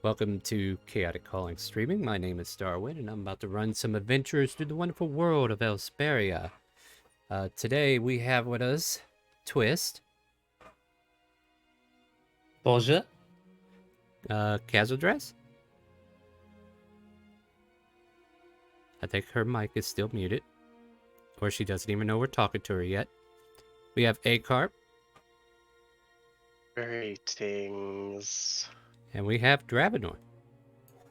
Welcome to ChaoticCalling Streaming. My name is Starwind, and I'm about to run some adventures through the wonderful world of Elsperia. Today we have with us Twist, Bonjour. Casual Dress. I think her mic is still muted, or she doesn't even know we're talking to her yet. We have A-Carp. Greetings. And we have Dravenor.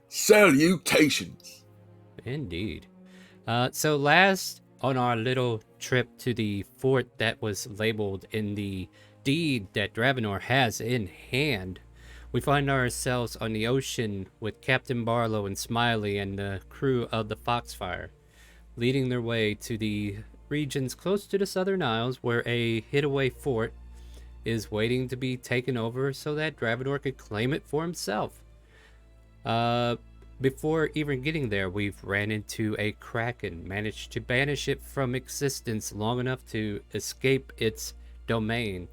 Salutations. Indeed. So last on our little trip to the fort that was labeled in the deed that Dravenor has in hand, we find ourselves on the ocean with Captain Barlow and Smiley and the crew of the Foxfire, leading their way to the regions close to the Southern Isles where a hidaway fort is waiting to be taken over so that Dravenor could claim it for himself. Before even getting there, we've ran into a kraken, managed to banish it from existence long enough to escape its domain.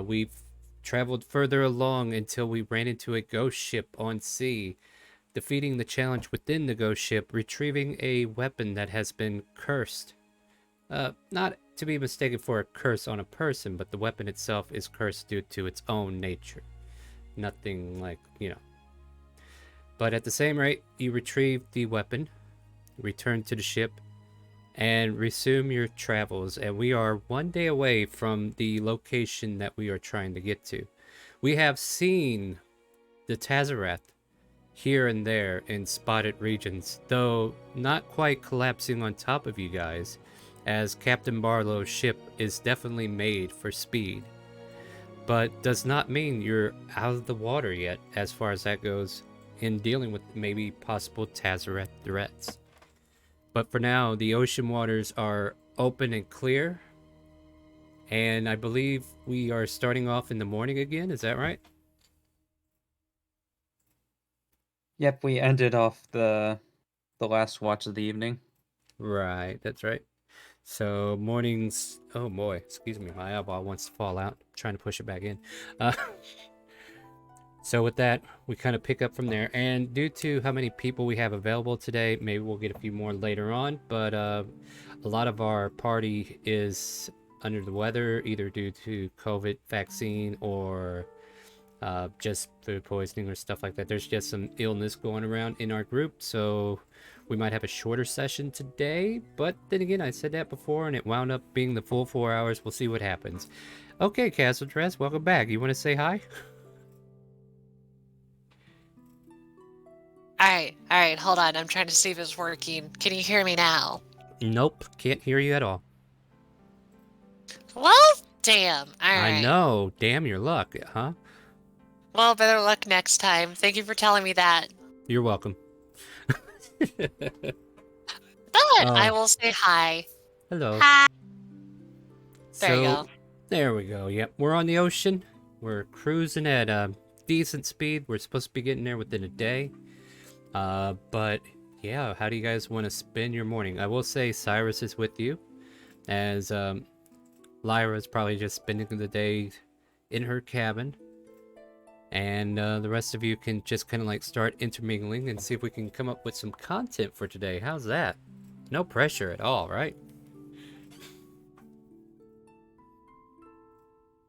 We've traveled further along until we ran into a ghost ship on sea, defeating the challenge within the ghost ship, retrieving a weapon that has been cursed. Not to be mistaken for a curse on a person, but the weapon itself is cursed due to its own nature. Nothing like, But at the same rate, you retrieve the weapon, return to the ship, and resume your travels. And we are 1 day away from the location that we are trying to get to. We have seen the Tazarath here and there in spotted regions, though not quite collapsing on top of you guys, as Captain Barlow's ship is definitely made for speed. But does not mean you're out of the water yet, as far as that goes, in dealing with maybe possible Tazarath threats. But for now, the ocean waters are open and clear, and I believe we are starting off in the morning again. Is that right? Yep, we ended off the last watch of the evening. Right, that's right. So mornings. Oh boy, excuse me, my eyeball wants to fall out. I'm trying to push it back in. So with that, we kind of pick up from there. And due to how many people we have available today, maybe we'll get a few more later on. But a lot of our party is under the weather, either due to COVID vaccine or just food poisoning or stuff like that. There's just some illness going around in our group. So we might have a shorter session today. But then again, I said that before and it wound up being the full 4 hours. We'll see what happens. Okay, Castle Dress, welcome back. You want to say hi? Alright, hold on. I'm trying to see if it's working. Can you hear me now? Nope, can't hear you at all. Well, damn. Alright. I know. Damn your luck, huh? Well, better luck next time. Thank you for telling me that. You're welcome. But I will say hi. Hello. Hi. So, There you go. There we go. Yep, we're on the ocean. We're cruising at a decent speed. We're supposed to be getting there within a day. But yeah, how do you guys want to spend your morning? I will say Cyrus is with you, as Lyra's probably just spending the day in her cabin, and the rest of you can just kind of like start intermingling and see if we can come up with some content for today. How's that? No pressure at all, right?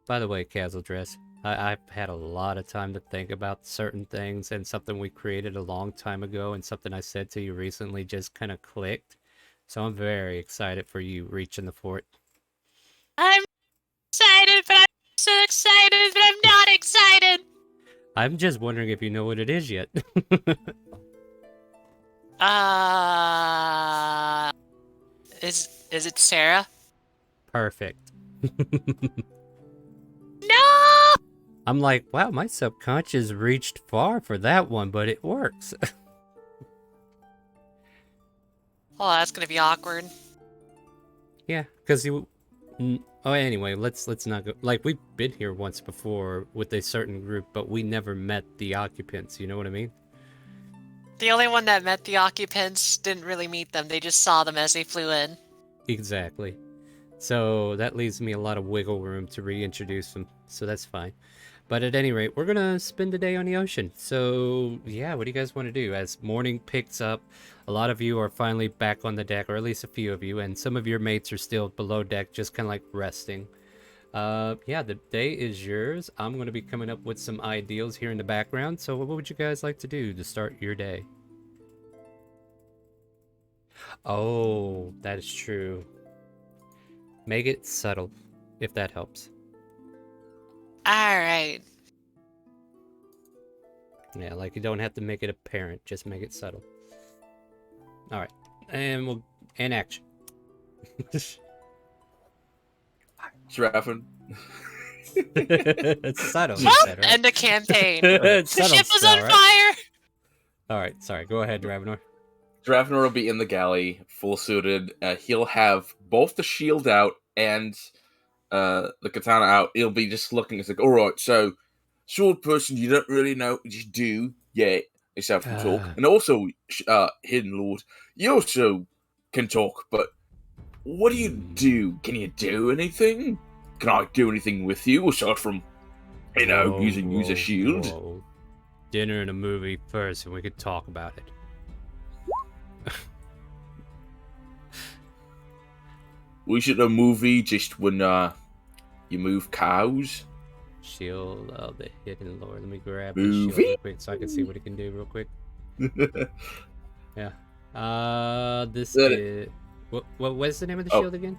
By the way, Casual Dress, I've had a lot of time to think about certain things, and something we created a long time ago and something I said to you recently just kind of clicked. So I'm very excited for you reaching the fort. I'm excited, but I'm so excited, but I'm not excited. I'm just wondering if you know what it is yet. Is it Sarah? Perfect. No! I'm like, wow, my subconscious reached far for that one, but it works. Oh, that's gonna be awkward. Yeah, because you... Oh, anyway, let's not go... Like, we've been here once before with a certain group, but we never met the occupants, you know what I mean? The only one that met the occupants didn't really meet them. They just saw them as they flew in. Exactly. So that leaves me a lot of wiggle room to reintroduce them, so that's fine. But at any rate, we're gonna spend the day on the ocean. So yeah, what do you guys want to do? As morning picks up, a lot of you are finally back on the deck, or at least a few of you, and some of your mates are still below deck, just kind of like resting. Yeah, the day is yours. I'm gonna be coming up with some ideals here in the background. So what would you guys like to do to start your day? Oh, that is true. Make it subtle, if that helps. All right. Yeah, like you don't have to make it apparent, just make it subtle. All right, and action. Giraffing. It's subtle, you Well, said, right? end the campaign. It's The subtle ship was still, on right? fire. All right, sorry. Go ahead, Dravenor. Dravenor will be in the galley, full suited. He'll have both the shield out and the katana out. He'll be just looking. It's like, all right, so sword person, you don't really know what you do yet, except for talk, and also hidden lord, you also can talk, but what do you do? Can you do anything? Can I do anything with you aside from, use a shield? Whoa. Dinner and a movie first, and we could talk about it. We should a movie just when you move cows. Shield of the Hidden Lord. Let me grab the Movie? shield real quick so I can see what it can do real quick. Yeah. This That is what's the name of the Oh. shield again?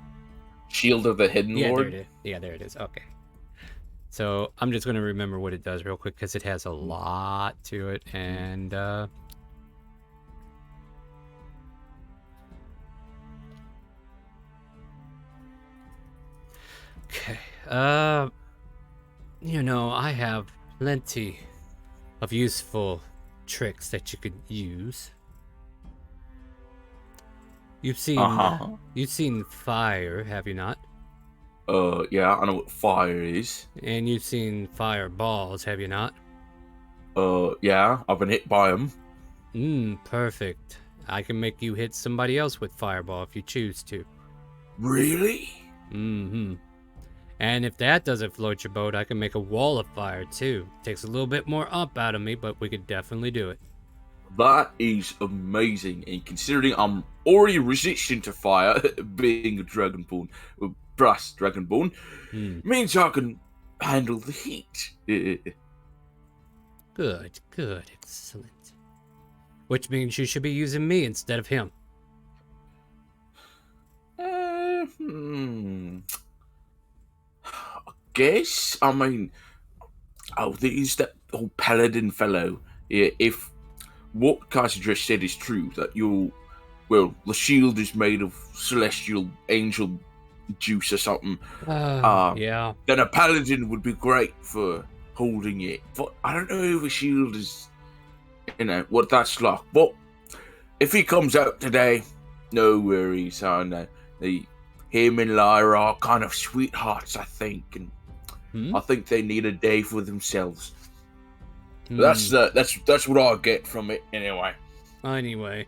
Shield of the Hidden Yeah, Lord. there it is. Yeah, there it is. Okay. So I'm just gonna remember what it does real quick because it has a lot to it, and okay. I have plenty of useful tricks that you could use. You've seen fire, have you not? Yeah, I know what fire is. And you've seen fireballs, have you not? Yeah, I've been hit by them. Perfect. I can make you hit somebody else with fireball if you choose to. Really? Mm-hmm. And if that doesn't float your boat, I can make a wall of fire too. Takes a little bit more up out of me, but we could definitely do it. That is amazing, and considering I'm already resistant to fire, being a dragonborn, a brass dragonborn, means I can handle the heat. Good, excellent. Which means you should be using me instead of him. I guess. I mean, there's that old paladin fellow. Yeah, if what Kaiser just said is true, that the shield is made of celestial angel juice or something. Yeah. Then a paladin would be great for holding it. But I don't know if a shield is, what that's like. But if he comes out today, no worries. I know him and Lyra are kind of sweethearts, I think, and I think they need a day for themselves. That's what I get from it anyway. Anyway.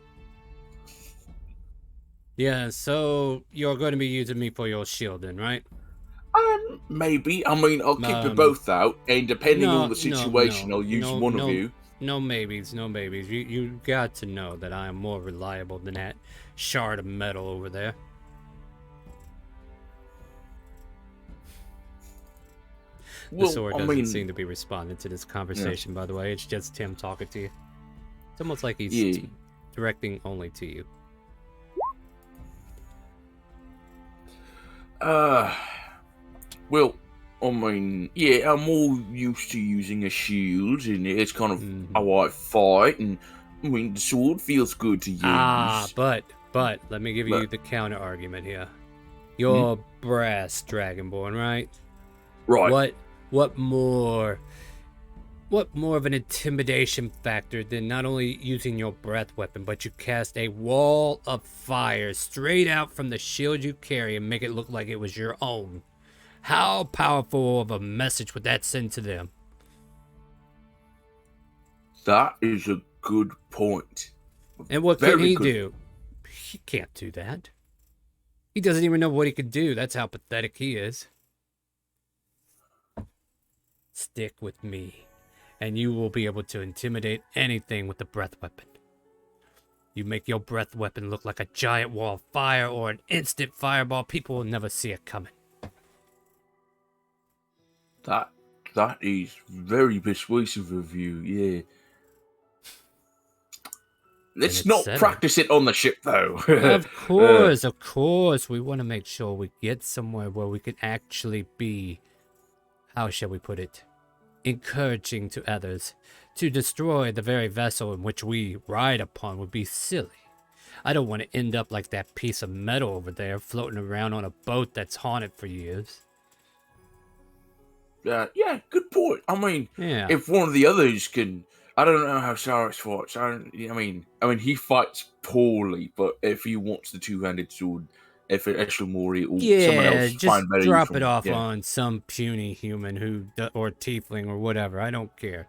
Yeah, so you're going to be using me for your shield then, right? Maybe. I mean, I'll keep you both out, and depending on the situation, I'll use one of you. No maybes. You got to know that I am more reliable than that shard of metal over there. The sword doesn't seem to be responding to this conversation, by the way. It's just Tim talking to you. It's almost like he's directing only to you. Well, I mean, yeah, I'm all used to using a shield, and it's kind of how I fight, and I mean, the sword feels good to use. But let me give you the counter argument here. You're brass dragonborn, right? Right. What more of an intimidation factor than not only using your breath weapon, but you cast a wall of fire straight out from the shield you carry and make it look like it was your own? How powerful of a message would that send to them? That is a good point. And what can he do? He can't do that. He doesn't even know what he could do. That's how pathetic he is. Stick with me, and you will be able to intimidate anything with the breath weapon. You make your breath weapon look like a giant wall of fire or an instant fireball, people will never see it coming. That is very persuasive of you, yeah. Let's it's not settled. practice it on the ship, though. Of course. We want to make sure we get somewhere where we can actually be, how shall we put it, encouraging to others. To destroy the very vessel in which we ride upon would be silly. I don't want to end up like that piece of metal over there floating around on a boat that's haunted for years. Yeah, good point. I mean, Yeah. if one of the others can, I don't know how Cyrus fights. I mean, he fights poorly, but if he wants the two-handed sword, if Eshlamori or someone else just find better drop use it for off yeah. on some puny human or tiefling or whatever. I don't care.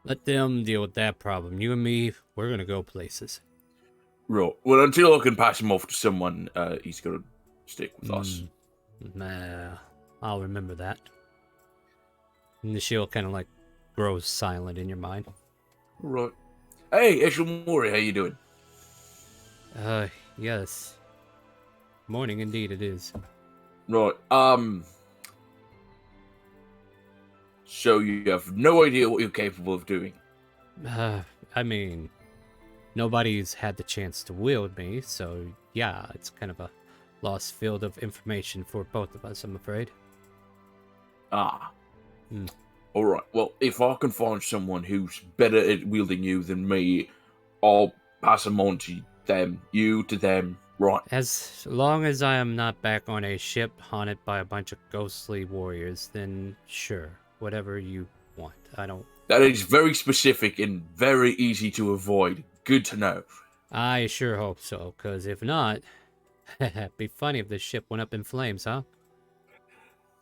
Let them deal with that problem. You and me, we're gonna go places. Right. Well, until I can pass him off to someone, he's gonna stick with us. I'll remember that. And the shield kind of like grows silent in your mind. Right. Hey, Eshlamori, how you doing? Yes. Morning indeed it is. Right. So you have no idea what you're capable of doing. I mean, nobody's had the chance to wield me, so yeah, it's kind of a lost field of information for both of us, I'm afraid. Ah. Hmm. Alright, well, if I can find someone who's better at wielding you than me, I'll pass them on to them, you to them, right? As long as I am not back on a ship haunted by a bunch of ghostly warriors, then sure, whatever you want. I don't... That is very specific and very easy to avoid. Good to know. I sure hope so, because if not, it'd be funny if the ship went up in flames, huh?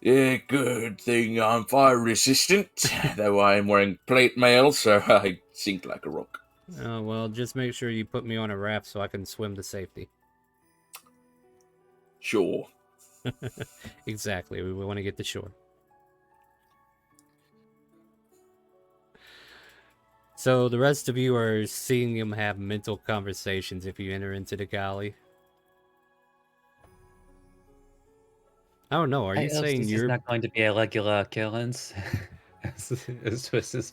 Yeah, good thing I'm fire resistant, though I am wearing plate mail, so I sink like a rock. Oh, well, just make sure you put me on a raft so I can swim to safety. Sure. Exactly, we want to get to shore. So the rest of you are seeing him have mental conversations if you enter into the galley. I don't know, are you saying this you're... is not going to be a regular killings? as Swiss is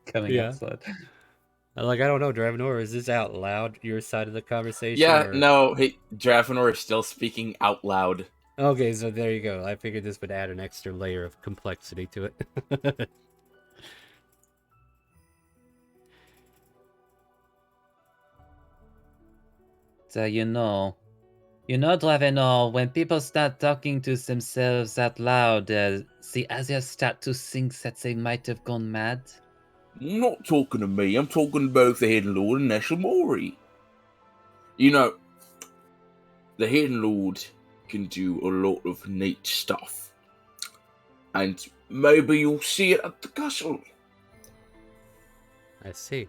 coming outside. Like, I don't know, Dravenor, is this out loud, your side of the conversation? Yeah, or... no, Dravenor is still speaking out loud. Okay, so there you go. I figured this would add an extra layer of complexity to it. So Dravenor, when people start talking to themselves out loud, the others start to think that they might have gone mad. I'm not talking to me, I'm talking about the Hidden Lord and Eshlamori. You know, the Hidden Lord can do a lot of neat stuff. And maybe you'll see it at the castle. I see.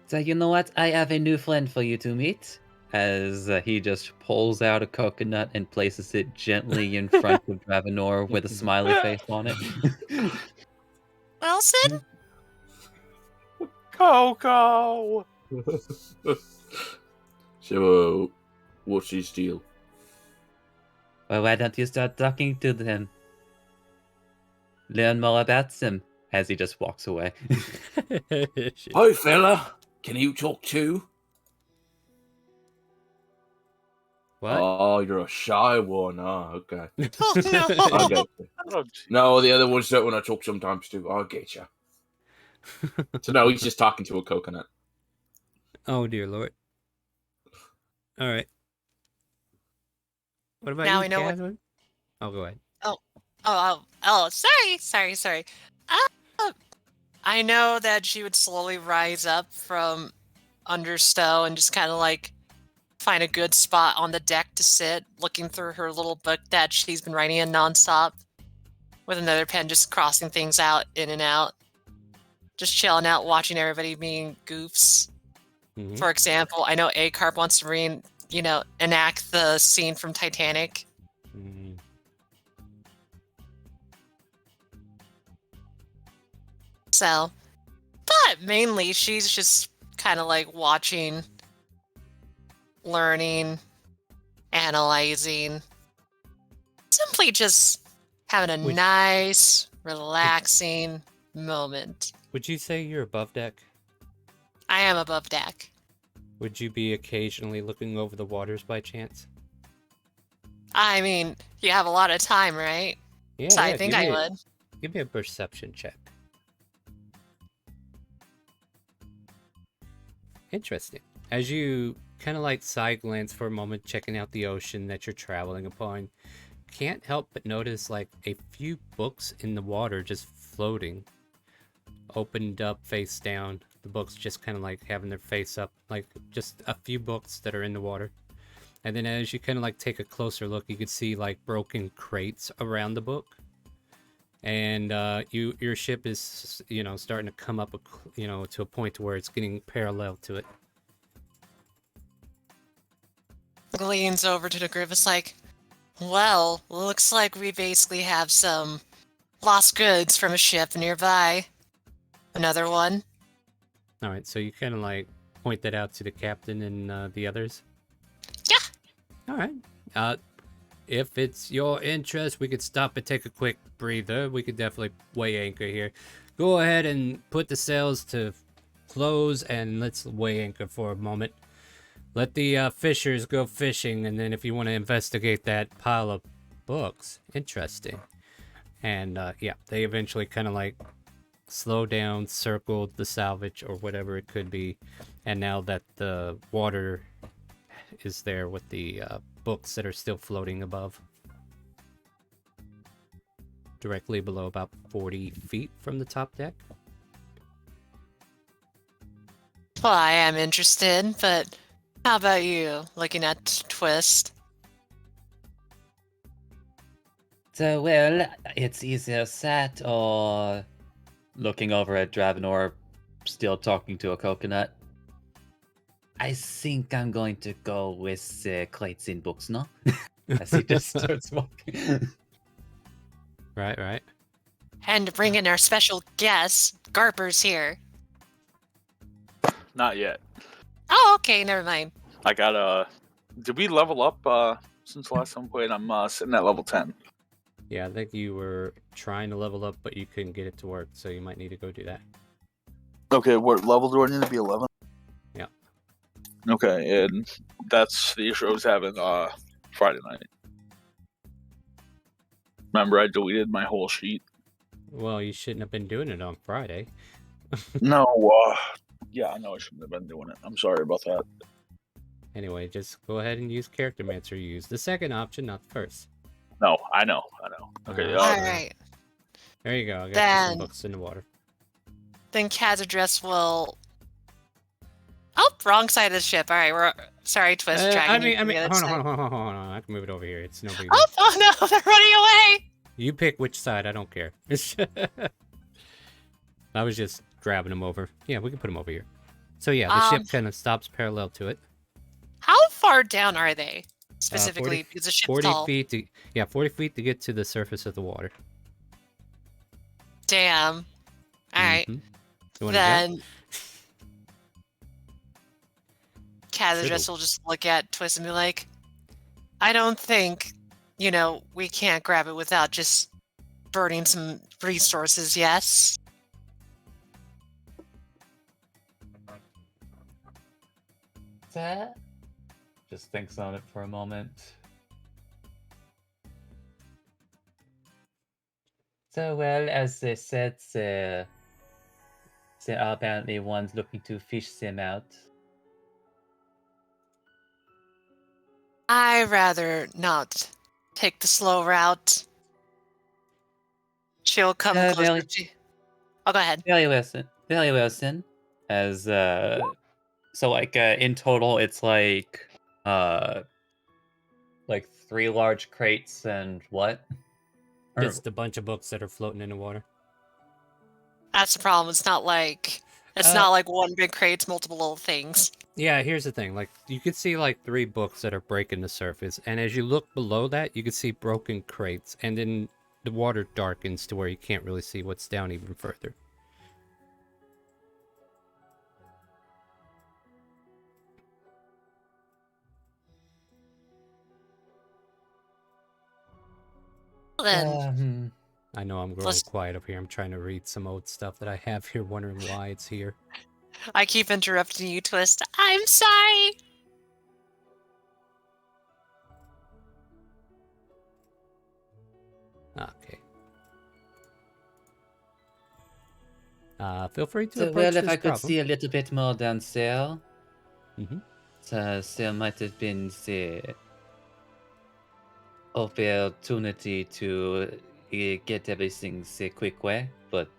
So you know what? I have a new friend for you to meet. As he just pulls out a coconut and places it gently in front of Dravenor with a smiley face on it. Wilson? Coco! So, what's his deal? Well, why don't you start talking to them? Learn more about them. As he just walks away. Hi, fella. Can you talk too? What? Oh, you're a shy one. Oh, okay. Oh, no. I get you. Oh, gee. No, the other ones don't when I talk sometimes too. I get you. So no, he's just talking to a coconut. Oh, dear Lord. Alright. What about Now you, we know what- Catherine? Oh, go ahead. Sorry. I know that she would slowly rise up from under stow and just kind of like find a good spot on the deck to sit, looking through her little book that she's been writing in nonstop, with another pen just crossing things out in and out, just chilling out, watching everybody being goofs. Mhm. For example, I know A-Carp wants to enact the scene from Titanic. Mm. So, but mainly she's just kind of like watching, learning, analyzing, simply just having a Would- nice, relaxing moment. Would you say you're above deck? I am above deck. Would you be occasionally looking over the waters by chance? I mean, you have a lot of time, right? Yeah, So I yeah, think give I me a- would. Give me a perception check. Interesting. As you kind of like side glance for a moment, checking out the ocean that you're traveling upon, can't help but notice like a few books in the water just floating, opened up face down. The books just kind of like having their face up, like just a few books that are in the water. And then as you kind of like take a closer look, you can see like broken crates around the book. And your ship is, you know, starting to come up, you know, to a point where it's getting parallel to it. Leans over to the group. It's like, well, looks like we basically have some lost goods from a ship nearby. Another one. All right, so you kind of like point that out to the captain and the others. Yeah. All right. If it's your interest, we could stop and take a quick breather. We could definitely weigh anchor here. Go ahead and put the sails to close, and let's weigh anchor for a moment. Let the fishers go fishing, and then if you want to investigate that pile of books, interesting. And yeah, they eventually kind of like slow down, circle the salvage or whatever it could be, and now that the water is there with the books that are still floating above, directly below, about 40 feet from the top deck. Well, I am interested, but how about you, looking at Twist? So, well, it's easier sat or looking over at Dravenor, still talking to a coconut. I think I'm going to go with crates in books, no? As he just starts walking. Right. And to bring in our special guest, Garper's here. Not yet. Oh, okay, never mind. I got Did we level up since the last time we played? I'm sitting at level 10. Yeah, I think you were trying to level up, but you couldn't get it to work, so you might need to go do that. Okay, what level do I need to be? 11. Yeah. Okay, and that's the issue I was having Friday night. Remember, I deleted my whole sheet. Well, you shouldn't have been doing it on Friday. No, yeah, I know I shouldn't have been doing it. I'm sorry about that. Anyway, just go ahead and use Character Mancer. Use the second option, not the first. No, I know. Okay, All All right. There you go. I got you Then- some books in the water. Then Khazadress will... Oh, wrong side of the ship. All right, we're... Sorry, Twist. dragging you to the other side. hold on. I can move it over here. It's no big deal. Oh no, they're running away! You pick which side. I don't care. I was just grabbing them over. Yeah, we can put them over here. So yeah, the ship kind of stops parallel to it. How far down are they? Specifically, 40 because the ship's 40 tall. feet to 40 feet to get to the surface of the water. Damn. All right. Mhm. You wanna jump? Then Khazadress Fiddle. will just look at Twist and be like, I don't think, we can't grab it without just burning some resources, yes? Just thinks on it for a moment. So, well, as they said, there are apparently ones looking to fish them out. I rather not take the slow route. She'll come closer Very- to... Oh, go ahead. Very well, then. Very well, then. As, so, like, in total, it's like 3 large crates and what? Or- Just a bunch of books that are floating in the water. That's the problem. It's not like one big crate, it's multiple little things. Yeah, here's the thing. Like, you could see like 3 books that are breaking the surface, and as you look below that, you can see broken crates, and then the water darkens to where you can't really see what's down even further. then. I know I'm growing Let's- quiet up here. I'm trying to read some old stuff that I have here, wondering why it's here. I keep interrupting you, Twist. I'm sorry. Okay. Feel free to So, approach well, if this I could problem. see a little bit more down there, Mm-hmm. there might have been the opportunity to get everything the quick way, but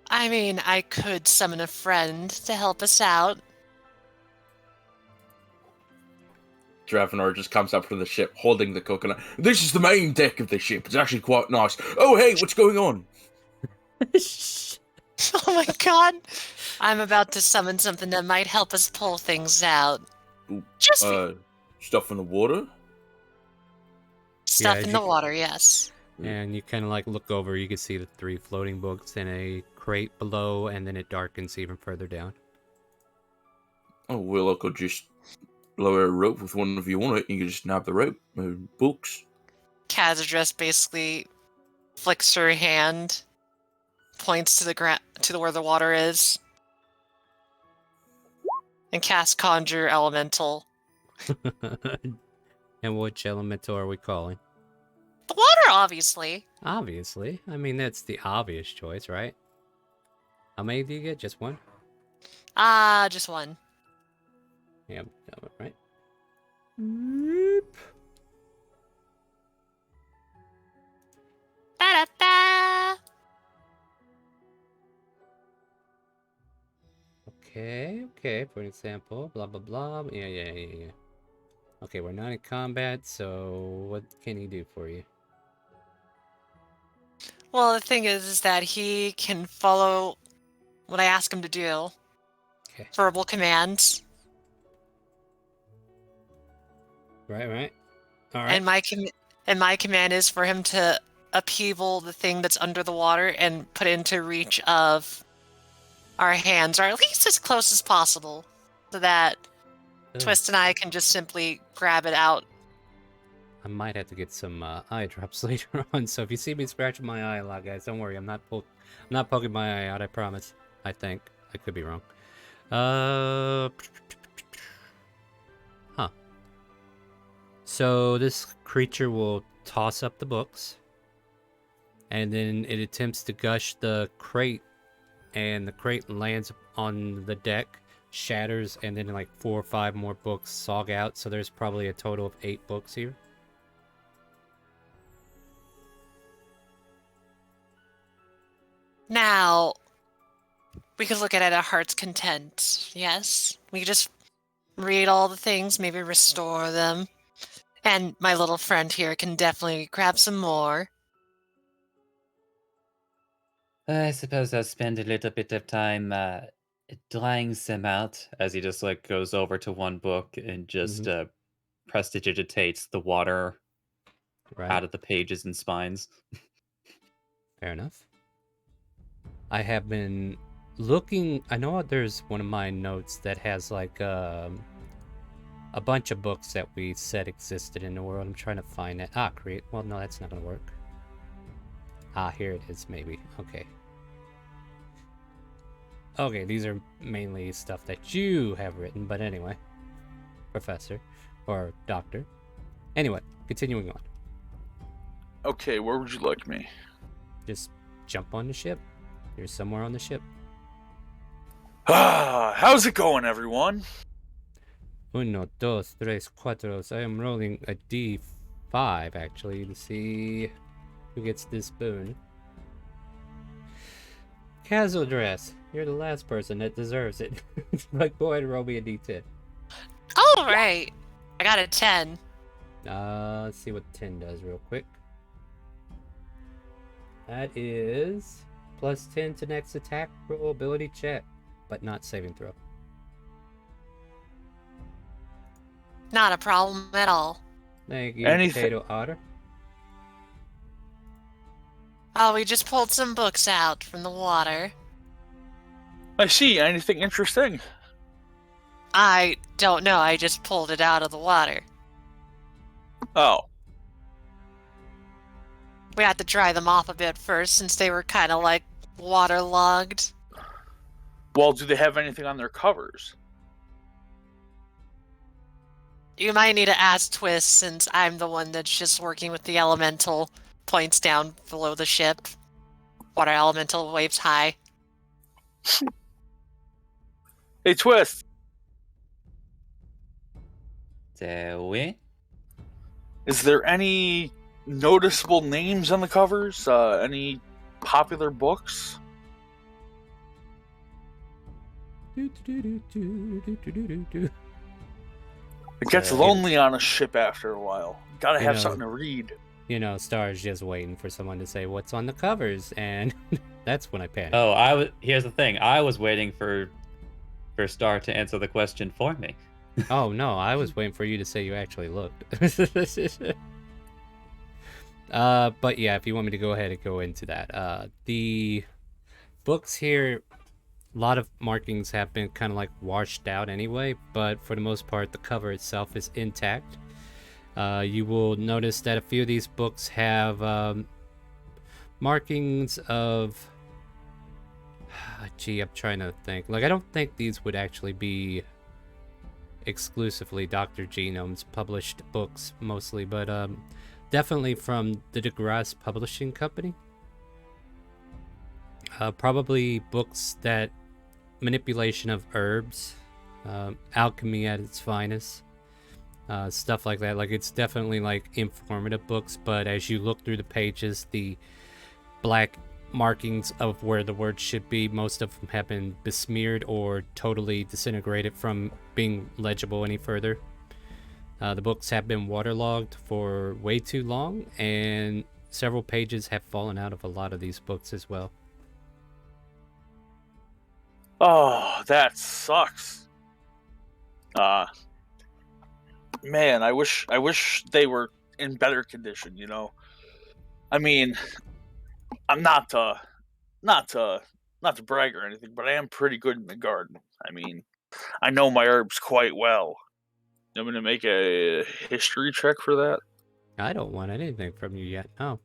I mean, I could summon a friend to help us out. Dravenor just comes up from the ship holding the coconut. This is the main deck of the ship. It's actually quite nice. Oh, hey, what's going on? Oh my god. I'm about to summon something that might help us pull things out. Ooh, Just stuff in the water? stuff as in you the water, yes. And you kind of like look over, you can see the 3 floating books in a crate below, and then it darkens even further down. Oh, well, I could just lower a rope with one of you on it, and you can just nab the rope. Books. Khazadress basically flicks her hand, points to the where the water is, and casts Conjure Elemental. And which elemental are we calling? The water, obviously. Obviously. I mean, that's the obvious choice, right? How many do you get? Just one? Just one. Yeah, that one, right? Whoop. Ba-da-ba! Okay. For example, blah, blah, blah. Yeah. Okay, we're not in combat, so what can he do for you? Well, the thing is that he can follow what I ask him to do. Okay. Verbal commands. Right. All right. And my command is for him to upheaval the thing that's under the water and put it into reach of our hands, or at least as close as possible, so that Ugh. Twist and I can just simply grab it out. I might have to get some eye drops later on. So if you see me scratching my eye a lot, guys, don't worry. I'm not poking my eye out. I promise. I think I could be wrong. Huh. So this creature will toss up the books, and then it attempts to gush the crate, and the crate lands on the deck, shatters, and then like 4 or 5 more books sog out. So there's probably a total of 8 books here. Now, we could look at it at heart's content, yes? We could just read all the things, maybe restore them. And my little friend here can definitely grab some more. I suppose I'll spend a little bit of time drying them out as he just like goes over to one book and just prestidigitates the water Right. out of the pages and spines. Fair enough. I have been looking. I know there's one of my notes that has like a bunch of books that we said existed in the world. I'm trying to find it. Create. Well, no, that's not gonna work. Here it is. Maybe. Okay, these are mainly stuff that you have written. But anyway, Professor or Doctor. Anyway, continuing on. Okay, where would you like me? Just jump on the ship. You're somewhere on the ship. How's it going, everyone? Uno, dos, tres, cuatro. I am rolling a D5 actually to see who gets this boon. Casual dress. You're the last person that deserves it. Like, go ahead and roll me a D10. All right. I got a 10. Let's see what 10 does real quick. That is plus 10 to next attack roll ability check, but not saving throw. Not a problem at all. Thank you, Anything- Potato Otter. Oh, we just pulled some books out from the water. I see. Anything interesting? I don't know. I just pulled it out of the water. Oh. we had to dry them off a bit first since they were kind of like waterlogged. Well, do they have anything on their covers? You might need to ask Twist since I'm the one that's just working with the elemental points down below the ship. Water elemental waves high. Hey, Twist, Oui? is there any noticeable names on the covers? Any popular books? It gets lonely on a ship after a while. Gotta You have know- something to read. You know, Star's just waiting for someone to say what's on the covers, and that's when I panic. Oh, here's the thing. I was waiting for Star to answer the question for me. Oh no, I was waiting for you to say you actually looked. But yeah, if you want me to go ahead and go into that. The books here, a lot of markings have been kind of like washed out anyway, but for the most part, the cover itself is intact. You will notice that a few of these books have markings of... Gee, I'm trying to think. Like, I don't think these would actually be exclusively Dr. Genome's published books, mostly, but definitely from the DeGrasse Publishing Company. Probably books that manipulation of herbs, alchemy at its finest, stuff like that. Like, it's definitely like informative books, but as you look through the pages, the black markings of where the words should be, most of them have been besmeared or totally disintegrated from being legible any further. The books have been waterlogged for way too long, and several pages have fallen out of a lot of these books as well. Oh, that sucks. Man, I wish they were in better condition, you know. I mean, I'm not to brag or anything, but I am pretty good in the garden. I mean, I know my herbs quite well. I'm gonna make a history check for that. I don't want anything from you yet. Oh.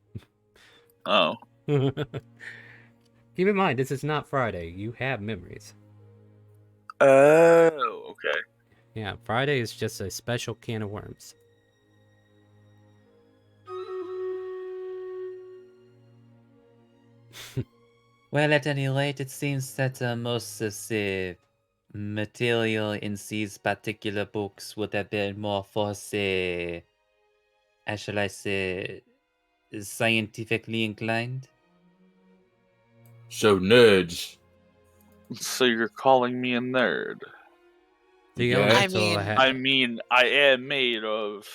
Oh, Keep in mind, this is not Friday. You have memories. oh, okay. Yeah, Friday is just a special can of worms. Well, at any rate, it seems that most of the material in these particular books would have been more for the, how shall I say, scientifically inclined. So nerds. So you're calling me a nerd? The Yeah. elemental I I mean, I am made of.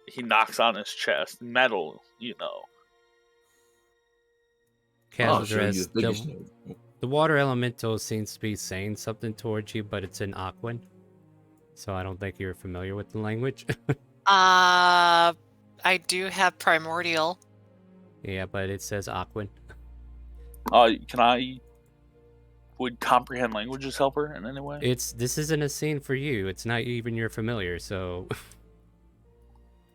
He knocks on his chest, metal. You know. I'll show you Cazadress, the biggest nerd. the water elemental seems to be saying something towards you, but it's in Aquan. So I don't think you're familiar with the language. I do have primordial. Yeah, but it says Aquan. Can I? Would comprehend languages help her in any way? This isn't a scene for you. It's not even your familiar, so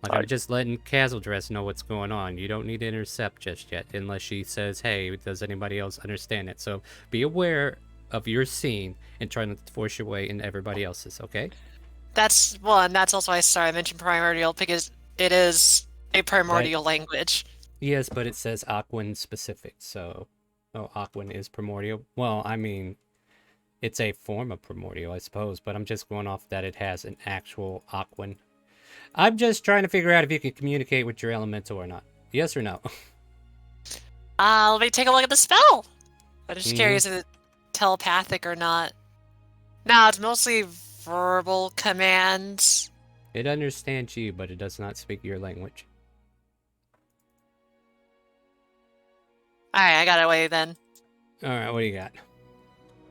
like I'm just letting Cazadress know what's going on. You don't need to intercept just yet unless she says, "Hey, does anybody else understand it?" So be aware of your scene and try not to force your way into everybody else's, okay? That's one. That's also why I mentioned primordial because it is a primordial language. Yes, but it says Aquan specific, so... Oh, Aquan is primordial. Well, I mean, it's a form of primordial, I suppose, but I'm just going off that it has an actual Aquan. I'm just trying to figure out if you can communicate with your elemental or not. Yes or no? Let me take a look at the spell. I'm just Mhm. curious if it's telepathic or not. No, it's mostly verbal commands. It understands you, but it does not speak your language. Alright, I got it away then. Alright, what do you got?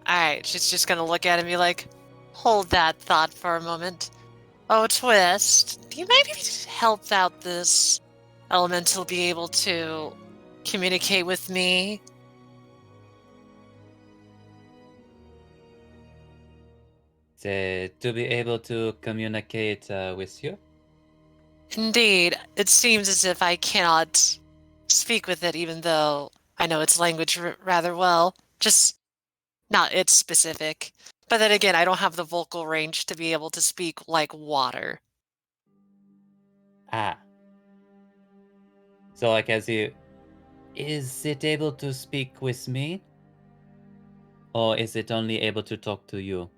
Alright, she's just gonna look at it and be like, hold that thought for a moment. Oh, Twist, do you maybe help out this elemental be able to communicate with me? To be able to communicate with you? Indeed, it seems as if I cannot speak with it, even though I know its language rather well. Just not its specific. But then again, I don't have the vocal range to be able to speak like water. Ah. So, like, is it able to speak with me? Or is it only able to talk to you?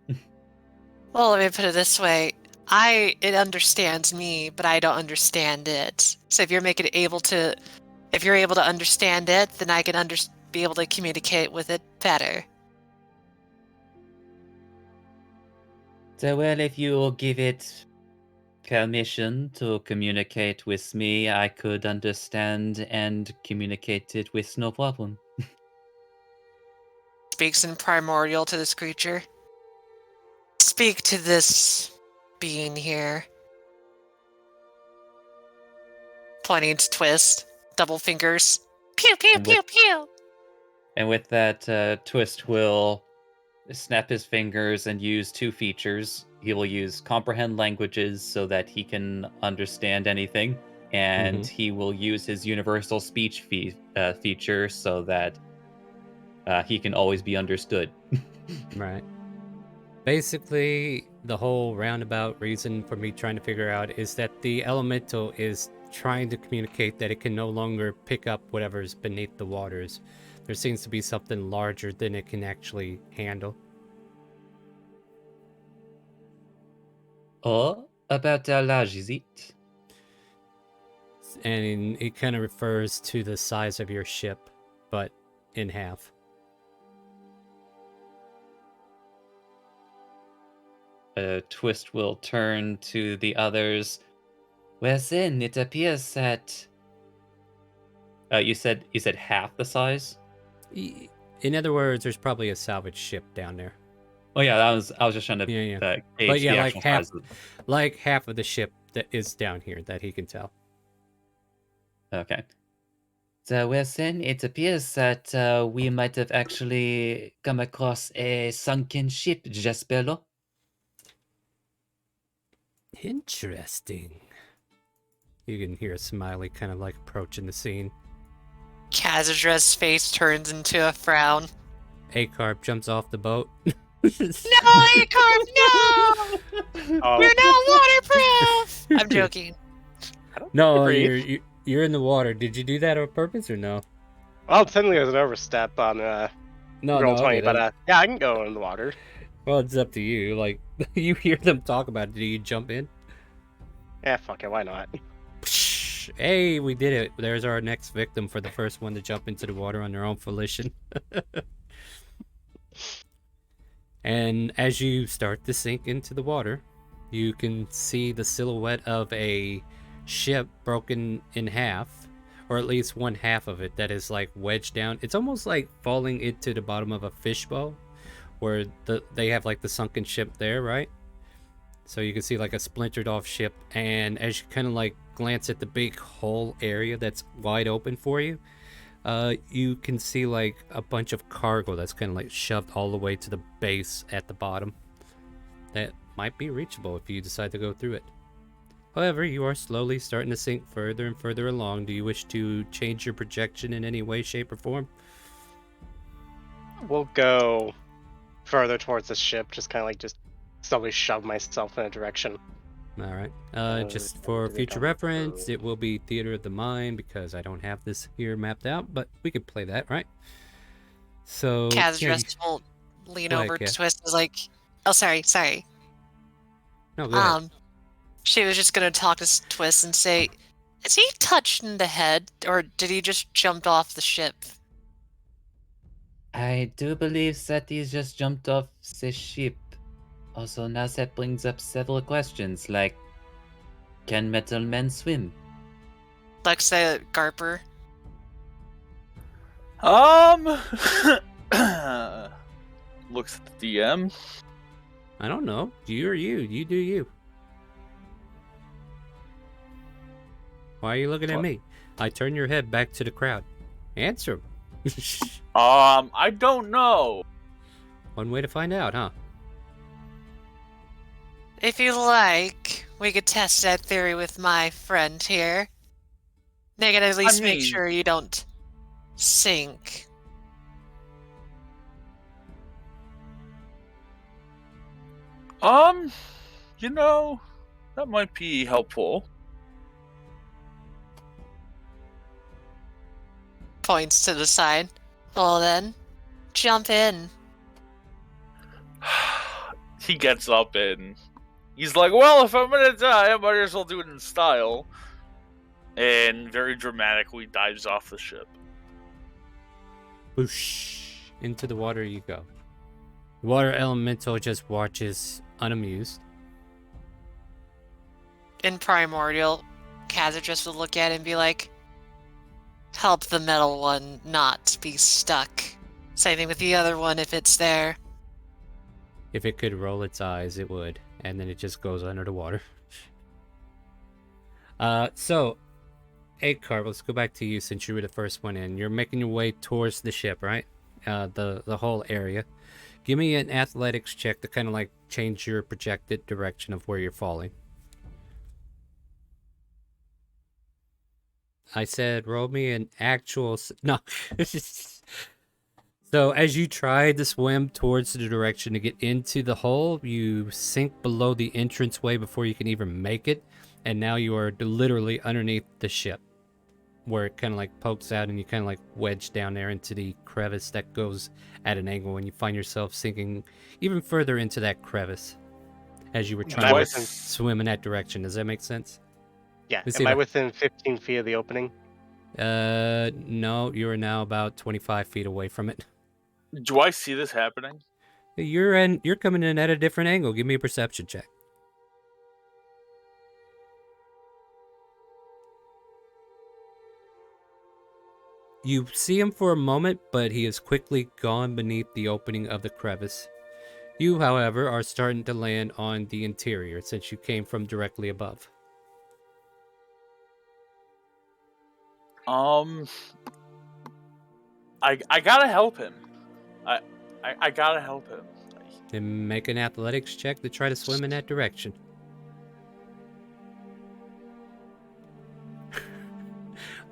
Well, let me put it this way. It understands me, but I don't understand it. So if you're able to understand it, then I can be able to communicate with it better. So, well, if you give it permission to communicate with me, I could understand and communicate it with no problem. Speaks in primordial to this creature. Speak to this being here. Pointing to Twist. Double fingers. Pew, pew, pew, pew. And with that, Twist will snap his fingers and use 2 features. He will use comprehend languages so that he can understand anything, and he will use his universal speech feature so that he can always be understood. Right. Basically, the whole roundabout reason for me trying to figure out is that the elemental is trying to communicate that it can no longer pick up whatever's beneath the waters. There seems to be something larger than it can actually handle. Oh, about how large is it? And it kind of refers to the size of your ship, but in half. Twist will turn to the others. Well, then it appears that you said half the size. In other words, there's probably a salvage ship down there. Oh yeah, I was just trying to gauge but yeah, the like actual size. Like half of the ship that is down here that he can tell. Okay. So, well, then it appears that we might have actually come across a sunken ship just below. Interesting. You can hear Smiley kind of like approaching the scene. Kazadra's face turns into a frown. Acarp jumps off the boat. No, Acarp, no! You're not waterproof! I'm joking. No, you're in the water. Did you do that on purpose or no? Well, technically it was an overstep on roll 20, okay, but yeah, I can go in the water. Well, it's up to you. Like, you hear them talk about it. Do you jump in? Yeah, fuck it, why not? Hey, we did it. There's our next victim for the first one to jump into the water on their own volition. And as you start to sink into the water, you can see the silhouette of a ship broken in half, or at least one half of it that is like wedged down. It's almost like falling into the bottom of a fishbowl, where they have like the sunken ship there, right? So you can see like a splintered off ship, and as you kind of like glance at the big hole area that's wide open for you, you can see like a bunch of cargo that's kind of like shoved all the way to the base at the bottom. That might be reachable if you decide to go through it. However, you are slowly starting to sink further and further along. Do you wish to change your projection in any way, shape, or form? We'll go further towards the ship, just kind of like just slowly shove myself in a direction. All right. Just for future reference, it will be Theater of the Mind because I don't have this here mapped out, but we could play that, right? So Kazadra will lean over to Twist and is like, oh, sorry. No, go ahead. She was just gonna talk to Twist and say, is he touched in the head, or did he just jump off the ship? I do believe that he's just jumped off the ship. Also, now that brings up several questions, like, can metal men swim? Lexa Garper. Looks at the DM. I don't know. You or you. You do you. Why are you looking at me? I turn your head back to the crowd. Answer. I don't know. One way to find out, huh? If you like, we could test that theory with my friend here. They can at least make mean- sure you don't sink. You know, that might be helpful. Points to the side. Well then, jump in. He gets up and he's like, well, if I'm gonna die, I might as well do it in style. And very dramatically dives off the ship. Whoosh! Into the water you go. The water elemental just watches unamused. In Primordial, Kazir just would look at it and be like, help the metal one not be stuck. Same thing with the other one if it's there. If it could roll its eyes, it would. And then it just goes under the water. So, Agar, let's go back to you since you were the first one in. You're making your way towards the ship, right? The whole area. Give me an athletics check to kind of like change your projected direction of where you're falling. I said roll me an actual... No. So as you try to swim towards the direction to get into the hole, you sink below the entranceway before you can even make it. And now you are literally underneath the ship, where it kind of like pokes out and you kind of like wedge down there into the crevice that goes at an angle, and you find yourself sinking even further into that crevice as you were trying to swim in that direction. Does that make sense? Yeah. Let's Am see I if within 15 feet of the opening? No, you are now about 25 feet away from it. Do I see this happening? You're coming in at a different angle. Give me a perception check. You see him for a moment, but he is quickly gone beneath the opening of the crevice. You, however, are starting to land on the interior since you came from directly above. I gotta help him. I gotta help him. Then make an athletics check to try to swim in that direction.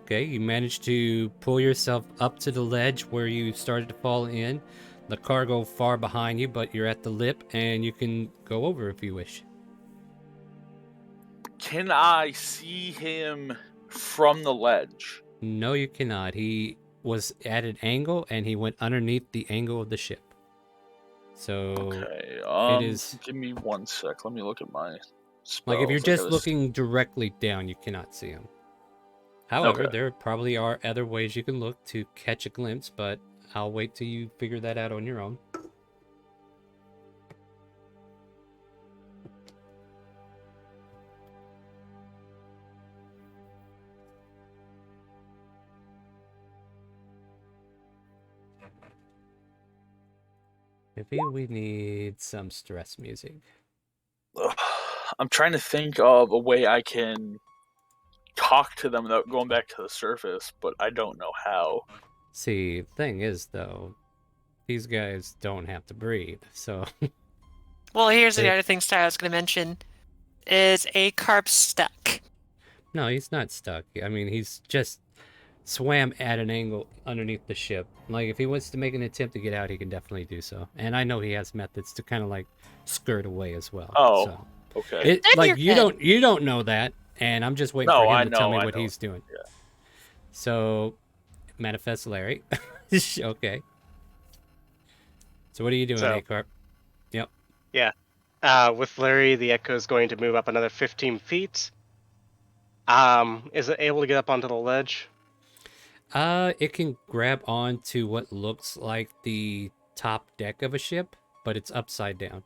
Okay, you managed to pull yourself up to the ledge where you started to fall in. The cargo far behind you, but you're at the lip and you can go over if you wish. Can I see him from the ledge? No, you cannot. He was at an angle and he went underneath the angle of the ship. So Okay. it is Give me 1 sec. Let me look at my spells. like if you're I just gotta looking directly down, you cannot see him. However, Okay. there probably are other ways you can look to catch a glimpse, but I'll wait till you figure that out on your own. Maybe we need some stress music. I'm trying to think of a way I can talk to them without going back to the surface, but I don't know how. See, the thing is, though, these guys don't have to breathe, so... Well, here's the other thing Star was going to mention. Is Acarp stuck? No, he's not stuck. I mean, he's just swam at an angle underneath the ship. Like, if he wants to make an attempt to get out, he can definitely do so. And I know he has methods to kind of, like, skirt away as well. Oh, so. okay. It, like, you don't know that, and I'm just waiting for him to tell me what he's doing. Yeah. So, manifest Larry. Okay. So what are you doing, Acarp? Yep. Yeah. With Larry, the Echo is going to move up another 15 feet. Is it able to get up onto the ledge? It can grab onto what looks like the top deck of a ship, but it's upside down.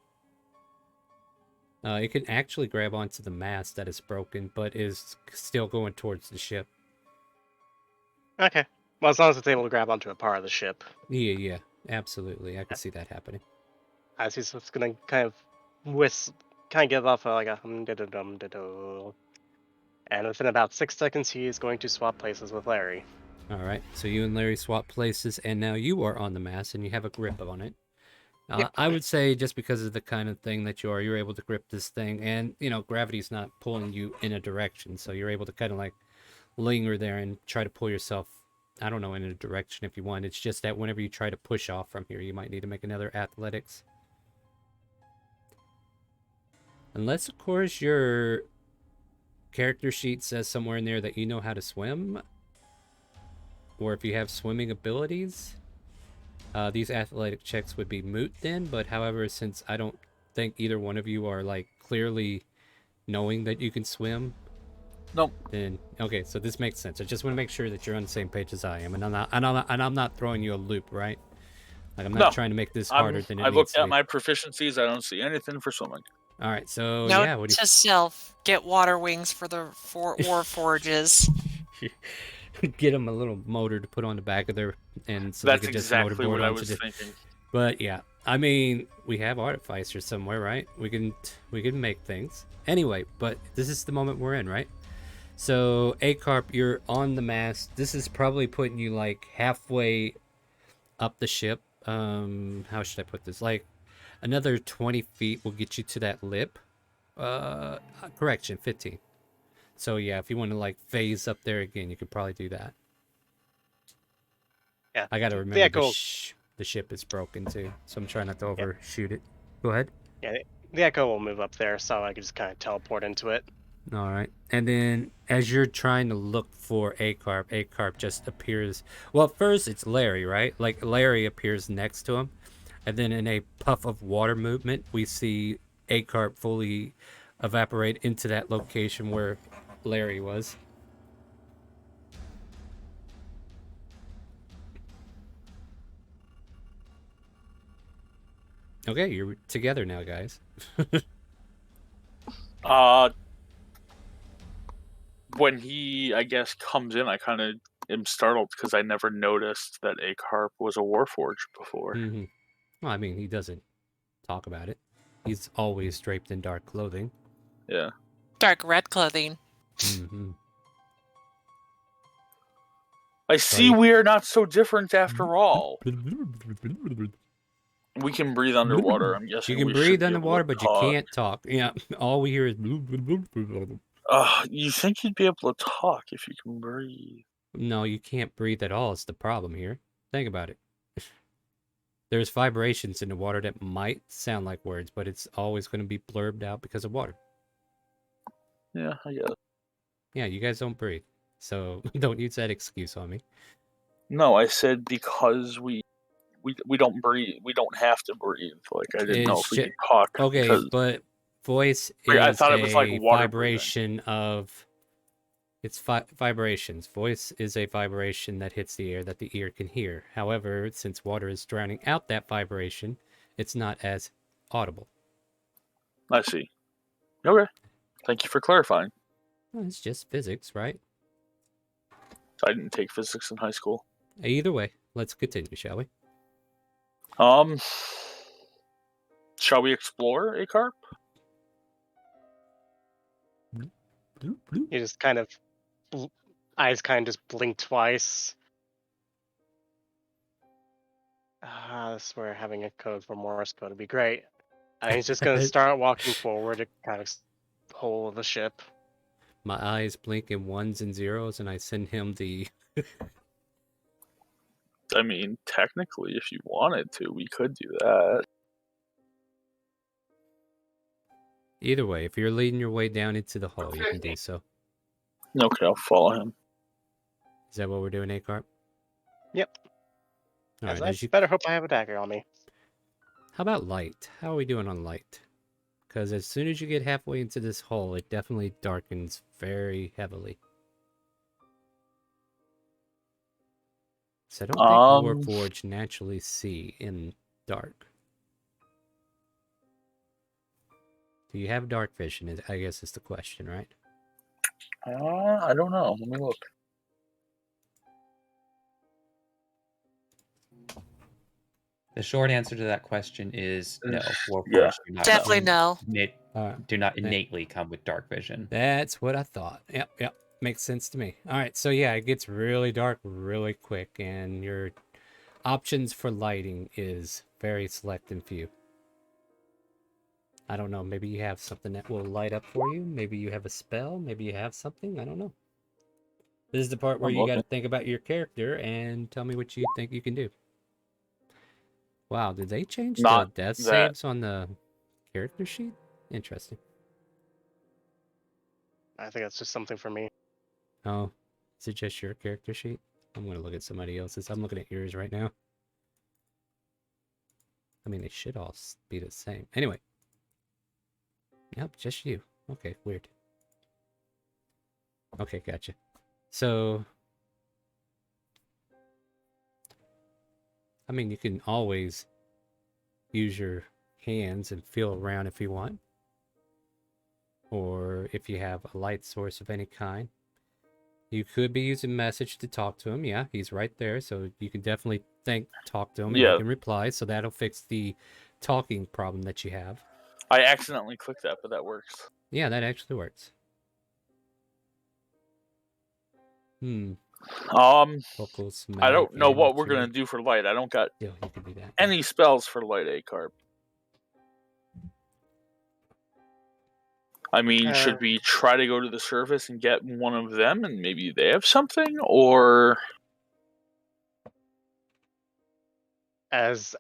It can actually grab onto the mast that is broken, but is still going towards the ship. Okay. Well, as long as it's able to grab onto a part of the ship. Yeah, absolutely. I can see that happening. As he's just gonna kind of give off like a hum-da-da-dum-da-do. And within about 6 seconds, he is going to swap places with Larry. All right, so you and Larry swap places, and now you are on the mast, and you have a grip on it. Yep. I would say just because of the kind of thing that you're able to grip this thing, and, you know, gravity's not pulling you in a direction, so you're able to kind of, like, linger there and try to pull yourself, I don't know, in a direction if you want. It's just that whenever you try to push off from here, you might need to make another athletics. Unless, of course, your character sheet says somewhere in there that you know how to swim, or if you have swimming abilities. These athletic checks would be moot then, but however, since I don't think either one of you are like clearly knowing that you can swim, Nope. then okay, so this makes sense. I just want to make sure that you're on the same page as I am, and I'm not throwing you a loop, right? Like I'm not trying to make this harder than it I needs looked to at be. my proficiencies. I don't see anything for swimming. All right, so Note yeah, what do to self: get water wings for the war forges. you get them a little motor to put on the back of their, and so That's they could just exactly motorboard what I onto was the. thinking. But yeah, I mean, we have artificers somewhere, right? We can make things. Anyway, but this is the moment we're in, right? So, Acarp, you're on the mast. This is probably putting you like halfway up the ship. How should I put this? Like another 20 feet will get you to that lip. Correction, 15. So yeah, if you want to like phase up there again, you could probably do that. Yeah. I gotta The remember echo. the ship is broken too, so I'm trying not to overshoot it. Go ahead. Yeah, the echo will move up there, so I can just kind of teleport into it. All right. And then as you're trying to look for Acarp just appears. Well, first it's Larry, right? Like Larry appears next to him. And then in a puff of water movement, we see Acarp fully evaporate into that location where Larry was. Okay, you're together now, guys. When he, I guess, comes in, I kind of am startled because I never noticed that Acarp was a Warforged before. Mm-hmm. Well, I mean, he doesn't talk about it. He's always draped in dark clothing. Yeah. Dark red clothing. Mm-hmm. I see we are not so different after all. You We can breathe underwater. I'm guessing can we breathe should be able underwater, to but you talk. can't talk. Yeah, all we hear is. You think you'd be able to talk if you can breathe? No, you can't breathe at all. It's the problem here. Think about it. There's vibrations in the water that might sound like words, but it's always going to be blurbed out because of water. Yeah, I guess. Yeah, you guys don't breathe, so don't use that excuse on me. No, I said because we don't breathe. We don't have to breathe. Like I didn't know if we could talk. Okay, because but voice is I thought it was like water vibration of. It's vibrations. Voice is a vibration that hits the air that the ear can hear. However, since water is drowning out that vibration, it's not as audible. I see. Okay. Thank you for clarifying. Well, it's just physics, right? I didn't take physics in high school. Either way, let's continue, shall we? Shall we explore Acarp? You just kind of eyes kind of just blink twice. This is where having a code for Morse code would be great. And he's just gonna start walking forward to kind of hole of the ship. My eyes blink in ones and zeros, and I send him the. I mean, technically, if you wanted to, we could do that. Either way, if you're leading your way down into the hole, you can do so. Okay, I'll follow him. Is that what we're doing, Acarp? Yep. All right. I better hope I have a dagger on me. How about light? How are we doing on light? Because as soon as you get halfway into this hole, it definitely darkens very heavily. So I don't think Warforged naturally see in dark. Do you have dark vision? I guess is the question, right? I don't know. Let me look. The short answer to that question is no. Warforged Yeah. do not Definitely no. do not innately come with dark vision. That's what I thought. Yep. Makes sense to me. All right, so yeah, it gets really dark really quick, and your options for lighting is very select and few. I don't know, maybe you have something that will light up for you. Maybe you have a spell. Maybe you have something. I don't know. This is the part where I'm you got to looking. think about your character and tell me what you think you can do. Wow, did they change the Not death that. saves on the character sheet? Interesting. I think that's just something for me. Oh, is it just your character sheet? I'm going to look at somebody else's. I'm looking at yours right now. I mean, they should all be the same. Anyway. Yep, just you. Okay, weird. Okay, gotcha. So, I mean, you can always use your hands and feel around if you want. Or if you have a light source of any kind. You could be using message to talk to him. Yeah, he's right there. So you can definitely talk to him and he Yeah. can reply. So that'll fix the talking problem that you have. I accidentally clicked that, but that works. Yeah, that actually works. Vocals, I don't know what we're material. gonna do for light. I don't got Yeah, you can do that. any spells for light, A-Carp. I mean, should we try to go to the surface and get one of them, and maybe they have something, or As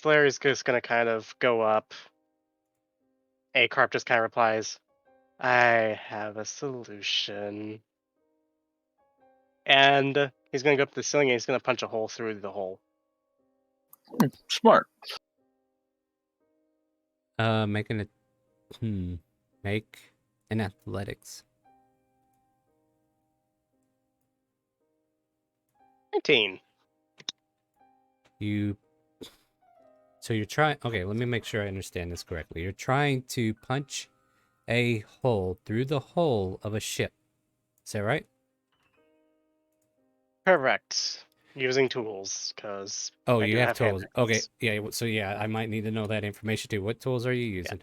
Larry's just gonna kind of go up, A-Carp just kind of replies, "I have a solution." And he's gonna go up to the ceiling and he's gonna punch a hole through the hole. Smart. Making it. Make an athletics. 19. So you're trying. Okay, let me make sure I understand this correctly. You're trying to punch a hole through the hull of a ship. Is that right? Correct. Using tools, because Oh, I you do have hand tools. Okay, axes. yeah. So yeah, I might need to know that information too. What tools are you using?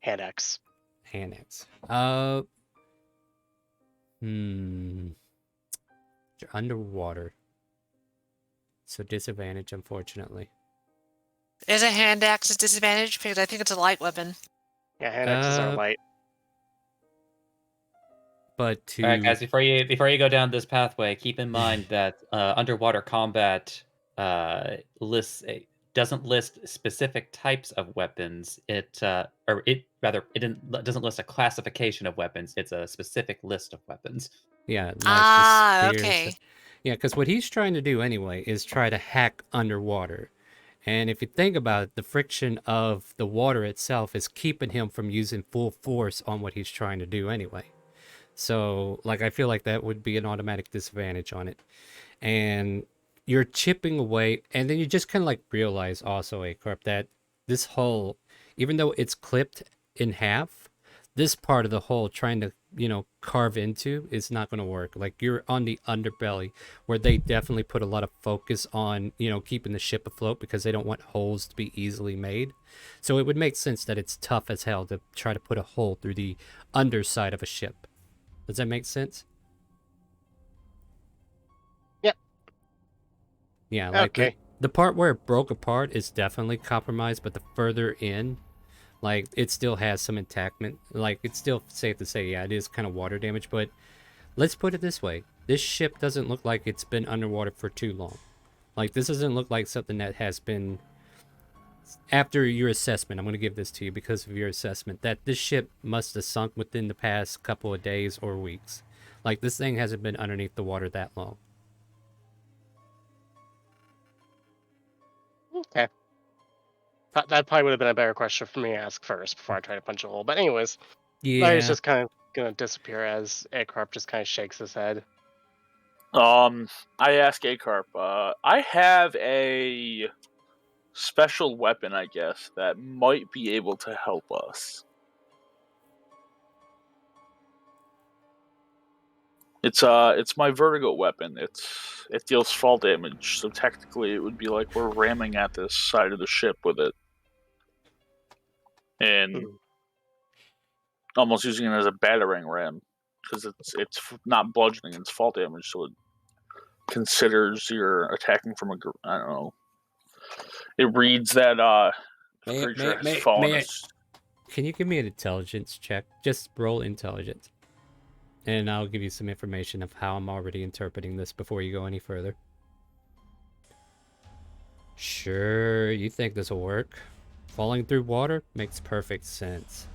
Hand axe. Hand axe. You're underwater. So disadvantage, unfortunately. Is a hand axe a disadvantage? Because I think it's a light weapon. Yeah, hand axes are light. But to All right, guys, before you go down this pathway, keep in mind that underwater combat doesn't list specific types of weapons. It doesn't list a classification of weapons. It's a specific list of weapons. yeah, like the spears. Okay. Yeah, because what he's trying to do anyway is try to hack underwater. And if you think about it, the friction of the water itself is keeping him from using full force on what he's trying to do anyway. So, like, I feel like that would be an automatic disadvantage on it. And you're chipping away, and then you just kind of like realize also, A-Carp, that this hull, even though it's clipped in half, this part of the hull trying to, carve into is not going to work. Like, you're on the underbelly where they definitely put a lot of focus on, keeping the ship afloat because they don't want holes to be easily made. So it would make sense that it's tough as hell to try to put a hole through the underside of a ship. Does that make sense? Yep. Yeah, like Okay. the part where it broke apart is definitely compromised, but the further in, like, it still has some intactment. Like, it's still safe to say, yeah, it is kind of water damage, but let's put it this way. This ship doesn't look like it's been underwater for too long. Like, this doesn't look like something that has been... After your assessment, I'm going to give this to you because of your assessment, that this ship must have sunk within the past couple of days or weeks. Like, this thing hasn't been underneath the water that long. Okay. That probably would have been a better question for me to ask first before I try to punch a hole. But anyways, Larry's just kind of gonna disappear as A-Carp just kind of shakes his head. I ask A-Carp, I have a special weapon, I guess, that might be able to help us. It's my vertigo weapon. It deals fall damage, so technically it would be like we're ramming at this side of the ship with it. And almost using it as a battering ram, because it's not bludgeoning, it's fall damage, so it considers you're attacking from I don't know. It reads that creature has fallen. Can you give me an intelligence check? Just roll intelligence. and I'll give you some information of how I'm already interpreting this before you go any further. Sure, you think this will work? Falling through water makes perfect sense.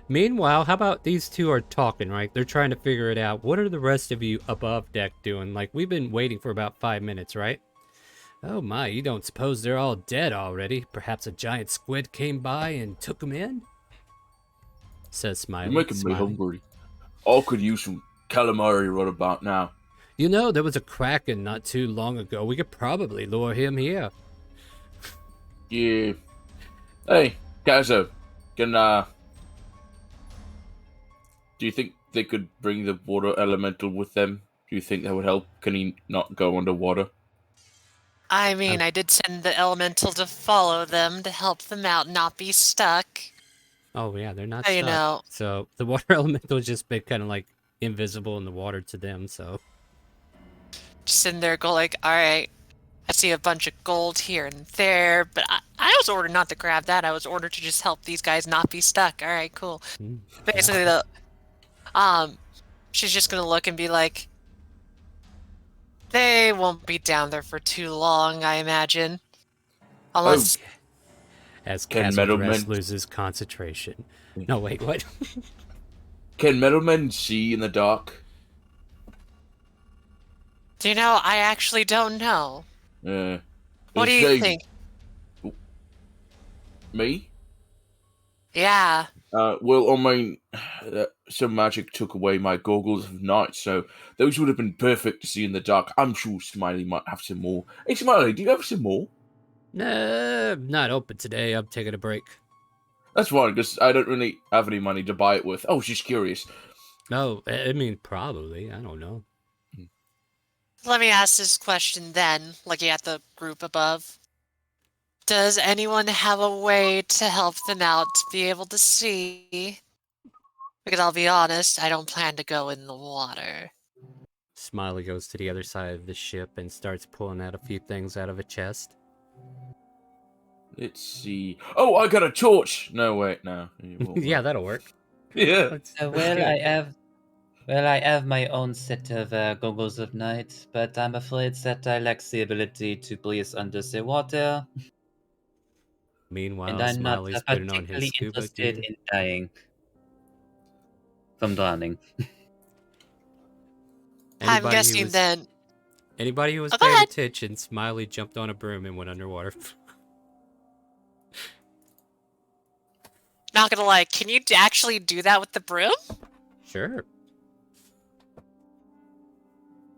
Meanwhile, how about these two are talking, right? They're trying to figure it out. What are the rest of you above deck doing? Like, we've been waiting for about 5 minutes, right? Oh my, you don't suppose they're all dead already? Perhaps a giant squid came by and took them in? Says Smiley. You're making me smiling. hungry. I could use some calamari right about now. You know, there was a kraken not too long ago. We could probably lure him here. Yeah. Hey, Kazo, can do you think they could bring the water elemental with them? Do you think that would help? Can he not go underwater? I mean, I did send the elemental to follow them to help them out, not be stuck. Oh yeah, they're not So, you stuck. know. So the water elemental has just been kind of like invisible in the water to them, so. Just sitting there go like, all right, I see a bunch of gold here and there, but I was ordered not to grab that. I was ordered to just help these guys not be stuck. All right, cool. Basically, she's just gonna look and be like, they won't be down there for too long, I imagine. Unless As Can Casual Dress Metalman- loses concentration. No, wait, what? Can metalmen see in the dark? do you know, I actually don't know. What do you Say, think? Me? Yeah. Well, I mean, some magic took away my goggles of night, so those would have been perfect to see in the dark. I'm sure Smiley might have some more. Hey, Smiley, do you have some more? Nah, not open today. I'm taking a break. That's fine, because I don't really have any money to buy it with. I was just curious. No, I mean, probably. I don't know. Let me ask this question then, looking at the group above. Does anyone have a way to help them out to be able to see? Because I'll be honest, I don't plan to go in the water. Smiley goes to the other side of the ship and starts pulling out a few things out of a chest. Let's see. Oh, I got a torch! No, wait, no. It won't Yeah, work. that'll work. Yeah. Let's Well, do I it. have. Well, I have my own set of goggles of night, but I'm afraid that I lack the ability to breathe under the water, and Meanwhile, I'm not Smiley's putting on his particularly scuba interested gear. in dying from drowning. I'm Anybody who guessing was then. anybody who was Oh, go paying ahead. attention, Smiley jumped on a broom and went underwater. Not gonna lie, can you actually do that with the broom? Sure.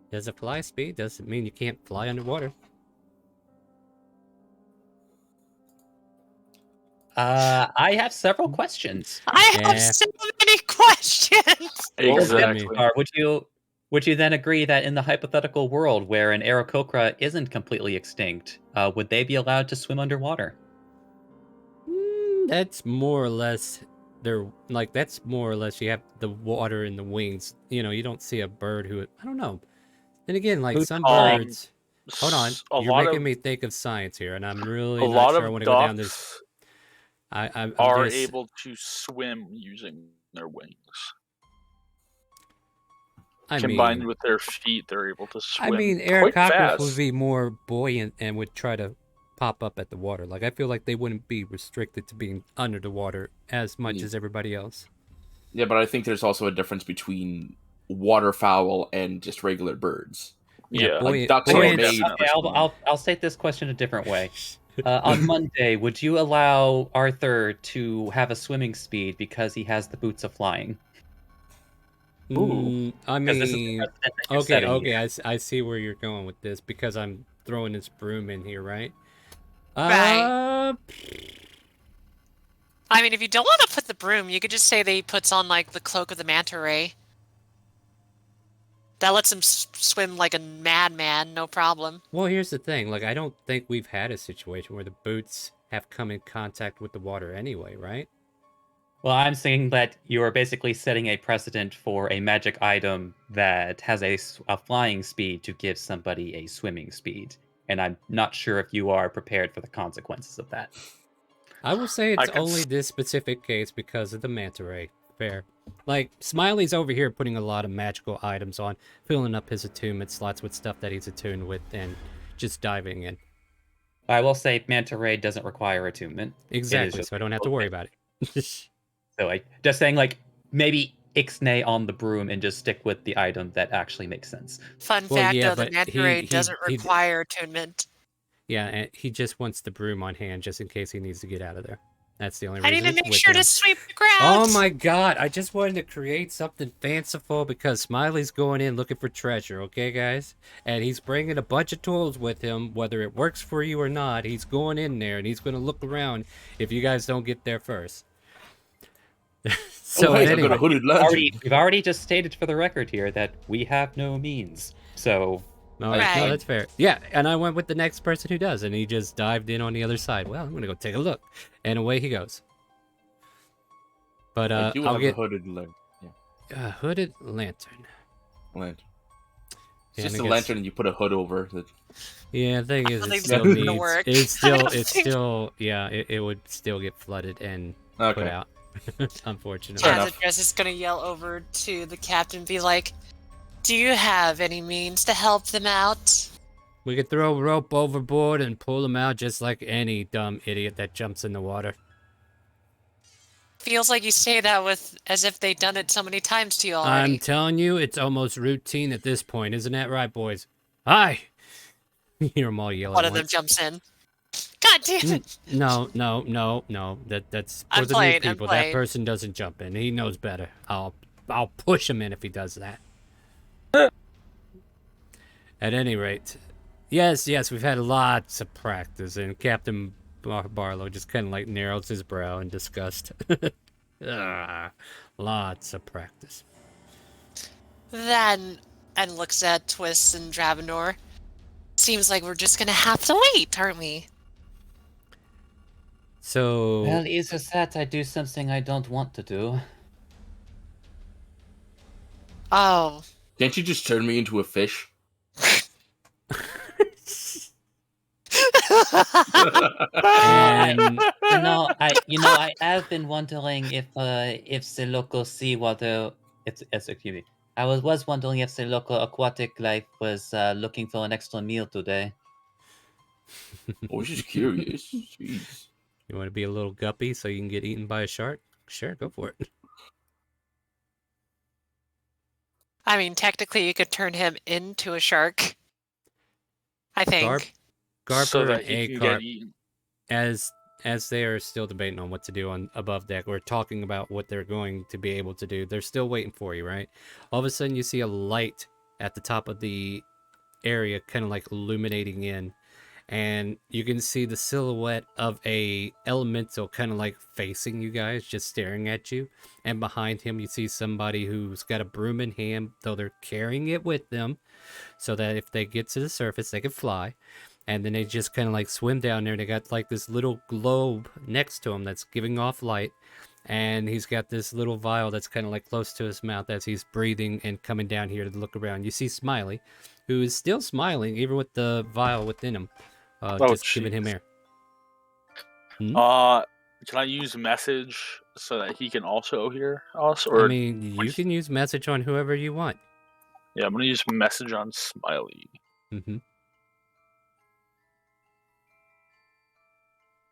Does it fly speed? Doesn't mean you can't fly underwater. I have several questions. I have Yeah. so many questions. Well, Exactly. Would you then agree that in the hypothetical world where an Aarakocra isn't completely extinct, would they be allowed to swim underwater? That's more or less that's more or less you have the water in the wings. You know, you don't see a bird who I don't know. And again, like Who's some calling? birds. Hold on, A you're lot making of me think of science here, and I'm really a not lot sure I of want to go down this. ducks I'm are just able to swim using their wings. I Combined mean, with their feet, they're able to swim I mean, quite Aarakocras would fast. be more buoyant and would try to pop up at the water. Like I feel like they wouldn't be restricted to being under the water as much Yeah. as everybody else. Yeah, but I think there's also a difference between waterfowl and just regular birds. Yeah, buoyant, ducks are buoyant- made Okay, for swimming. I'll state this question a different way. On Monday, would you allow Arthur to have a swimming speed because he has the boots of flying? I 'Cause this is the mean, precedent that you're setting okay, here. I see where you're going with this because I'm throwing this broom in here, right? Right. I mean, if you don't want to put the broom, you could just say that he puts on, like, the cloak of the manta ray. That lets him swim like a madman, no problem. Well, here's the thing. Like, I don't think we've had a situation where the boots have come in contact with the water anyway, right? Well, I'm saying that you are basically setting a precedent for a magic item that has a flying speed to give somebody a swimming speed. and I'm not sure if you are prepared for the consequences of that. I will say I it's can only s- this specific case because of the manta ray. Fair. Like, Smiley's over here putting a lot of magical items on, filling up his attunement slots with stuff that he's attuned with, and just diving in. I will say Manta Ray doesn't require attunement. It is Exactly, just so I don't have to worry about it. So like just saying like maybe ixnay on the broom and just stick with the item that actually makes sense. Fun Well, fact yeah, though, the but manta ray doesn't he require attunement. yeah, and he just wants the broom on hand just in case he needs to get out of there. That's the only I reason need to it's make with sure him. to sweep the Oh ground. my god, I just wanted to create something fanciful because Smiley's going in looking for treasure, okay, guys? And he's bringing a bunch of tools with him, whether it works for you or not. He's going in there and he's going to look around if you guys don't get there first. So, oh, at hey, I any got a rate, hooded lantern. We've already just stated for the record here that we have no means. So all right, no, Right. that's fair. Yeah, and I went with the next person who does, and he just dived in on the other side. Well, I'm going to go take a look. And away he goes. But I do I'll have get a hooded lantern. a hooded lantern. Lantern. It's Yeah, just and a I guess- lantern and you put a hood over it. Yeah, the thing I is, don't it think still that's gonna needs. work. It's I don't still, think- yeah. It would still get flooded and put Okay. out. Unfortunately. Fair Kaz enough. Address is gonna yell over to the captain and be like, "Do you have any means to help them out?" We could throw a rope overboard and pull them out just like any dumb idiot that jumps in the water. Feels like you say that with as if they've done it so many times to you I'm already. telling you, it's almost routine at this point, isn't that right, boys? Hi. You hear them all yell One at of them once. jumps in. God damn it! No. That's for I'm the playing, new I'm people. That playing. person doesn't jump in. He knows better. I'll push him in if he does that. At any rate, yes, we've had lots of practice, and Captain Barlow just kind of like narrows his brow in disgust. Lots of practice. Then, and looks at Twist and Dravenor. Seems like we're just gonna have to wait, aren't we? So, well, it's just that I do something I don't want to do. Oh, Can't you just turn me into a fish? and I have been wondering if the local seawater, excuse me, I was wondering if the local aquatic life was looking for an extra meal today. I was just curious. Jeez. you want to be a little guppy so you can get eaten by a shark? Sure, go for it. I mean, technically, you could turn him into a shark. I think. Garper so that and he can Acarp, get eaten. as they are still debating on what to do on above deck, or talking about what they're going to be able to do, they're still waiting for you, right? All of a sudden, you see a light at the top of the area, kind of like illuminating in, and you can see the silhouette of a elemental kind of like facing you guys, just staring at you. And behind him, you see somebody who's got a broom in hand, though they're carrying it with them, so that if they get to the surface, they can fly. And then they just kind of like swim down there. They got like this little globe next to him that's giving off light. And he's got this little vial that's kind of like close to his mouth as he's breathing and coming down here to look around. You see Smiley, who is still smiling, even with the vial within him, just giving him jeez. air. Hmm? Can I use message so that he can also hear us? Or I mean, you can use message on whoever you want. yeah, I'm gonna use message on Smiley. Mm-hmm.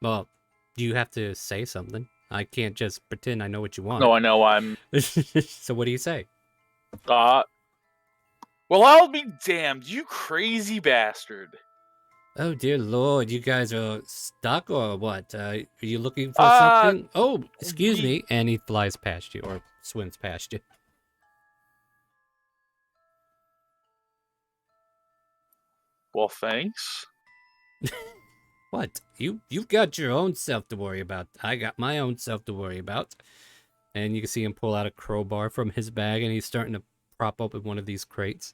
Well, you have to say something. I can't just pretend I know what you want. No, I know I'm. So what do you say? Well, I'll be damned, you crazy bastard. Oh dear lord, you guys are stuck or what? Are you looking for Uh, something? Oh, excuse we- me. And he flies past you or swims past you. Well, thanks. What? You've got your own self to worry about. I got my own self to worry about. And you can see him pull out a crowbar from his bag, and he's starting to prop open one of these crates.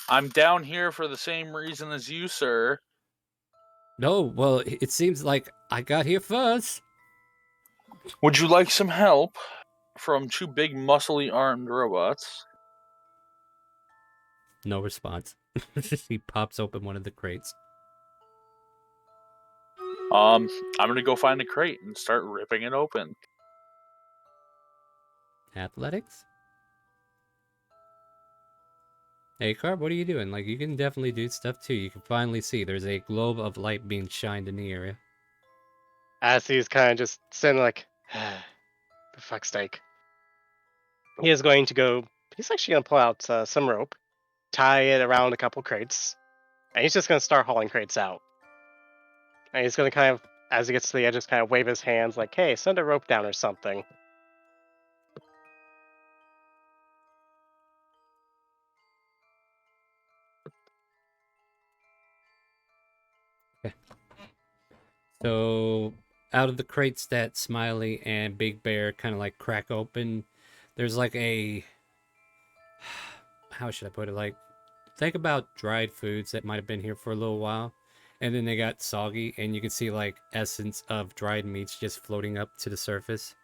I'm down here for the same reason as you, sir. No, well, it seems like I got here first. Would you like some help from two big, muscly armed robots? No response. He pops open one of the crates. I'm gonna go find a crate and start ripping it open. Athletics? Hey, Carp, what are you doing? Like, you can definitely do stuff too. You can finally see there's a globe of light being shined in the area. As he's kind of just sitting like, for fuck's sake. He is going to go. He's actually going to pull out some rope, tie it around a couple crates, and he's just going to start hauling crates out. And he's going to kind of, as he gets to the edge, just kind of wave his hands like, hey, send a rope down or something. So, out of the crates that Smiley and Big Bear kind of like crack open, there's like a. How should I put it? Like, think about dried foods that might have been here for a little while, and then they got soggy, and you can see like essence of dried meats just floating up to the surface,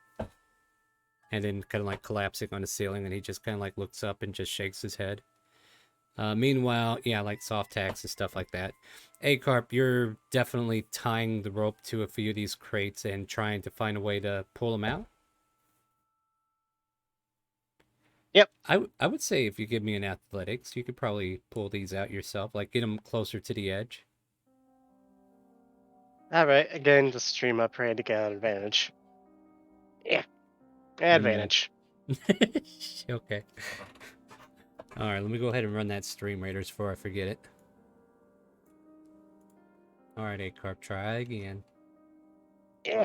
and then kind of like collapsing on the ceiling, and he just kind of like looks up and just shakes his head. Meanwhile, yeah, like soft tacks and stuff like that. Hey, Carp, you're definitely tying the rope to a few of these crates and trying to find a way to pull them out. Yep. I would say if you give me an athletics, you could probably pull these out yourself, like get them closer to the edge. Alright, again, just stream up ready to get an advantage. Yeah. Advantage. Okay. Alright, let me go ahead and run that StreamRaiders before I forget it. Alright, A-Carp, try again. Yeah.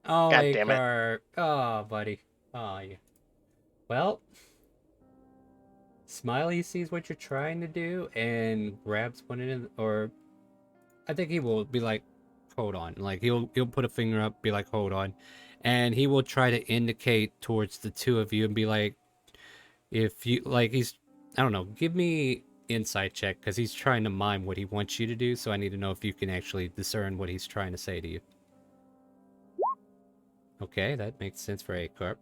Oh, God damn it. A-Carp. Oh, buddy. Oh, yeah. Well, Smiley sees what you're trying to do and grabs one in, or I think he will be like, hold on. Like he'll put a finger up, be like, hold on. And he will try to indicate towards the two of you and be like, if you like I don't know, give me insight check because he's trying to mime what he wants you to do, so I need to know if you can actually discern what he's trying to say to you. Okay, that makes sense for a carp.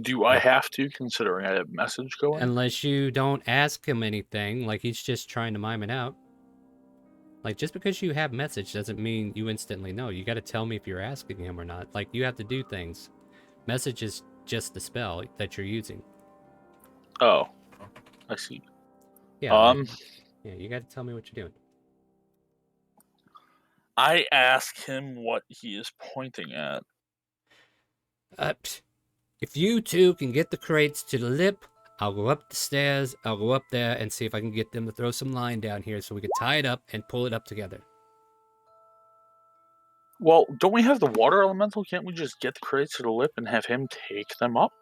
Do I have to, considering I have message going? Unless you don't ask him anything, like he's just trying to mime it out. Like, just because you have message doesn't mean you instantly know. You got to tell me if you're asking him or not. Like, you have to do things. Message is just the spell that you're using. Oh, I see. Yeah. Yeah, you got to tell me what you're doing. I ask him what he is pointing at. If you two can get the crates to the lip, I'll go up the stairs, I'll go up there and see if I can get them to throw some line down here so we can tie it up and pull it up together. Well, don't we have the water elemental? Can't we just get the crates to the lip and have him take them up?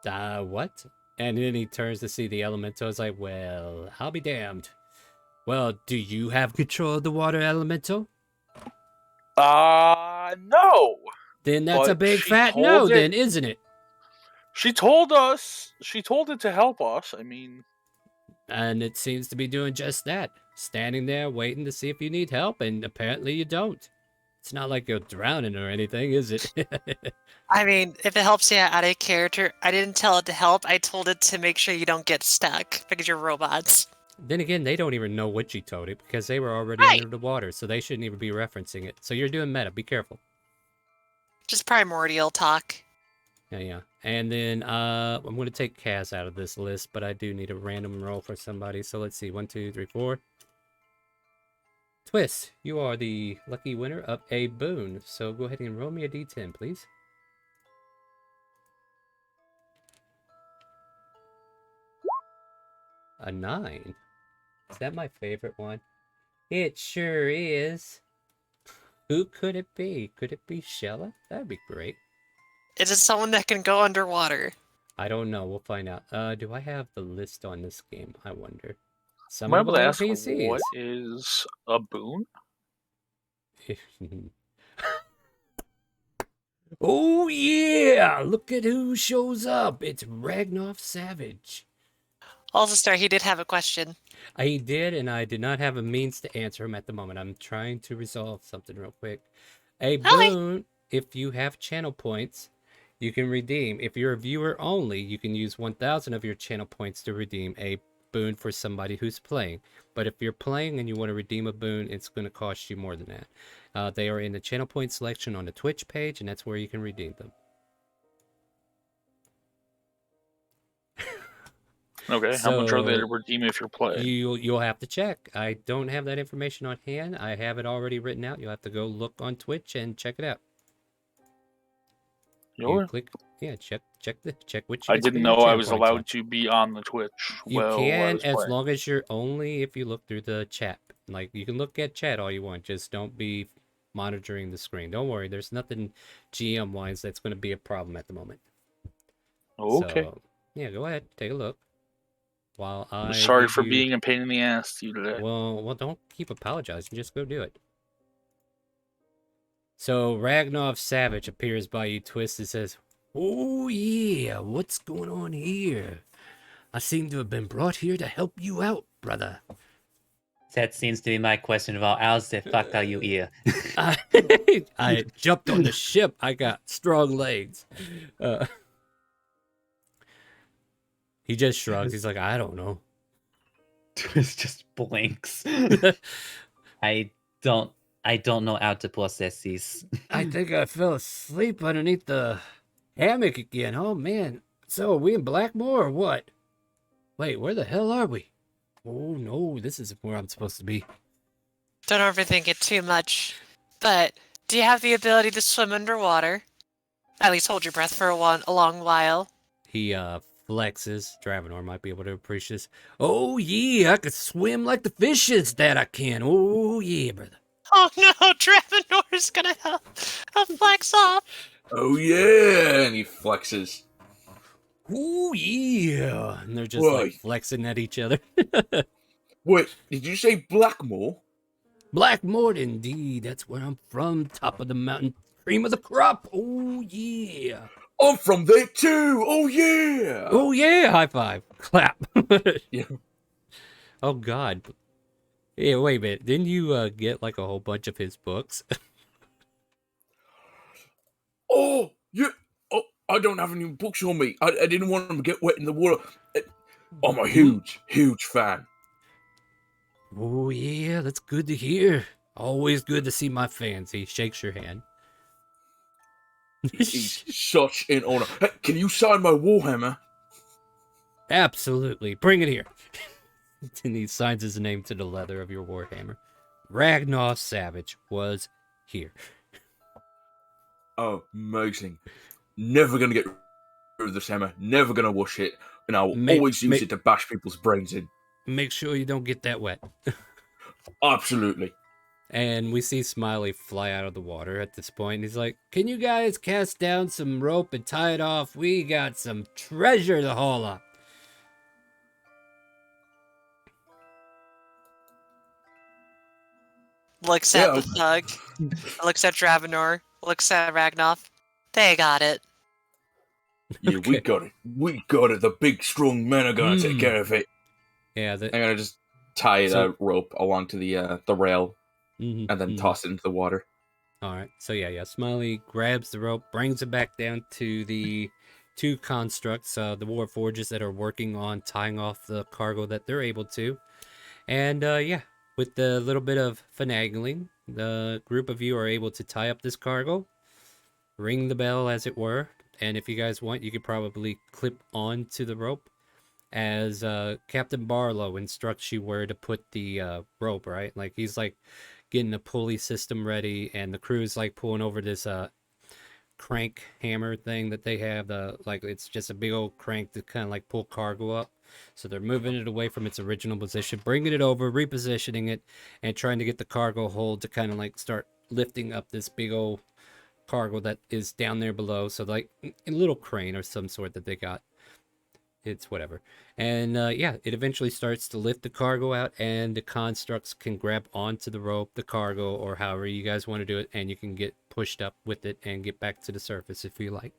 What? And then he turns to see the elemental. It's like, well, I'll be damned. Well, do you have control of the water elemental? No. Then that's a But big she fat told no, it- then, isn't it? She told it to help us. I mean, And it seems to be doing just that. Standing there waiting to see if you need help, and apparently you don't. It's not like you're drowning or anything, is it? I mean, if it helps you out of character, I didn't tell it to help. I told it to make sure you don't get stuck because you're robots. Then again, they don't even know what you told it because they were already Right. under the water, so they shouldn't even be referencing it. So you're doing meta. Be careful. Just primordial talk. Yeah. And then I'm going to take Kaz out of this list, but I do need a random roll for somebody. So let's see. 1, 2, 3, 4. Twist, you are the lucky winner of a boon. So go ahead and roll me a d10, please. A 9. Is that my favorite one? It sure is. Who could it be? Could it be Shella? That'd be great. Is it someone that can go underwater? I don't know. We'll find out. Do I have the list on this game? I wonder. Some am I of able them to are ask PCs. what is a boon? Oh yeah! Look at who shows up. It's Ragnar Savage. Also, Star, he did have a question. I did, and I did not have a means to answer him at the moment. I'm trying to resolve something real quick. A boon, if you have channel points, you can redeem. If you're a viewer only, you can use 1,000 of your channel points to redeem a boon for somebody who's playing. But if you're playing and you want to redeem a boon, it's going to cost you more than that. They are in the channel point selection on the Twitch page, and that's where you can redeem them. Okay, how much are they to redeem if you're playing? You'll have to check. I don't have that information on hand. I have it already written out. You'll have to go look on Twitch and check it out. You click, check which. I didn't know I was allowed to be on the Twitch. You can, as long as you're only if you look through the chat. Like, you can look at chat all you want, just don't be monitoring the screen. Don't worry, there's nothing GM wise that's going to be a problem at the moment. Okay. So, yeah, go ahead, take a look. While I'm sorry for being a pain in the ass to you today. Well, don't keep apologizing. Just go do it. So Ragnar Savage appears by you, Twist, and says, "Oh yeah, what's going on here? I seem to have been brought here to help you out, brother." That seems to be my question about how the fuck are you here? I jumped on the ship. I got strong legs. He just shrugs. He's like, I don't know. Twist just blinks. I don't know how to process these. I think I fell asleep underneath the hammock again. Oh man. So are we in Blackmore or what? Wait, where the hell are we? Oh no, this isn't where I'm supposed to be. Don't overthink it too much. But do you have the ability to swim underwater? At least hold your breath for a long while. He flexes. Dravenor might be able to appreciate this. Oh yeah, I could swim like the fishes, that I can. Oh yeah, brother. Oh no, Dravenor's gonna flex off. Oh yeah, and he flexes. Oh yeah, and they're just like flexing at each other. Wait, did you say Blackmore? Blackmore, indeed. That's where I'm from. Top of the mountain, cream of the crop. Oh yeah. I'm from there too. Oh yeah. Oh yeah. High five. Clap. Yeah. Oh God. Yeah. Wait a minute. Didn't you get like a whole bunch of his books? Oh yeah. Oh, I don't have any books on me. I didn't want them to get wet in the water. I'm a huge fan. Oh yeah, that's good to hear. Always good to see my fans. He shakes your hand. He's such an honor. Hey, can you sign my Warhammer? Absolutely. Bring it here. And he signs his name to the leather of your Warhammer. Ragnar Savage was here. Oh, amazing. Never gonna get rid of this hammer. Never gonna wash it. And I will always use it to bash people's brains in. Make sure you don't get that wet. Absolutely. And we see Smiley fly out of the water at this point. And he's like, can you guys cast down some rope and tie it off? We got some treasure to haul up. Looks at the thug. Looks at Dravenor. Looks at Ragnar. They got it. Yeah, okay. We got it. The big, strong men are gonna take care of it. Yeah, I'm gonna just tie the rope along to the rail, and then toss it into the water. All right. So yeah. Smiley grabs the rope, brings it back down to the two constructs, the Warforges that are working on tying off the cargo that they're able to, and with the little bit of finagling, the group of you are able to tie up this cargo, ring the bell, as it were. And if you guys want, you could probably clip onto the rope as Captain Barlow instructs you where to put the rope, right? Like, he's like getting the pulley system ready, and the crew's like pulling over this crank hammer thing that they have. Like, it's just a big old crank to kind of like pull cargo up. So they're moving it away from its original position, bringing it over, repositioning it, and trying to get the cargo hold to kind of like start lifting up this big old cargo that is down there below. So like a little crane or some sort that they got. It's whatever. And it eventually starts to lift the cargo out, and the constructs can grab onto the rope, the cargo, or however you guys want to do it, and you can get pushed up with it and get back to the surface if you like.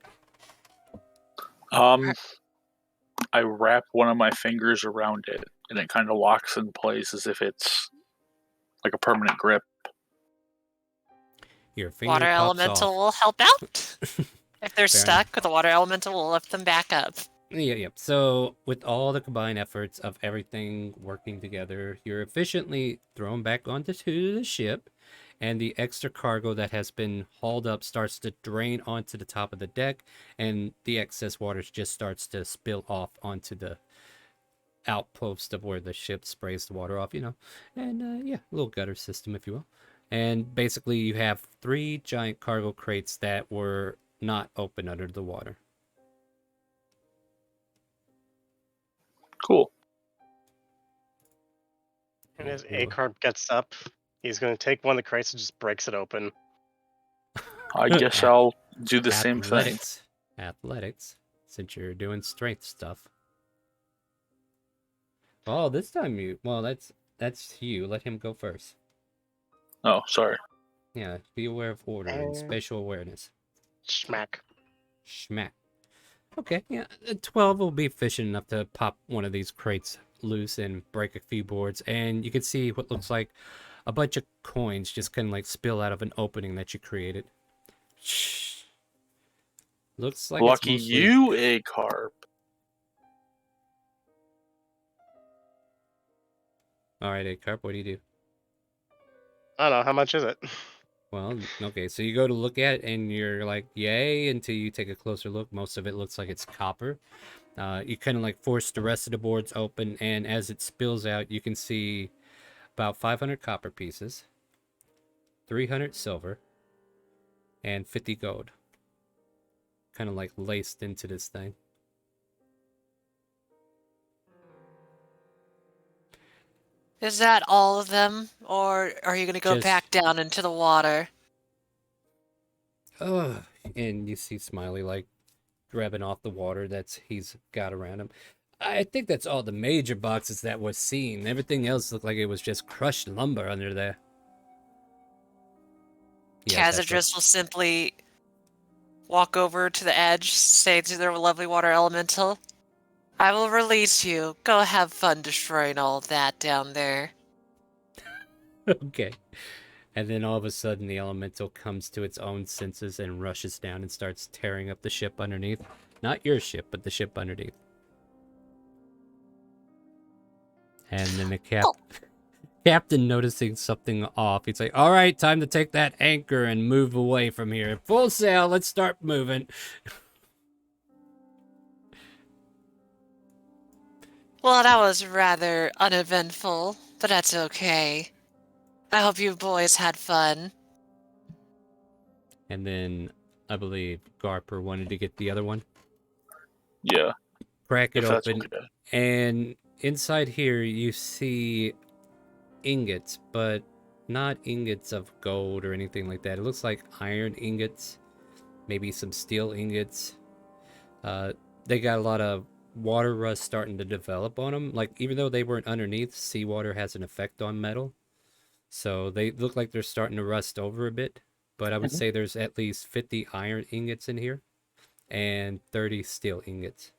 I wrap one of my fingers around it, and it kind of locks in place as if it's like a permanent grip. Your finger water pops elemental off. will help out. If they're stuck, the water elemental will lift them back up. Yeah. So, with all the combined efforts of everything working together, you're efficiently thrown back onto the ship, and the extra cargo that has been hauled up starts to drain onto the top of the deck, and the excess water just starts to spill off onto the outpost of where the ship sprays the water off, and yeah, a little gutter system, if you will. And basically, you have 3 giant cargo crates that were not open under the water. Cool. And as We will- A-Carp gets up, he's going to take one of the crates and just breaks it open. I guess At- I'll do the same thing. Athletics, since you're doing strength stuff. Oh, this time that's you. Let him go first. Oh, sorry. Yeah, be aware of order and And- spatial awareness. Schmack. Schmack. Okay, yeah, 12 will be efficient enough to pop one of these crates loose and break a few boards, and you can see what looks like a bunch of coins just kind of like spill out of an opening that you created. Shh. Looks like Lucky it's mostly... you, A-Carp. All right, A-Carp, what do you do? I don't know, how much is it? Well, okay, so you go to look at it and you're like, yay, until you take a closer look. Most of it looks like it's copper. You kind of like force the rest of the boards open, and as it spills out, you can see about 500 copper pieces, 300 silver, and 50 gold. Kind of like laced into this thing. Is that all of them, or are you going to go Just- back down into the water? Ugh. And you see Smiley like grabbing off the water that's he's got around him. I think that's all the major boxes that was seen. Everything else looked like it was just crushed lumber under there. Yes, that's Khazadris will simply walk over to the edge, say to their lovely water elemental, I will release you. Go have fun destroying all that down there. okay. And then all of a sudden, the elemental comes to its own senses and rushes down and starts tearing up the ship underneath. Not your ship, but the ship underneath. And then the captain, noticing something off, he's like, all right, time to take that anchor and move away from here. Full sail, let's start moving. Well, that was rather uneventful, but that's okay. I hope you boys had fun. And then I believe Garper wanted to get the other one. Yeah, Crack it if that's open. okay. And inside here, you see ingots, but not ingots of gold or anything like that. It looks like iron ingots, maybe some steel ingots. They got a lot of water rust starting to develop on them. Like, even though they weren't underneath, seawater has an effect on metal. So they look like they're starting to rust over a bit. But I would say there's at least 50 iron ingots in here and 30 steel ingots.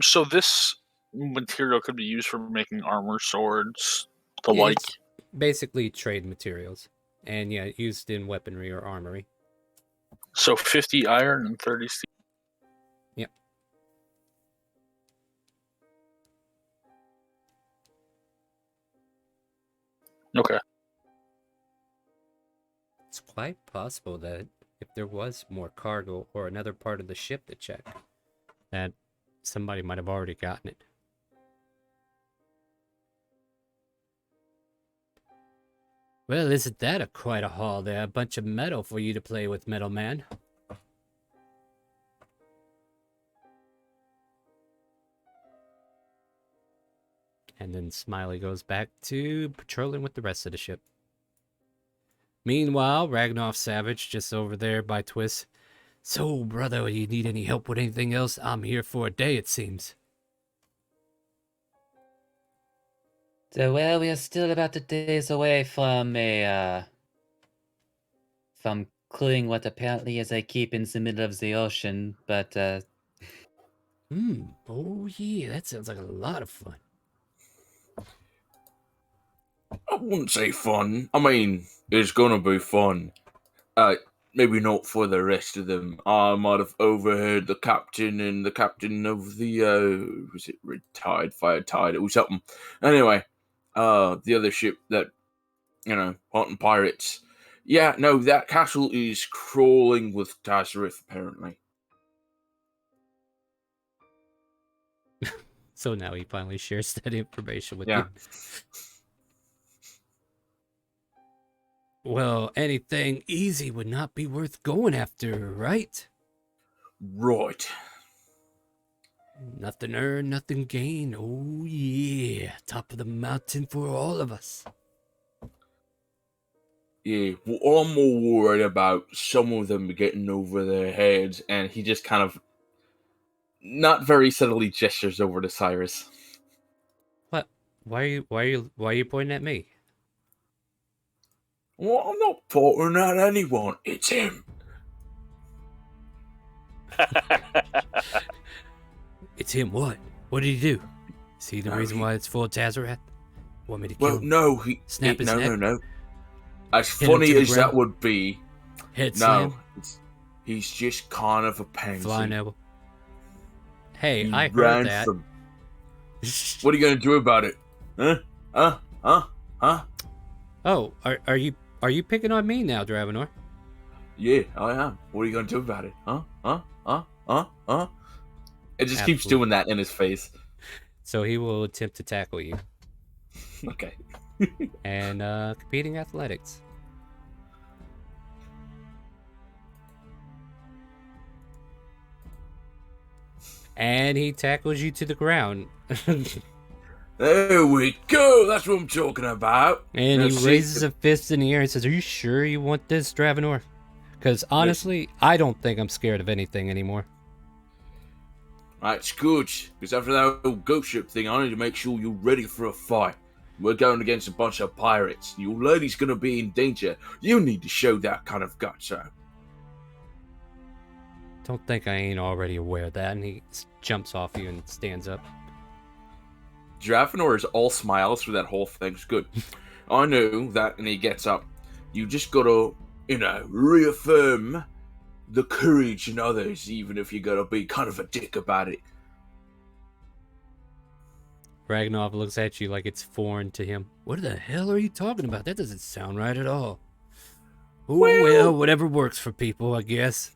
So this material could be used for making armor, swords, the Yeah, like. it's basically trade materials. And yeah, used in weaponry or armory. So 50 iron and 30 steel. Yep. Okay. It's quite possible that if there was more cargo or another part of the ship to check, that somebody might have already gotten it. Well, isn't that quite a haul there? A bunch of metal for you to play with, Metal Man. And then Smiley goes back to patrolling with the rest of the ship. Meanwhile, Ragnar Savage just over there by Twist. So, brother, you need any help with anything else? I'm here for a day, it seems. So, well, we are still about a days away from from clearing what apparently is a keep in the middle of the ocean, but Oh yeah, that sounds like a lot of fun. I wouldn't say fun. I mean, it's gonna be fun. maybe not for the rest of them. I might have overheard the captain and the captain of the was it retired, fire tide, it was something. Anyway, the other ship that hunting pirates. Yeah, no, that castle is crawling with Tazarith, apparently. So now he finally shares that information with Yeah. you. Well, anything easy would not be worth going after, right? Right. Nothing earned, nothing gained. Oh yeah, top of the mountain for all of us. Yeah, well, I'm more worried about some of them getting over their heads, and he just kind of not very subtly gestures over to Cyrus. What? Why are you pointing at me? Well, I'm not pointing at anyone. It's him. It's him. What? What did he do? Is he the No, reason he- why it's full of Tazarath? Want me to kill Well, him? no, he Snap his no, neck? no. As Hit him funny to the as that ground? would be, Head no, slam? he's just kind of a pansy. Flying elbow. Hey, He I heard ran that. from- What are you gonna do about it? Huh? Oh, are you picking on me now, Dravenor? Yeah, I am. What are you gonna do about it? Huh? It just keeps Absolutely. doing that in his face. So he will attempt to tackle you. Okay. And competing athletics. And he tackles you to the ground. There we go. That's what I'm talking about. And Now he see, raises a fist in the air and says, "Are you sure you want this, Dravenor? Because honestly, I don't think I'm scared of anything anymore." That's good. Because after that old ghost ship thing, I need to make sure you're ready for a fight. We're going against a bunch of pirates. Your lady's gonna be in danger. You need to show that kind of guts out. Don't think I ain't already aware of that. And he jumps off you and stands up. Dravenor is all smiles through that whole thing. It's good. I knew that, and he gets up. You just gotta, reaffirm the courage in others, even if you gotta be kind of a dick about it. Ragnarov looks at you like it's foreign to him. What the hell are you talking about? That doesn't sound right at all. Oh, well, whatever works for people, I guess.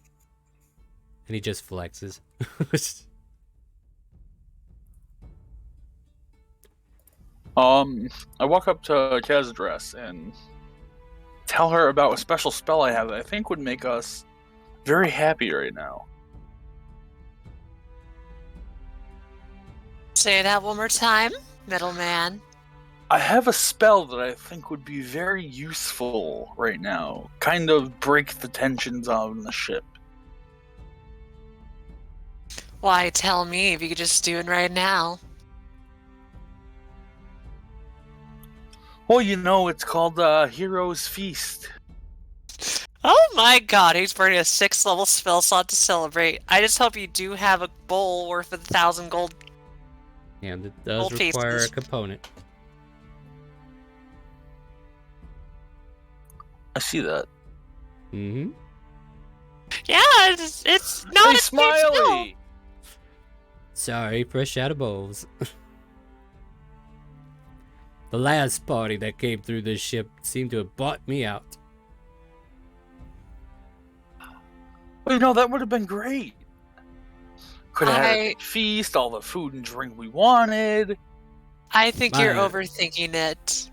And he just flexes. I walk up to Kazadress and tell her about a special spell I have that I think would make us very happy right now. Say that one more time, middleman. I have a spell that I think would be very useful right now. Kind of break the tensions on the ship. Why, tell me if you could just do it right now. Well, it's called Hero's Feast. Oh my god, he's burning a 6th level spell slot to celebrate. I just hope you do have a bowl worth 1,000 gold. And it does Gold require pieces. a component. I see that. Mm-hmm. Yeah, it's not Hey, a cheap spell. Smiley! Sorry, fresh out of bowls. The last party that came through this ship seemed to have bought me out. Well, that would have been great. Could have had a I- big feast, all the food and drink we wanted. I think you're My- overthinking it.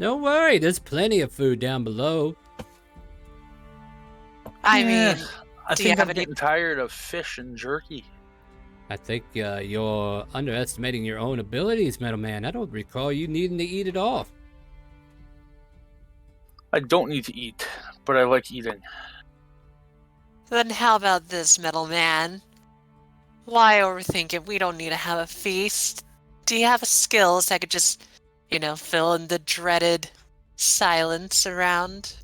Don't worry, there's plenty of food down below. I Yeah, mean, I do you think have I'm any- getting tired of fish and jerky. I think you're underestimating your own abilities, Metal Man. I don't recall you needing to eat it off. I don't need to eat, but I like eating. then how about this, middleman? Why overthink it? We don't need to have a feast. Do you have skills that could just, fill in the dreaded silence around?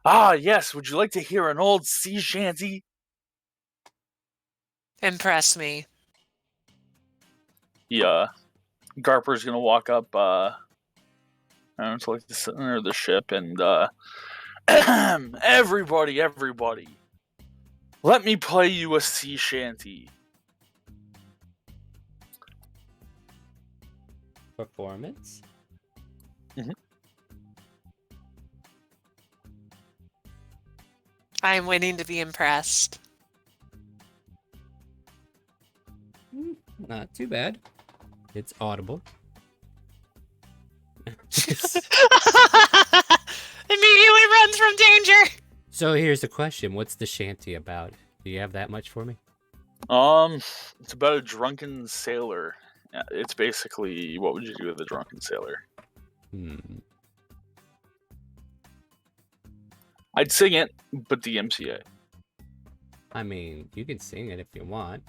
Ah, yes, would you like to hear an old sea shanty? Impress me. Yeah. Garper's gonna walk up to like the center of the ship and Everybody, let me play you a sea shanty. Performance? I'm waiting to be impressed. Not too bad. It's audible. Immediately runs from danger. So here's the question. What's the shanty about? Do you have that much for me? It's about a drunken sailor. Yeah, it's basically, what would you do with a drunken sailor? I'd sing it, but DMCA. I mean, you can sing it if you want.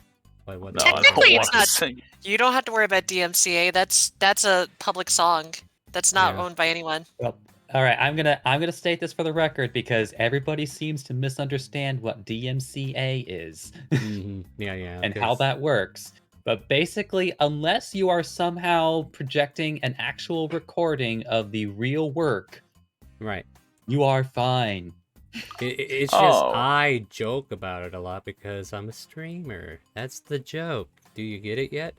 But what No, I Technically, don't it's want to not- sing. You don't have to worry about DMCA. That's a public song. That's not Yeah. owned by anyone. Well, all right, I'm gonna state this for the record because everybody seems to misunderstand what DMCA is Yeah. and how that works. But basically, unless you are somehow projecting an actual recording of the real work, Right. you are fine. It's just Oh. I joke about it a lot because I'm a streamer. That's the joke. Do you get it yet?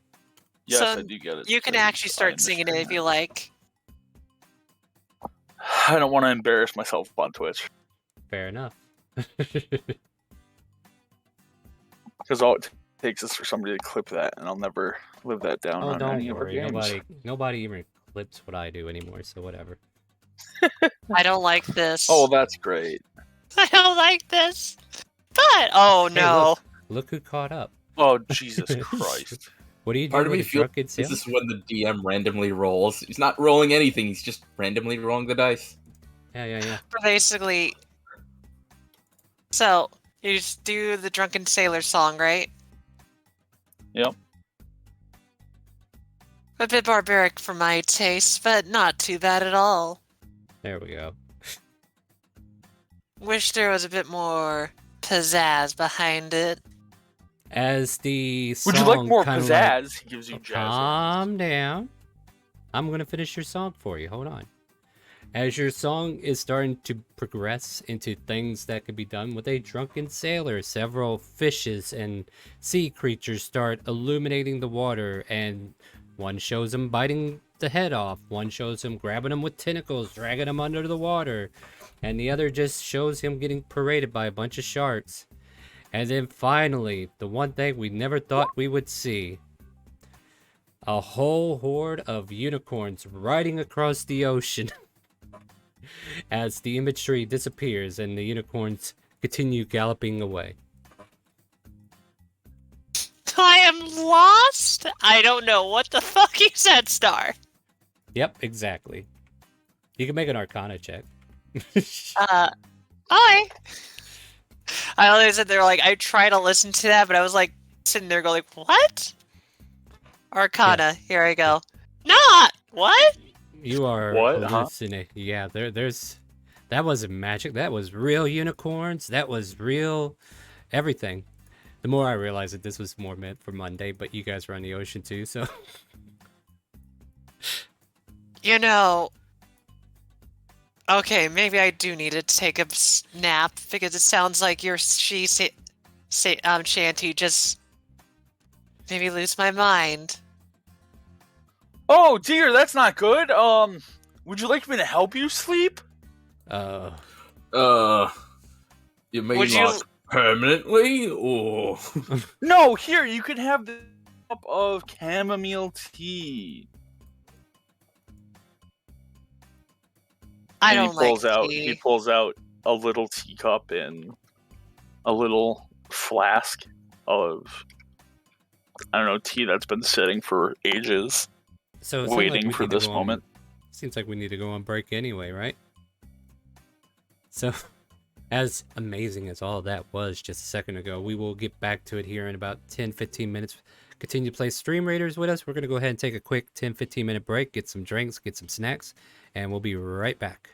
Yes, So I do get it. You can because actually start I'm a singing it if streamer. you like. I don't want to embarrass myself on Twitch. Fair enough. Because all it takes is for somebody to clip that, and I'll never live that down Oh, on don't any of our worry. games. Nobody even clips what I do anymore, so whatever. I don't like this. Oh, that's great. I don't like this. But oh Hey, no. Look who caught up. Oh, Jesus Christ. What do you do Part of with me a feels drunken this sailor? is when the DM randomly rolls. He's not rolling anything. He's just randomly rolling the dice. Yeah. Basically, so you just do the drunken sailor song, right? Yep. A bit barbaric for my taste, but not too bad at all. There we go. Wish there was a bit more pizzazz behind it. As the song Would you like more kinda pizzazz? He gives you jazz. Calm down. I'm gonna finish your song for you. Hold on. As your song is starting to progress into things that could be done with a drunken sailor, several fishes and sea creatures start illuminating the water, and one shows him biting the head off, one shows him grabbing him with tentacles, dragging him under the water, and the other just shows him getting paraded by a bunch of sharks. And then finally, the one thing we never thought we would see. A whole horde of unicorns riding across the ocean. As the imagery disappears and the unicorns continue galloping away. I am lost. I don't know what the fuck you said, Star. Yep, exactly. You can make an Arcana check. Hi. I always said they're like, I try to listen to that, but I was like sitting there going, what? Arcana. Here I go. Not what? You are What, huh? hallucinating. Yeah, there's that wasn't magic. That was real unicorns. That was real everything. The more I realized that this was more meant for Monday, but you guys were on the ocean too, so You know. Okay, maybe I do need to take a nap because it sounds like your shanty just made me lose my mind. Oh dear, that's not good. Would you like me to help you sleep? You mean Would you- like permanently, or No, here you can have the cup of chamomile tea. I And don't like tea. He pulls out a little teacup and a little flask of, I don't know, tea that's been sitting for ages, so it seems like waiting we for need to this go on- moment. Seems like we need to go on break anyway, right? So, as amazing as all that was just a second ago, we will get back to it here in about 10-15 minutes. Continue to play StreamRaiders with us. We're going to go ahead and take a quick 10-15 minute break, get some drinks, get some snacks, and we'll be right back.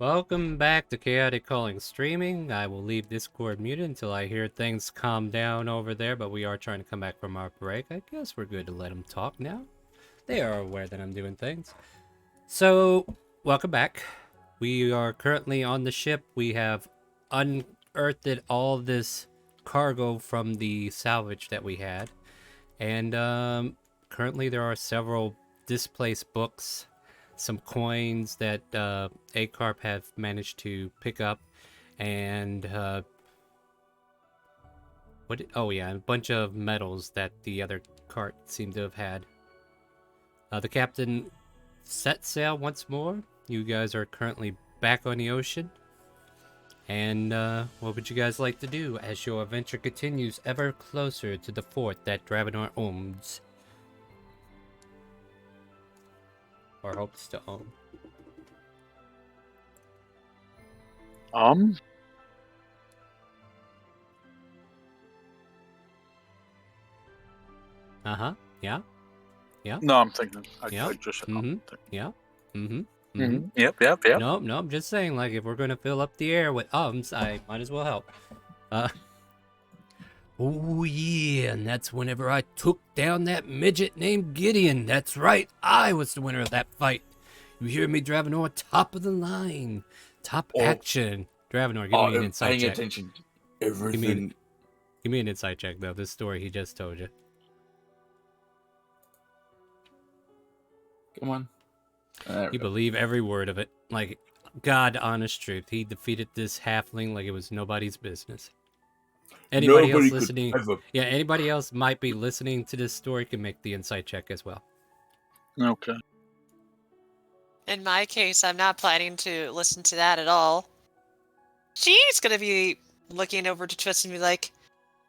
Welcome back to Chaotic Calling Streaming. I will leave Discord muted until I hear things calm down over there, but we are trying to come back from our break. I guess we're good to let them talk now. They are aware that I'm doing things. So, welcome back. We are currently on the ship. We have unearthed all this cargo from the salvage that we had. And currently there are several displaced books, some coins that ACARP have managed to pick up, and a bunch of medals that the other cart seemed to have had. The captain set sail once more. You guys are currently back on the ocean. And what would you guys like to do as your adventure continues ever closer to the fort that Dravenor owns? Or hopes to own. Uh-huh. Yeah. No, I'm thinking. Yeah. I just said Yeah. Mm-hmm. Yep. No, I'm just saying, like, if we're gonna fill up the air with ums, I might as well help. Oh yeah, and that's whenever I took down that midget named Gideon. That's right, I was the winner of that fight. You hear me, Dravenor? Top of the line. Top action. Dravenor, give me an insight paying check. attention. Everything. Give me an insight check, though. This story he just told you. Come on. You believe every word of it. Like, God, honest truth. He defeated this halfling like it was nobody's business. Anybody else listening? Yeah, anybody else might be listening to this story can make the insight check as well. Okay. In my case, I'm not planning to listen to that at all. She's gonna be looking over to Twist and be like,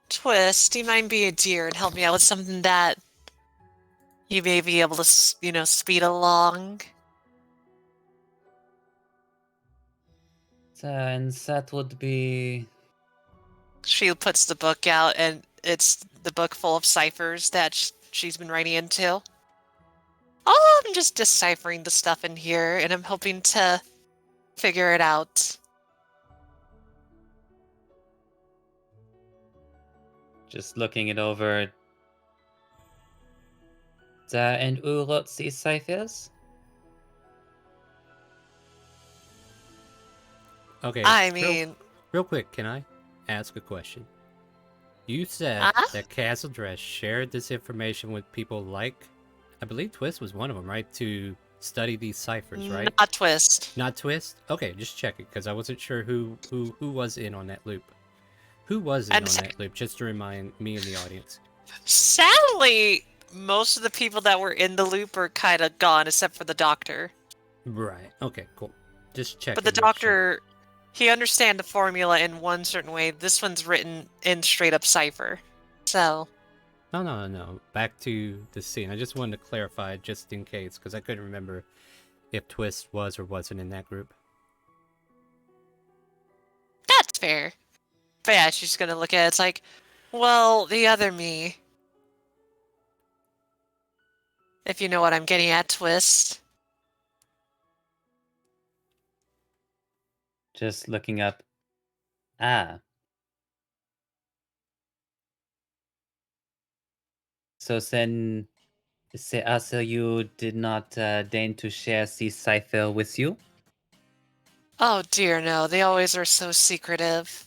Twist, do you mind being a dear and help me out with something that you may be able to, speed along? And that would be... She puts the book out, and it's the book full of ciphers that she's been writing into. Oh, I'm just deciphering the stuff in here, and I'm hoping to figure it out. Just looking it over. And who wrote these ciphers? Okay. I mean... Real quick, can I ask a question? You said that Castle Dress shared this information with people like... I believe Twist was one of them, right? To study these ciphers, right? Not Twist. Not Twist? Okay, just check it, because I wasn't sure who was in on that loop. Who was in on that loop, just to remind me and the audience. Sadly, most of the people that were in the loop are kind of gone, except for the doctor. Right. Okay, cool. Just check. But the doctor, he understands the formula in one certain way. This one's written in straight up cipher. So... No. Back to the scene. I just wanted to clarify just in case, because I couldn't remember if Twist was or wasn't in that group. That's fair. But yeah, she's gonna look at it. It's like, well, the other me. If you know what I'm getting at, Twist. Just looking up. Ah. So then, so you did not deign to share the cipher with you? Oh dear, no. They always are so secretive.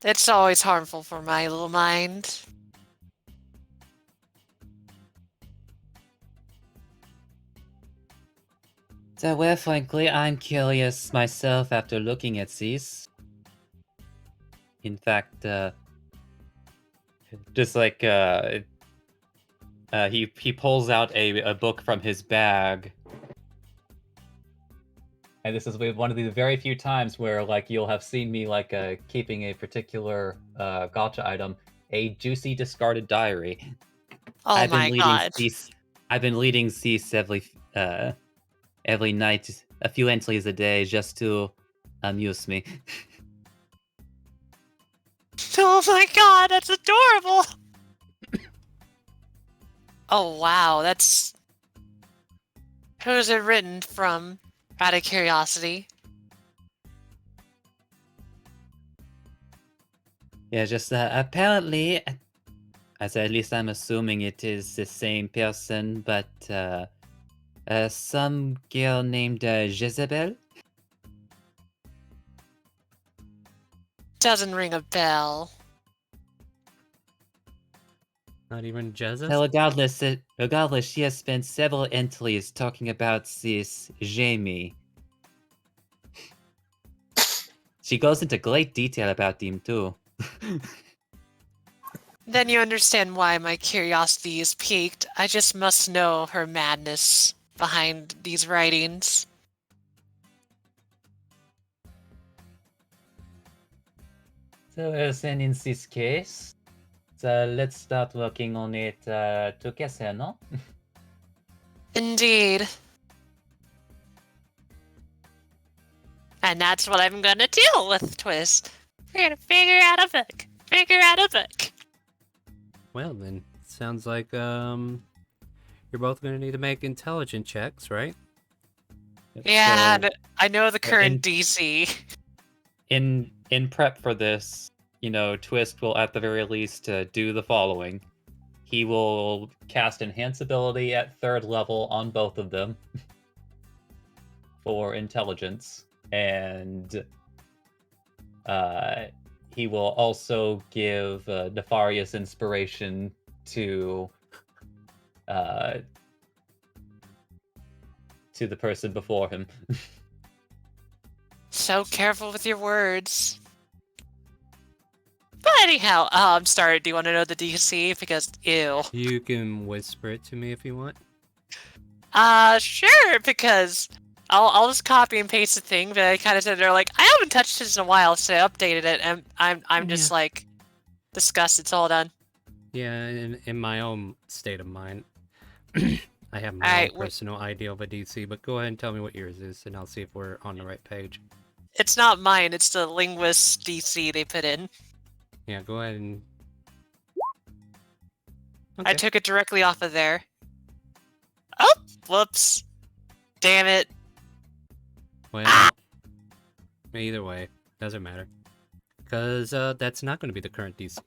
It's always harmful for my little mind. So, well, frankly, I'm curious myself after looking at these. In fact, just like he pulls out a book from his bag, and this is one of the very few times where like you'll have seen me like keeping a particular gotcha item, a juicy discarded diary. Oh my god! I've been reading these every night, a few entries a day, just to amuse me. Oh my god, that's adorable! Oh wow, that's... Who's it written from? Out of curiosity. Yeah, just apparently, as at least I'm assuming it is the same person, but some girl named Jezebel. Doesn't ring a bell. Not even Jesus? Well, regardless, she has spent several entries talking about this Jamie. She goes into great detail about him too. Then you understand why my curiosity is piqued. I just must know her madness behind these writings. So, then in this case, let's start working on it together, no? Indeed. And that's what I'm gonna deal with, Twist. We're gonna figure out a book. Figure out a book. Well then, sounds like you're both gonna need to make intelligent checks, right? Yeah, So, I know the current in- DC. in prep for this, Twist will at the very least do the following. He will cast Enhance ability at 3rd level on both of them for intelligence, and he will also give Nefarious Inspiration to the person before him. So careful with your words. But anyhow, I'm sorry, do you want to know the DC? Because, ew. You can whisper it to me if you want. Sure, because I'll just copy and paste the thing, but I kind of said they're like, I haven't touched this in a while, so I updated it, and I'm just like, disgusted, it's all done. Yeah, in my own state of mind, I have my Alright, own personal idea of a DC, but go ahead and tell me what yours is, and I'll see if we're on the right page. It's not mine, it's the linguist DC they put in. Yeah, go ahead and... I took it directly off of there. Oh, whoops. Damn it. Well, either way, doesn't matter. Because that's not going to be the current DC.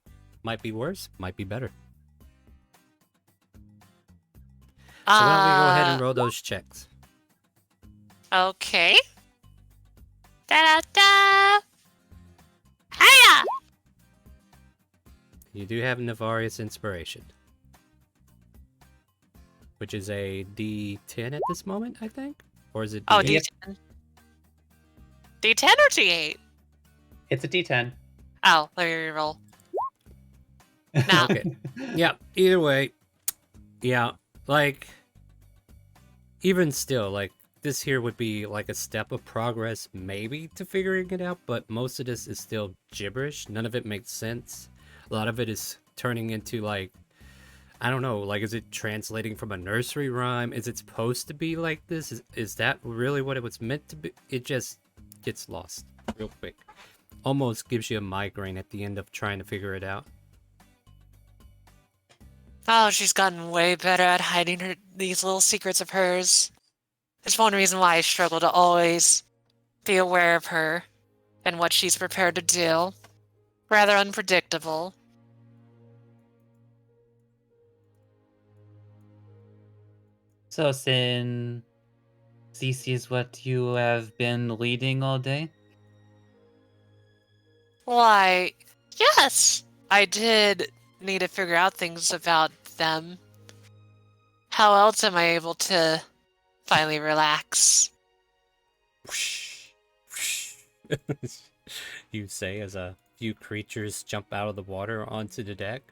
Might be worse, might be better. So why don't we go ahead and roll those checks? Okay. Da-da-da! Hiya! You do have Nefarious Inspiration. Which is a D10 at this moment, I think? Or is it Oh, D8? D10. D10 or D8? It's a D10. Oh, let me reroll. No. Okay. Yeah, either way. Yeah, like... Even still, like, this here would be like a step of progress, maybe, to figuring it out, but most of this is still gibberish. None of it makes sense. A lot of it is turning into, like, I don't know, like, is it translating from a nursery rhyme? Is it supposed to be like this? Is that really what it was meant to be? It just gets lost real quick. Almost gives you a migraine at the end of trying to figure it out. Oh, she's gotten way better at hiding these little secrets of hers. There's one reason why I struggle to always be aware of her and what she's prepared to do. Rather unpredictable. So, Sin, this is what you have been leading all day? Why, yes, I did need to figure out things about them. How else am I able to finally relax? You say as a few creatures jump out of the water onto the deck.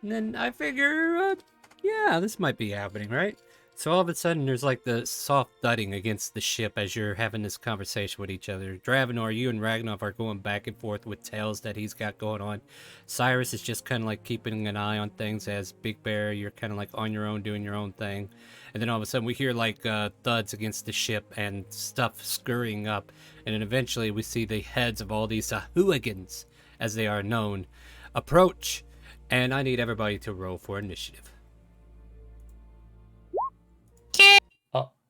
And then I figure, yeah, this might be happening, right? So all of a sudden, there's like the soft thudding against the ship as you're having this conversation with each other. Dravenor, you and Ragnar are going back and forth with tales that he's got going on. Cyrus is just kind of like keeping an eye on things as Big Bear. You're kind of like on your own, doing your own thing. And then all of a sudden, we hear like thuds against the ship and stuff scurrying up. And then eventually, we see the heads of all these hooligans, as they are known, approach. And I need everybody to roll for initiative.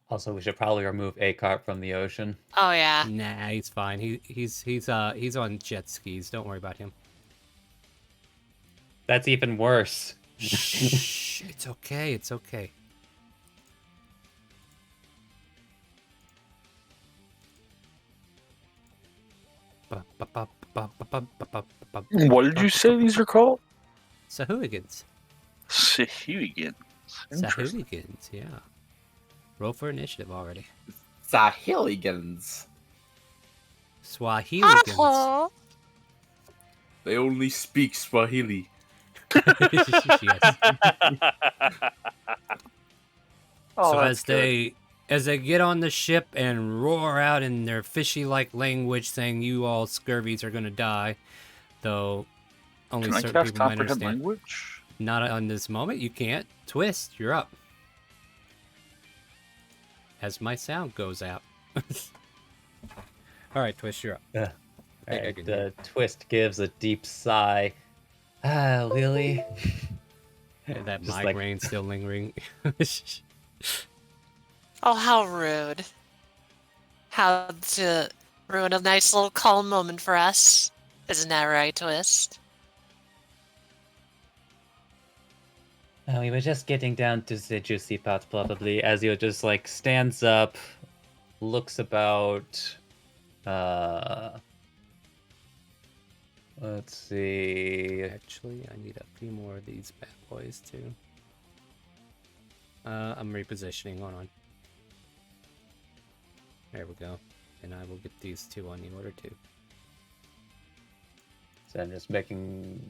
Also, we should probably remove A-Carp from the ocean. Oh yeah. Nah, he's fine. He's on jet skis. Don't worry about him. That's even worse. Shh. It's okay. It's okay. What did you say these are called? Sahooligans. Sahooligans. Interesting. Sahooligans, yeah. Roll for initiative already. Sahiligans. Swahiligans. They only speak Swahili. Yes. Oh, So that's good. as they get on the ship and roar out in their fishy-like language, saying you all scurvies are gonna die, though only Can I certain cast people might comprehend understand. language? Not on this moment. You can't. Twist. You're up. As my sound goes out. All right, Twist. You're up. I think I can hear. Twist gives a deep sigh. Ah, Lily. That Just like- migraine still lingering. Oh, how rude. How to ruin a nice little calm moment for us. Isn't that right, Twist? We were just getting down to the juicy part, probably, as he just like stands up, looks about. Let's see. Actually, I need a few more of these bad boys too. I'm repositioning. Hold on. There we go. And I will get these two on the order too. So I'm just making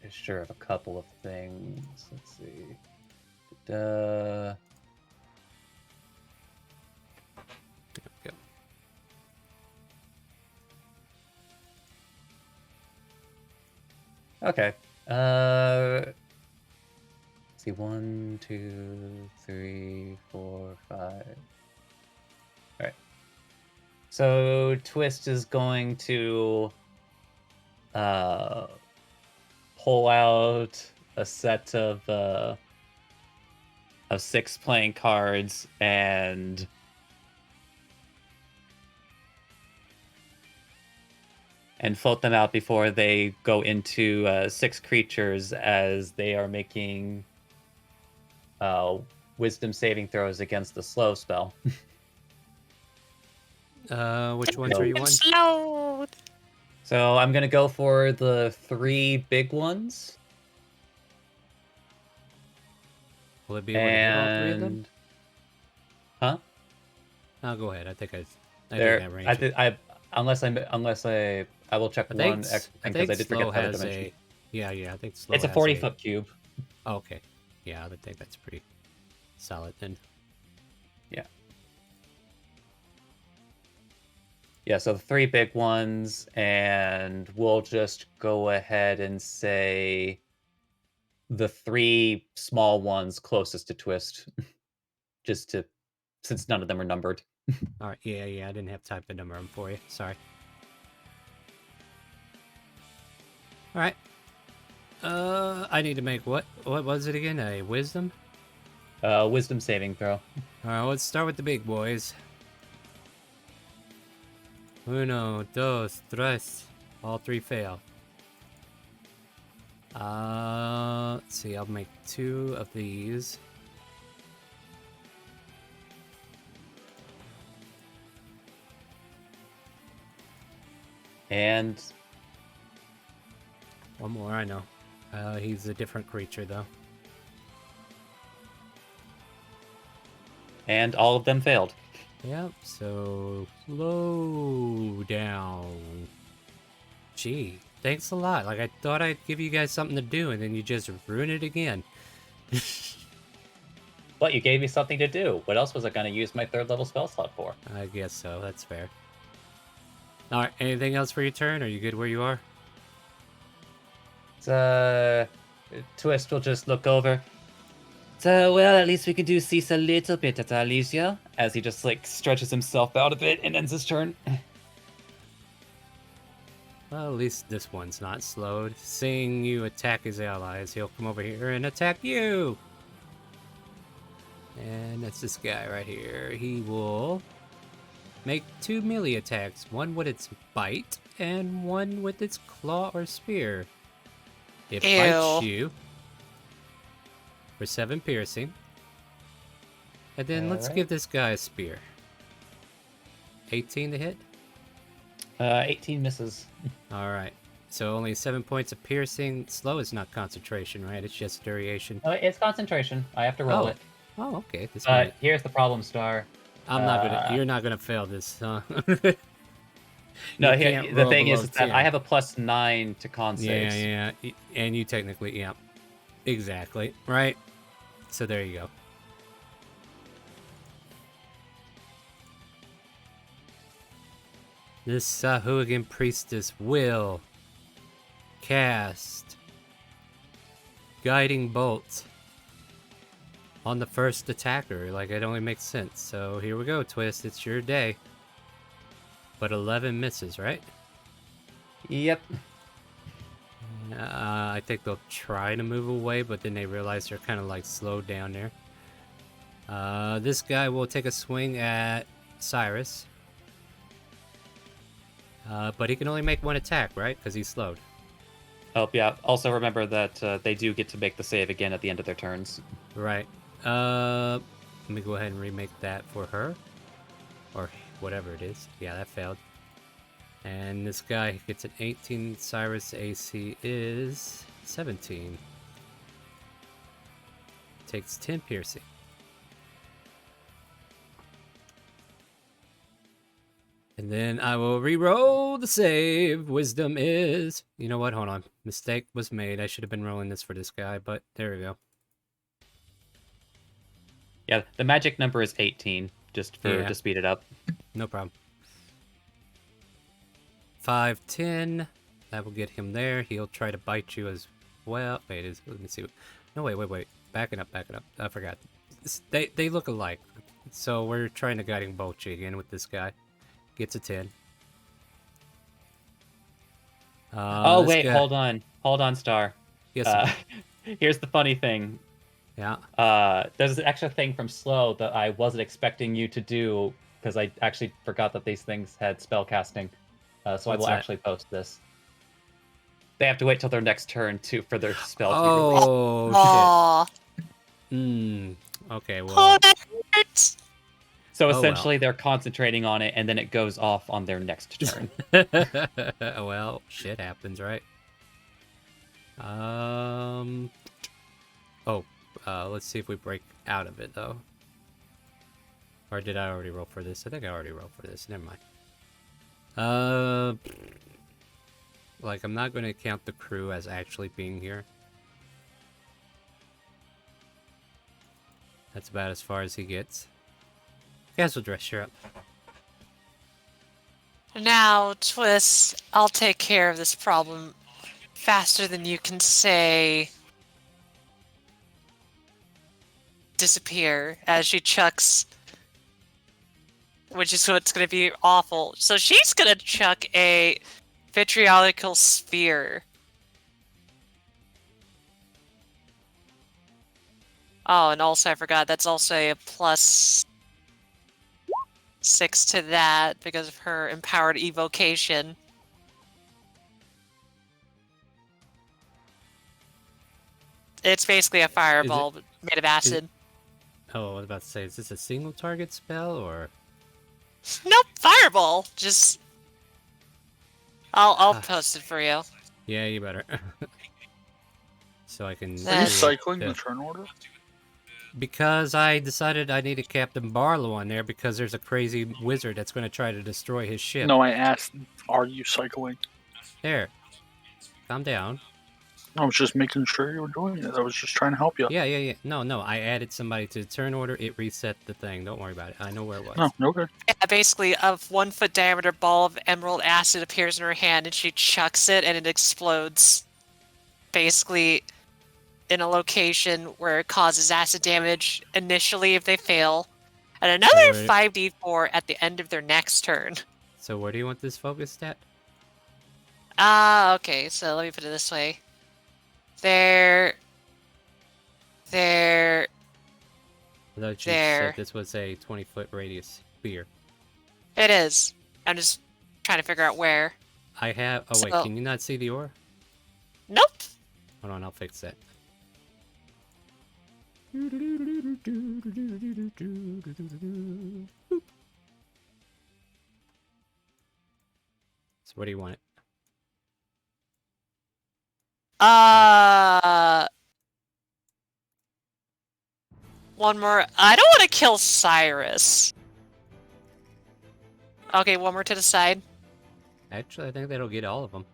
sure of a couple of things. Let's see. There we go. Okay. Let's see. 1, 2, 3, 4, 5. All right. So Twist is going to pull out a set of 6 playing cards and float them out before they go into 6 creatures as they are making wisdom saving throws against the slow spell. Which ones are you on? Slowed. So I'm gonna go for the 3 big ones. Will it be able to hit all three of them? And huh? Oh, go ahead. I think I There, think that range. I did. I will check I think, one I because I think did slow forget the other has dimension. a. Yeah. I think slow. It's a has 40-foot cube. Oh, okay. Yeah, I would think that's pretty solid then. Yeah, so the 3 big ones, and we'll just go ahead and say the 3 small ones closest to Twist, since none of them are numbered. All right. Yeah. I didn't have time to number them for you. Sorry. All right. I need to make what? What was it again? A wisdom? Wisdom saving throw. All right. Let's start with the big boys. 1, 2, 3. All 3 fail. Let's see. I'll make 2 of these. And One more. I know. He's a different creature though. all of them failed. Yep. So slow down. Gee, thanks a lot. Like I thought I'd give you guys something to do, and then you just ruin it again. But you gave me something to do. What else was I going to use my 3rd level spell slot for? I guess so. That's fair. All right. Anything else for your turn? Are you good where you are? Twist will just look over. So, well, at least we can cease a little bit at our leisure. As he just, like, stretches himself out a bit and ends his turn. Well, at least this one's not slowed. Seeing you attack his allies, he'll come over here and attack you. And that's this guy right here. He will make 2 melee attacks, one with its bite and one with its claw or spear. It bites Ew. you for 7 piercing. And then let's Alright. give this guy a spear. 18 to hit? 18 misses. Alright. So only 7 points of piercing. Slow is not concentration, right? It's just duration. It's concentration. I have to roll Oh. it. Oh, okay. This But might... here's the problem, Star. I'm not gonna... uh, You're not gonna fail this, huh? No, You here, can't the roll thing below is that 10. I have a +9 to con saves. Yeah. And you technically... Yeah. Exactly. Right? So there you go. This Sahuagin priestess will cast Guiding Bolt on the first attacker. Like, it only makes sense. So here we go, Twist. It's your day. But 11 misses, right? Yep. I think they'll try to move away, but then they realize they're kind of like slowed down there. This guy will take a swing at Cyrus. But he can only make 1 attack, right? Because he's slowed. Oh, yeah. Also remember that they do get to make the save again at the end of their turns. Right. Let me go ahead and remake that for her. Or whatever it is. Yeah, that failed. And this guy gets an 18. Cyrus AC is 17. Takes 10 piercing. And then I will re-roll the save. Wisdom is... You know what? Hold on. Mistake was made. I should have been rolling this for this guy, but there we go. Yeah, the magic number is 18, just for Yeah. to speed it up. No problem. 5, 10. That will get him there. He'll try to bite you as well. Wait, let me see. No, wait. Backing up. I forgot. They look alike. So we're trying to Guiding Bolt you again with this guy. Gets a 10. Oh, this wait, guy- hold on, Star. Yes. Here's the funny thing. Yeah. There's an extra thing from Slow that I wasn't expecting you to do, because I actually forgot that these things had spell casting. So I What's will that? actually post this. They have to wait till their next turn for their spell to be Oh, Aw. shit. Okay, Oh, well. that hurts. So well. essentially, they're concentrating on it, and then it goes off on their next turn. Well, shit happens, right? Let's see if we break out of it, though. Or did I already roll for this? I think I already rolled for this. Never mind. Like, I'm not going to count the crew as actually being here. That's about as far as he gets. Guess we'll dress her up. Now, Twist, I'll take care of this problem faster than you can say disappear as she chucks, which is what's going to be awful. So she's going to chuck a vitriolical sphere. Oh, and also I forgot, that's also a +6 to that because of her empowered evocation. It's basically a fireball but made of acid. Oh, I was about to say, is this a single target spell, or... Nope, fireball. Just I'll post it for you. Yeah, you better. So I can... Are you That's- cycling Yeah. the turn order? Because I decided I needed Captain Barlow on there because there's a crazy wizard that's going to try to destroy his ship. No, I asked, are you cycling? There. Calm down. I was just making sure you were doing it. I was just trying to help you. Yeah. No. I added somebody to the turn order. It reset the thing. Don't worry about it. I know where it was. No, no good. Yeah, basically a 1 foot diameter ball of emerald acid appears in her hand and she chucks it and it explodes. Basically in a location where it causes acid damage initially if they fail. And another Right. 5d4 at the end of their next turn. So where do you want this focused at? Okay, so let me put it this way. They're I thought you There. said this was a 20-foot radius sphere. It is. I'm just trying to figure out where. I have. Oh wait, So- can you not see the ore? Nope. Hold on, I'll fix that. So what do you want? One more. I don't want to kill Cyrus. Okay, one more to the side. Actually, I think that'll get all of them.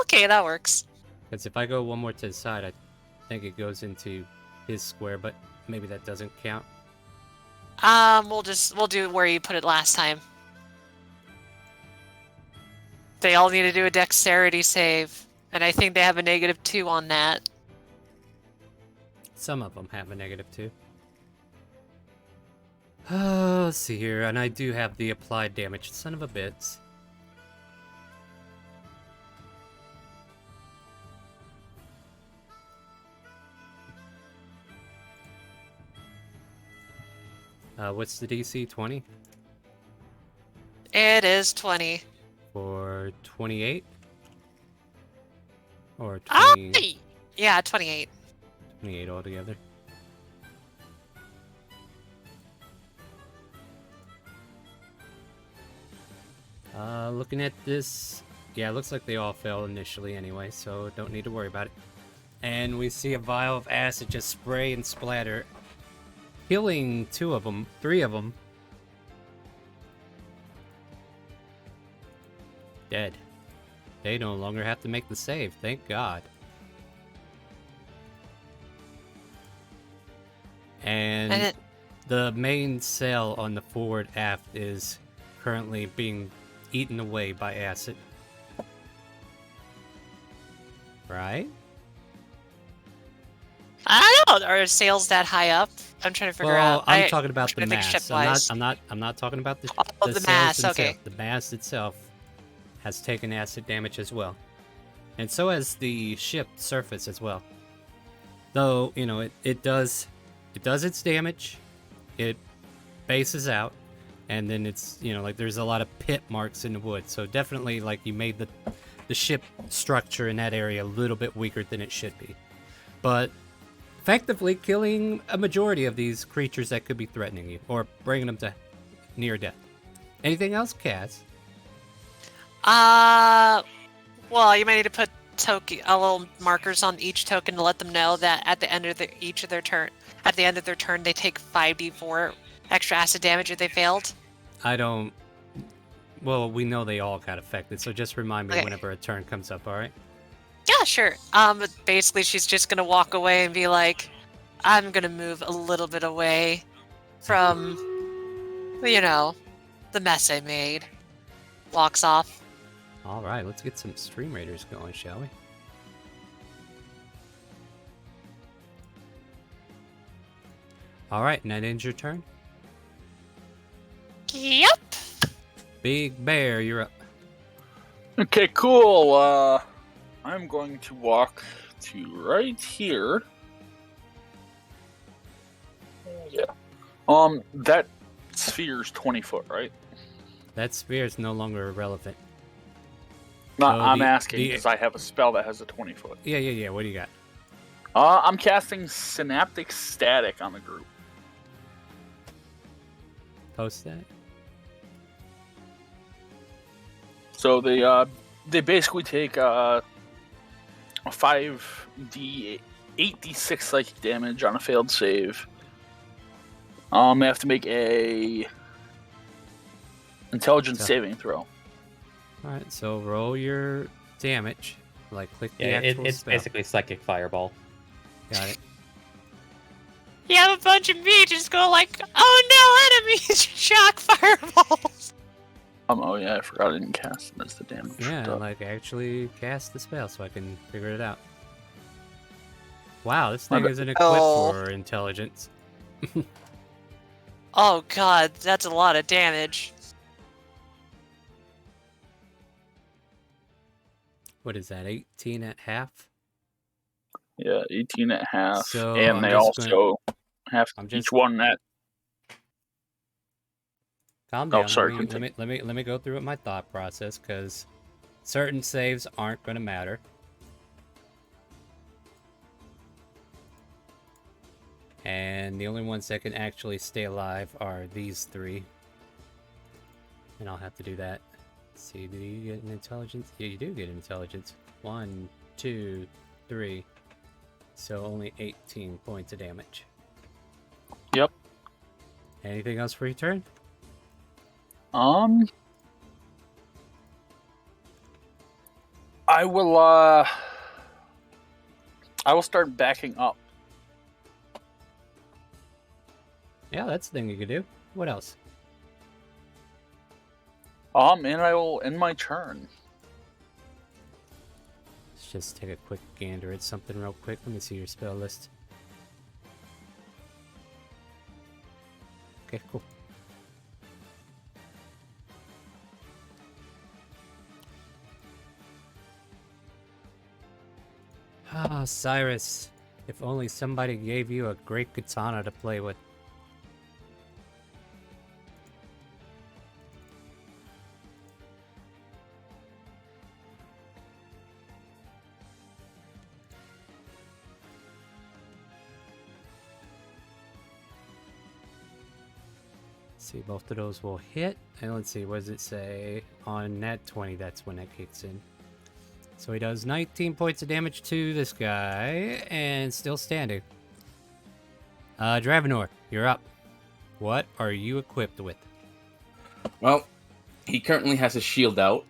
Okay, that works. Because if I go one more to the side, I think it goes into his square, but maybe that doesn't count. We'll do where you put it last time. They all need to do a dexterity save, and I think they have a -2 on that. Some of them have a -2. Oh, let's see here, and I do have the applied damage. Son of a bitch. What's the DC? 20? It is 20. For 28? Or Ah, 20, yeah, 28. 28 altogether? Looking at this, yeah, it looks like they all fell initially anyway, so don't need to worry about it. And we see a vial of acid just spray and splatter, killing 2 of them, 3 of them. Dead. They no longer have to make the save, thank God. And the main cell on the forward aft is currently being eaten away by acid. Right? I don't know. Are sails that high up? I'm trying to figure out. I'm talking about the trying to think mast. ship-wise. I'm not talking about the the sails mast, themselves. okay. The mast itself has taken acid damage as well. And so has the ship surface as well. Though, you know, it does its damage. It bases out, and then it's, you know, like there's a lot of pit marks in the wood. So definitely, like, you made the ship structure in that area a little bit weaker than it should be. But effectively killing a majority of these creatures that could be threatening you or bringing them to near death. Anything else, Cass? Well, you might need to put little markers on each token to let them know that at the end of their turn, they take 5d4 extra acid damage if they failed. Well, we know they all got affected, so just remind me Okay. whenever a turn comes up, alright? Yeah, sure. But basically, she's just gonna walk away and be like, "I'm gonna move a little bit away from, you know, the mess I made." Walks off. Alright, let's get some StreamRaiders going, shall we? Alright, and that ends your turn. Yep. Big Bear, you're up. Okay, cool. I'm going to walk to right here. Yeah. That sphere's 20 foot, right? That sphere is no longer irrelevant. No, So I'm the- asking the- because I have a spell that has a 20 foot. Yeah, what do you got? I'm casting Synaptic Static on the group. Post that? So they basically take 8d6 psychic damage on a failed save. They have to make a intelligence So- saving throw. Alright, so roll your damage. Like, click the Yeah, actual it's spell. basically psychic fireball. Got it. You have a bunch of mages go like, "Oh no, enemies! Shock fireballs!" Oh yeah, I forgot I didn't cast it as the damage. Yeah, stuff. like, actually cast the spell so I can figure it out. Wow, this My thing bad. isn't equipped Oh. for intelligence. Oh god, that's a lot of damage. What is that, 18 at half? Yeah, 18 and a half. So, and I'm they just also Half I'm each just one at. calm Oh, down. sorry, Let continue. me go through with my thought process because certain saves aren't going to matter. And the only ones that can actually stay alive are these three. And I'll have to do that. Let's see, do you get an intelligence? Yeah, you do get an intelligence. 1, 2, 3. So only 18 points of damage. Yep. Anything else for your turn? I will start backing up. Yeah, that's the thing you could do. What else? And I will end my turn. Let's just take a quick gander at something real quick. Let me see your spell list. Okay, cool. Ah, Cyrus. If only somebody gave you a great katana to play with. See, both of those will hit. And let's see, what does it say? On nat 20, that's when that kicks in. So he does 19 points of damage to this guy, and still standing. Dravenor, you're up. What are you equipped with? Well, he currently has his shield out,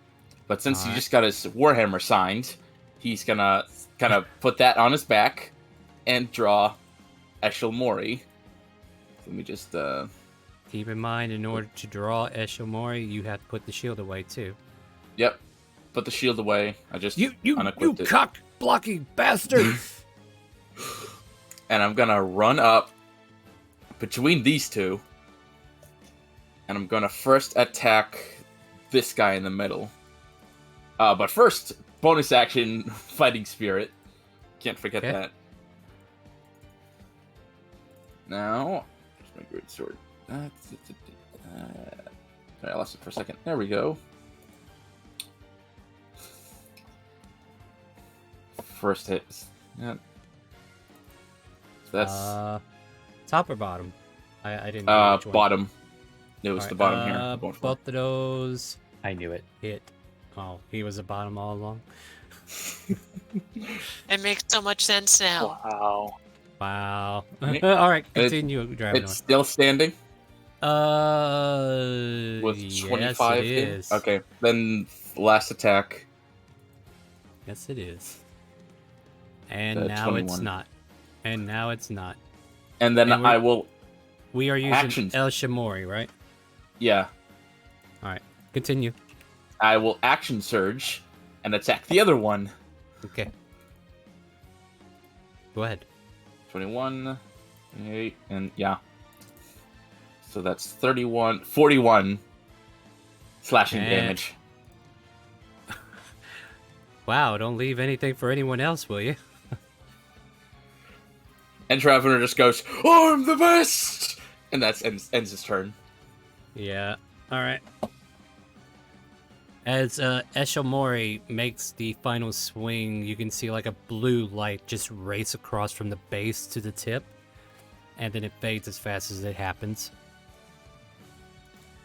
but since he Alright. just got his Warhammer signed, he's gonna kind of put that on his back and draw Eshel Mori. Let me just Keep in mind, in order to draw Eshomori, you have to put the shield away too. Yep. Put the shield away. I just unequipped it. cock-blocking bastard! And I'm gonna run up between these two. And I'm gonna first attack this guy in the middle. But first, bonus action, Fighting Spirit. Can't forget Okay. that. Now, here's my great sword. Sorry, I lost it for a second. There we go. First hit. Yeah. So that's Top or bottom? I didn't know which one. bottom. It was Alright, the bottom here. I'm going for. Both of those I knew it. hit. Oh, he was a bottom all along. It makes so much sense now. Wow. Wow. Right. Alright, continue, Dravenor. It's still standing with Yes, 25 it hit? is. Okay, then last attack. Yes, it is. And now 21. it's not. And now it's not. And then And we're- I will, We are using Actions. El Shamori, right? yeah, Alright, continue. I will action surge and attack the other one. Okay. Go ahead. 21, 28, and yeah. So that's 41 slashing And- damage. Wow, don't leave anything for anyone else, will you? And Traveler just goes, I'm the best! And that ends his turn. Yeah. Alright. As Eshomori makes the final swing, you can see like a blue light just race across from the base to the tip. And then it fades as fast as it happens.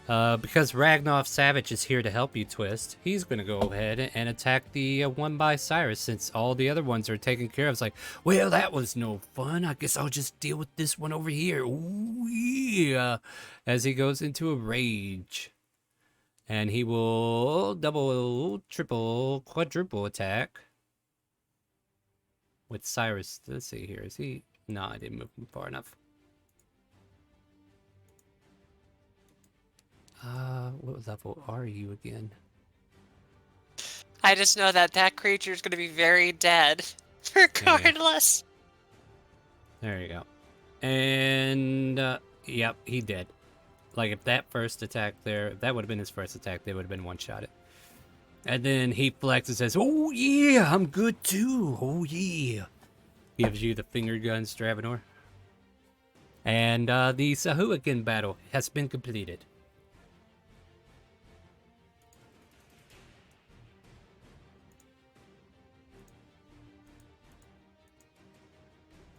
Because Ragnar Savage is here to help you, Twist, he's going to go ahead and attack the one by Cyrus since all the other ones are taken care of. It's like, well, that was no fun. I guess I'll just deal with this one over here. Ooh, yeah. As he goes into a rage. And he will double, triple, quadruple attack with Cyrus. Let's see here. Is he? No, I didn't move him far enough. What level are you again? I just know that that creature is going to be very dead, regardless. There you go. And, yep, he did. Like, if that first attack there, if that would have been his first attack, they would have been one-shotted. And then he flexes and says, oh, yeah, I'm good, too. Oh, yeah. Gives you the finger guns, Dravenor. And the Sahuagin battle has been completed.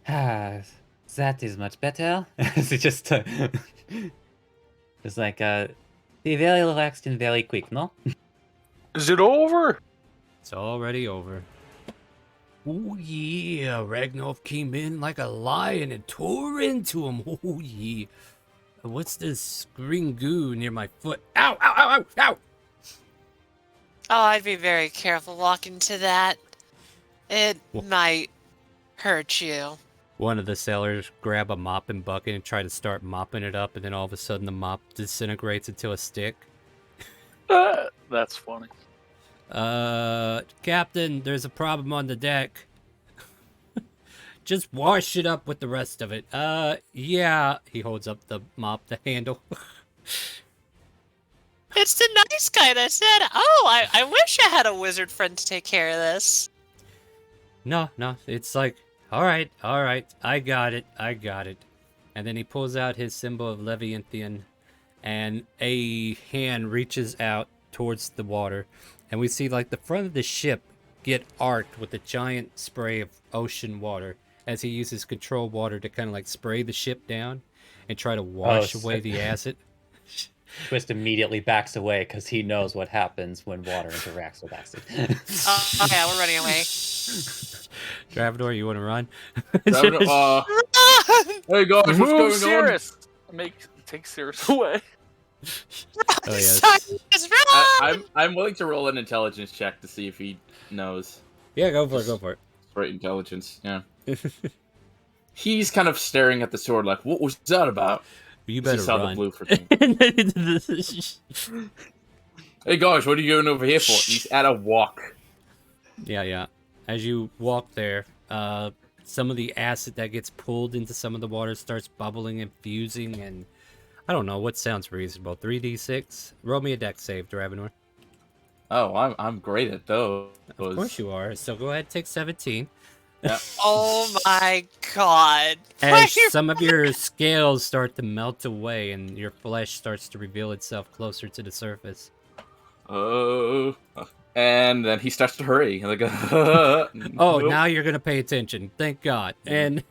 That is much better. It's just it's like be very relaxed and very quick, no? Is it over? It's already over. Oh yeah, Ragnarok came in like a lion and tore into him. Oh yeah. What's this green goo near my foot? Ow, ow, ow, ow, ow! Oh, I'd be very careful walking to that. It might hurt you. One of the sailors grab a mopping bucket and try to start mopping it up, and then all of a sudden the mop disintegrates into a stick. That's funny. Captain, there's a problem on the deck. Just wash it up with the rest of it. Yeah. He holds up the mop, the handle. It's the nice guy that said, oh, I wish I had a wizard friend to take care of this. No, it's like, all right, I got it. And then he pulls out his symbol of Leviathan, and a hand reaches out towards the water, and we see like the front of the ship get arced with a giant spray of ocean water as he uses control water to kind of like spray the ship down and try to wash away the acid. Twist immediately backs away because he knows what happens when water interacts with acid. Okay, we're running away. Dravador, you want to run? Hey guys, what's Move going Cirrus! Take Cirrus away. Oh, yes. on? I'm willing to roll an intelligence check to see if he knows. Yeah, go for it. Right, intelligence, yeah. He's kind of staring at the sword like, what was that about? You better saw run. the blue for Hey guys, what are you going over here for? He's at a walk. Yeah. As you walk there, some of the acid that gets pulled into some of the water starts bubbling and fusing, and I don't know what sounds reasonable. 3d6. Roll me a dex save, Dravenor. Oh, I'm great at those. Of course you are. So go ahead, take 17. Yeah. Oh my god. As some of your scales start to melt away and your flesh starts to reveal itself closer to the surface. Oh. And then he starts to hurry. Like, Oh, now you're going to pay attention. Thank God. And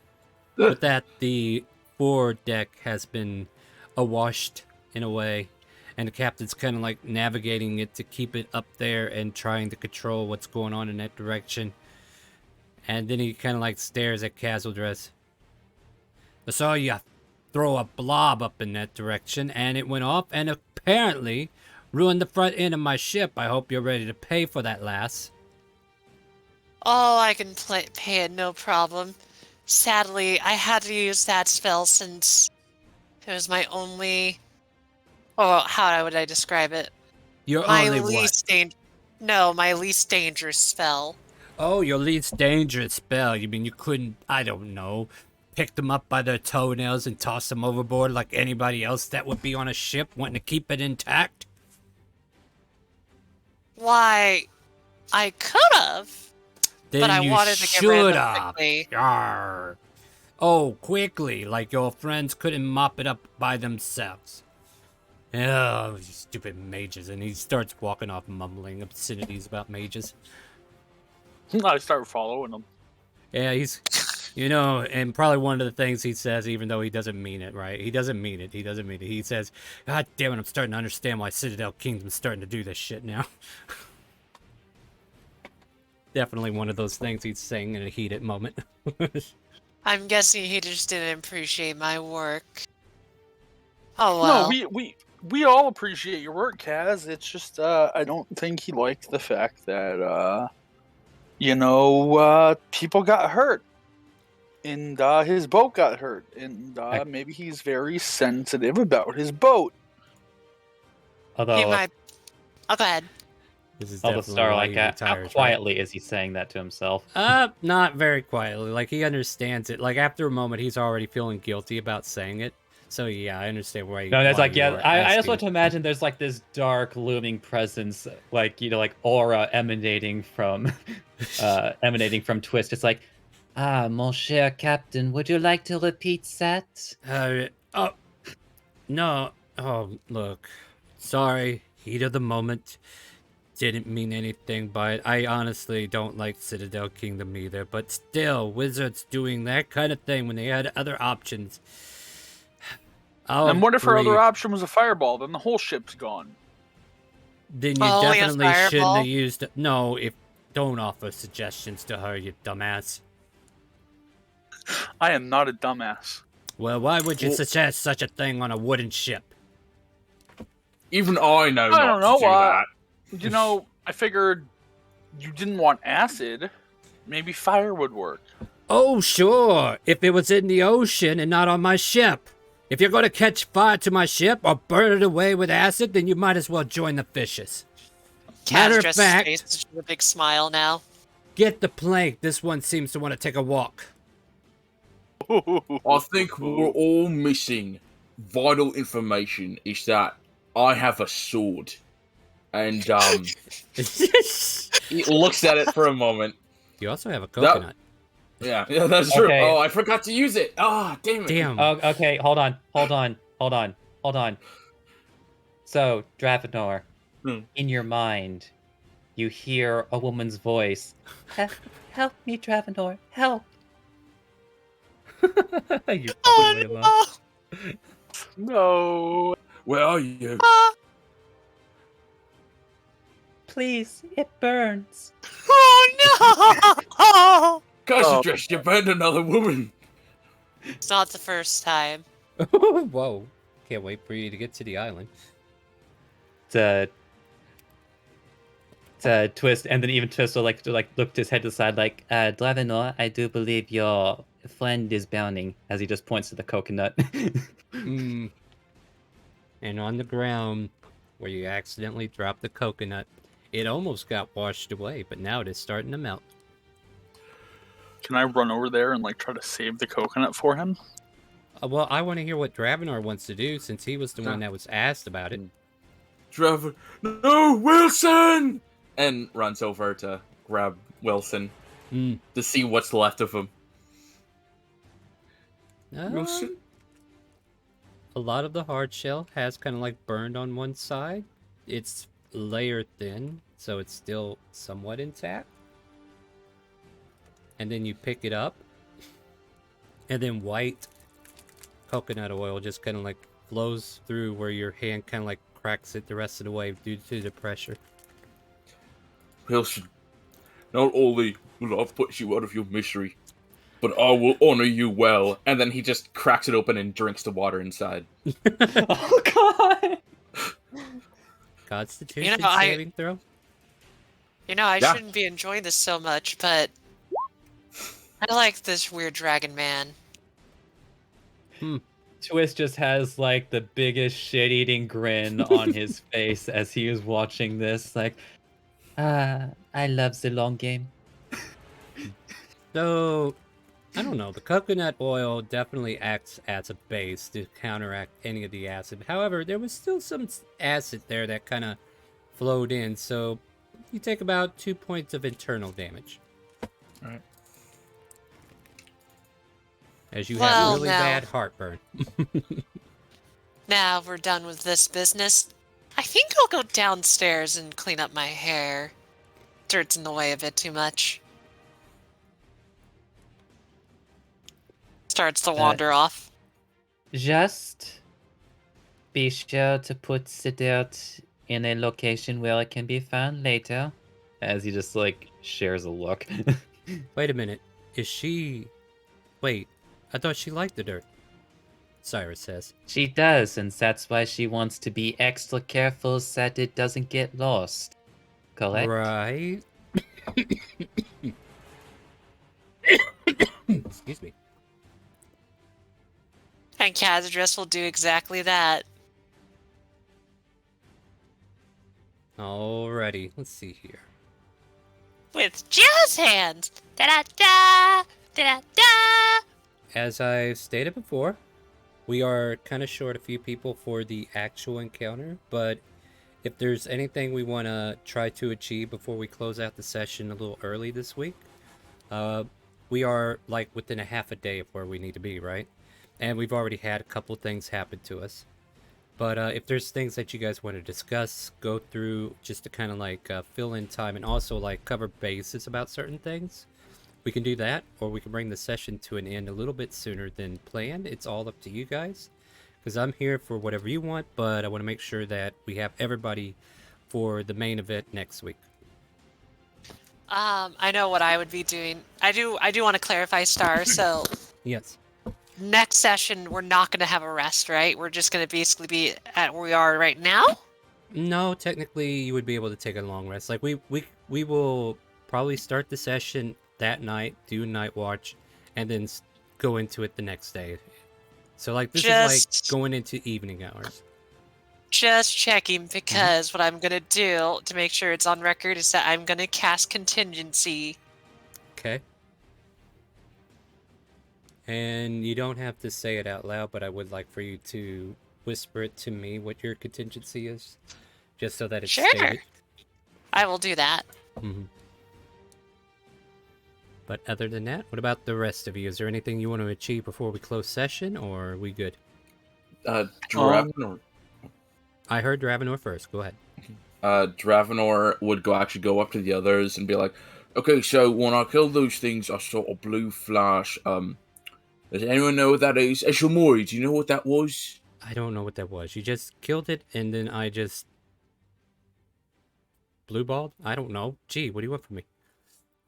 with that, the forward deck has been awashed in a way. And the captain's kind of like navigating it to keep it up there and trying to control what's going on in that direction. And then he kind of like stares at Casualdress. I saw you throw a blob up in that direction, and it went off and apparently ruined the front end of my ship. I hope you're ready to pay for that, lass. Oh, I can pay it, no problem. Sadly, I had to use that spell since it was my only... Oh, how would I describe it? Your my only least what? No, my least dangerous spell. Oh, your least dangerous spell. You mean you couldn't, I don't know, pick them up by their toenails and toss them overboard like anybody else that would be on a ship wanting to keep it intact? Why, I could have. Then but I you wanted to get rid of should them have. quickly. Yarr. Oh, quickly, like your friends couldn't mop it up by themselves. Oh, you stupid mages. And he starts walking off mumbling obscenities about mages. I start following him. Yeah, he's, and probably one of the things he says, even though he doesn't mean it, right? He doesn't mean it. He says, God damn it, I'm starting to understand why Citadel Kingdom's starting to do this shit now. Definitely one of those things he's saying in a heated moment. I'm guessing he just didn't appreciate my work. Oh well. No, we all appreciate your work, Kaz. It's just I don't think he liked the fact that people got hurt. And his boat got hurt. And maybe he's very sensitive about his boat. Although, He might... Oh, go ahead. This is although definitely Star, why like, he how retires, quietly is he saying that to himself? right? Not very quietly. Like, he understands it. Like, after a moment, he's already feeling guilty about saying it. So, yeah, I understand why. No, that's why like, you yeah, are I just asking. want to imagine there's like this dark, looming presence, like, like aura emanating from Twist. It's like, Mon cher Captain, would you like to repeat that? Oh, no. Oh, look. Sorry. Heat of the moment. Didn't mean anything by it. I honestly don't like Citadel Kingdom either, but still, Wizards doing that kind of thing when they had other options. And what if our agree. other option was a fireball? Then the whole ship's gone. Then you Only a definitely shouldn't fireball? have used. No, if don't offer suggestions to her, you dumbass. I am not a dumbass. Well, why would you Well- suggest such a thing on a wooden ship? Even I know I not don't know. to do that. You know, I figured you didn't want acid. Maybe fire would work. Oh, sure. If it was in the ocean and not on my ship. If you're going to catch fire to my ship or burn it away with acid, then you might as well join the fishes. Matter of Kaz fact- face is just a big smile now. Get the plank. This one seems to want to take a walk. I think we're all missing vital information is that I have a sword. And he looks at it for a moment. You also have a coconut. Yeah, that's true. Okay. Oh, I forgot to use it. Ah, damn it. Damn. Oh, okay, hold on. So, Dravenor, Hmm. in your mind, you hear a woman's voice. Help me, Dravenor, help. You're probably alone. Oh, No. Where are you? no. Please, it burns. Oh, no! Concentrate, you burned another woman. It's not the first time. Whoa. Can't wait for you to get to the island. It's a twist, and then even Twist will looked his head to the side like, Dravenor, I do believe your friend is drowning, as he just points to the coconut. Mm. And on the ground, where you accidentally dropped the coconut, it almost got washed away, but now it is starting to melt. Can I run over there and like try to save the coconut for him? Well, I want to hear what Dravenor wants to do, since he was the one that was asked about it. Trevor, no, Wilson! And runs over to grab Wilson Mm. to see what's left of him. Uh, a lot of the hard shell has kind of like burned on one side. It's layer thin, so it's still somewhat intact. And then you pick it up, and then white coconut oil just kind of like flows through where your hand kind of like cracks it the rest of the way due to the pressure. Wilson, not only will I put you out of your misery, but I will honor you well. And then he just cracks it open and drinks the water inside. Oh god! Constitution I- saving throw? You know, I Yeah. shouldn't be enjoying this so much, but I like this weird dragon man. Twist just has like the biggest shit-eating grin on his face as he is watching this. Like, I love the long game. So, I don't know. The coconut oil definitely acts as a base to counteract any of the acid. However, there was still some acid there that kind of flowed in, so you take about 2 points of internal damage. Alright. As you Well, have really now- bad heartburn. Now we're done with this business. I think I'll go downstairs and clean up my hair. Dirt's in the way a bit too much. Starts to wander off. Just be sure to put the dirt in a location where it can be found later. As he just like shares a look. Wait a minute. Is she... Wait, I thought she liked the dirt. Cyrus says. She does, and that's why she wants to be extra careful that it doesn't get lost. Correct? Right. Excuse me. And Kazadress will do exactly that. Alrighty, let's see here. With jazz hands! Da-da-da! Da-da-da! As I stated before, we are kind of short a few people for the actual encounter, but if there's anything we want to try to achieve before we close out the session a little early this week, we are like within a half a day of where we need to be, right? And we've already had a couple things happen to us. But if there's things that you guys want to discuss, go through just to kind of like fill in time and also like cover bases about certain things, we can do that, or we can bring the session to an end a little bit sooner than planned. It's all up to you guys, because I'm here for whatever you want, but I want to make sure that we have everybody for the main event next week. I know what I would be doing. I do want to clarify, Star. So Yes. next session, we're not going to have a rest, right? We're just going to basically be at where we are right now. No, technically, you would be able to take a long rest. Like we will probably start the session that night, do night watch, and then go into it the next day. So like this is like going into evening hours. Just checking, because what I'm going to do to make sure it's on record is that I'm going to cast contingency. Okay. And you don't have to say it out loud, but I would like for you to whisper it to me what your contingency is, just so that it's stated. I will do that. But other than that, what about the rest of you? Is there anything you want to achieve before we close session, or are we good? Dravenor. I heard Dravenor first. Go ahead. Dravenor would actually go up to the others and be like, okay, so when I killed those things, I saw a blue flash. Does anyone know what that is? Eshomori, do you know what that was? I don't know what that was. You just killed it, and then I just blue balled? I don't know. Gee, what do you want from me?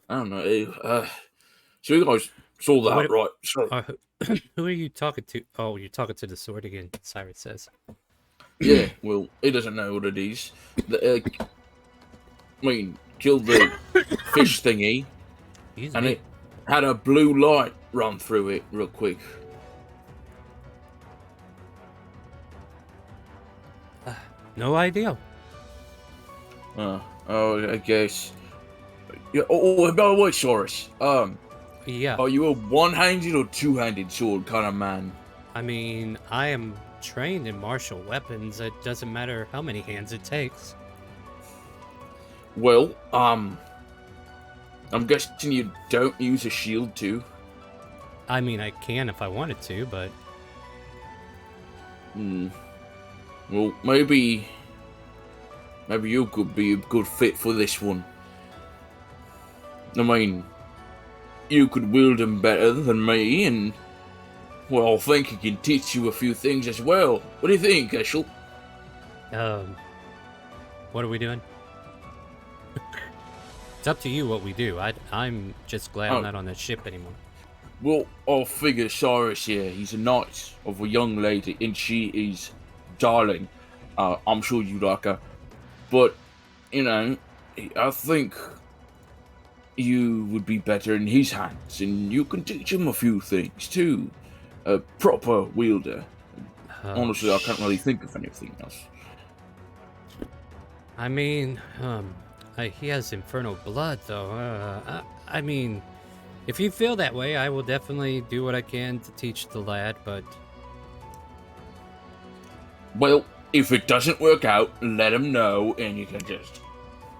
I don't know. So you guys saw that, right? So, who are you talking to? Oh, you're talking to the sword again, Cyrus says. Yeah, well, he doesn't know what it is. Killed the fish thingy, and it had a blue light run through it real quick. No idea. I guess. Yeah. Oh, by the way, Saurus. Yeah. Are you a one-handed or two-handed sword kind of man? I mean, I am trained in martial weapons. It doesn't matter how many hands it takes. Well, I'm guessing you don't use a shield too. I mean, I can if I wanted to, but... Well, maybe you could be a good fit for this one. I mean, you could wield them better than me, and, well, I think I can teach you a few things as well. What do you think, Eshel? What are we doing? It's up to you what we do. I'm just glad I'm not on that ship anymore. Well, I figure Cyrus here, he's a knight of a young lady, and she is darling. I'm sure you like her. But, you know, I think you would be better in his hands, and you can teach him a few things too. A proper wielder. Honestly, I can't really think of anything else. I mean, he has infernal blood, though. I mean, if you feel that way, I will definitely do what I can to teach the lad, but... Well, if it doesn't work out, let him know, and you can just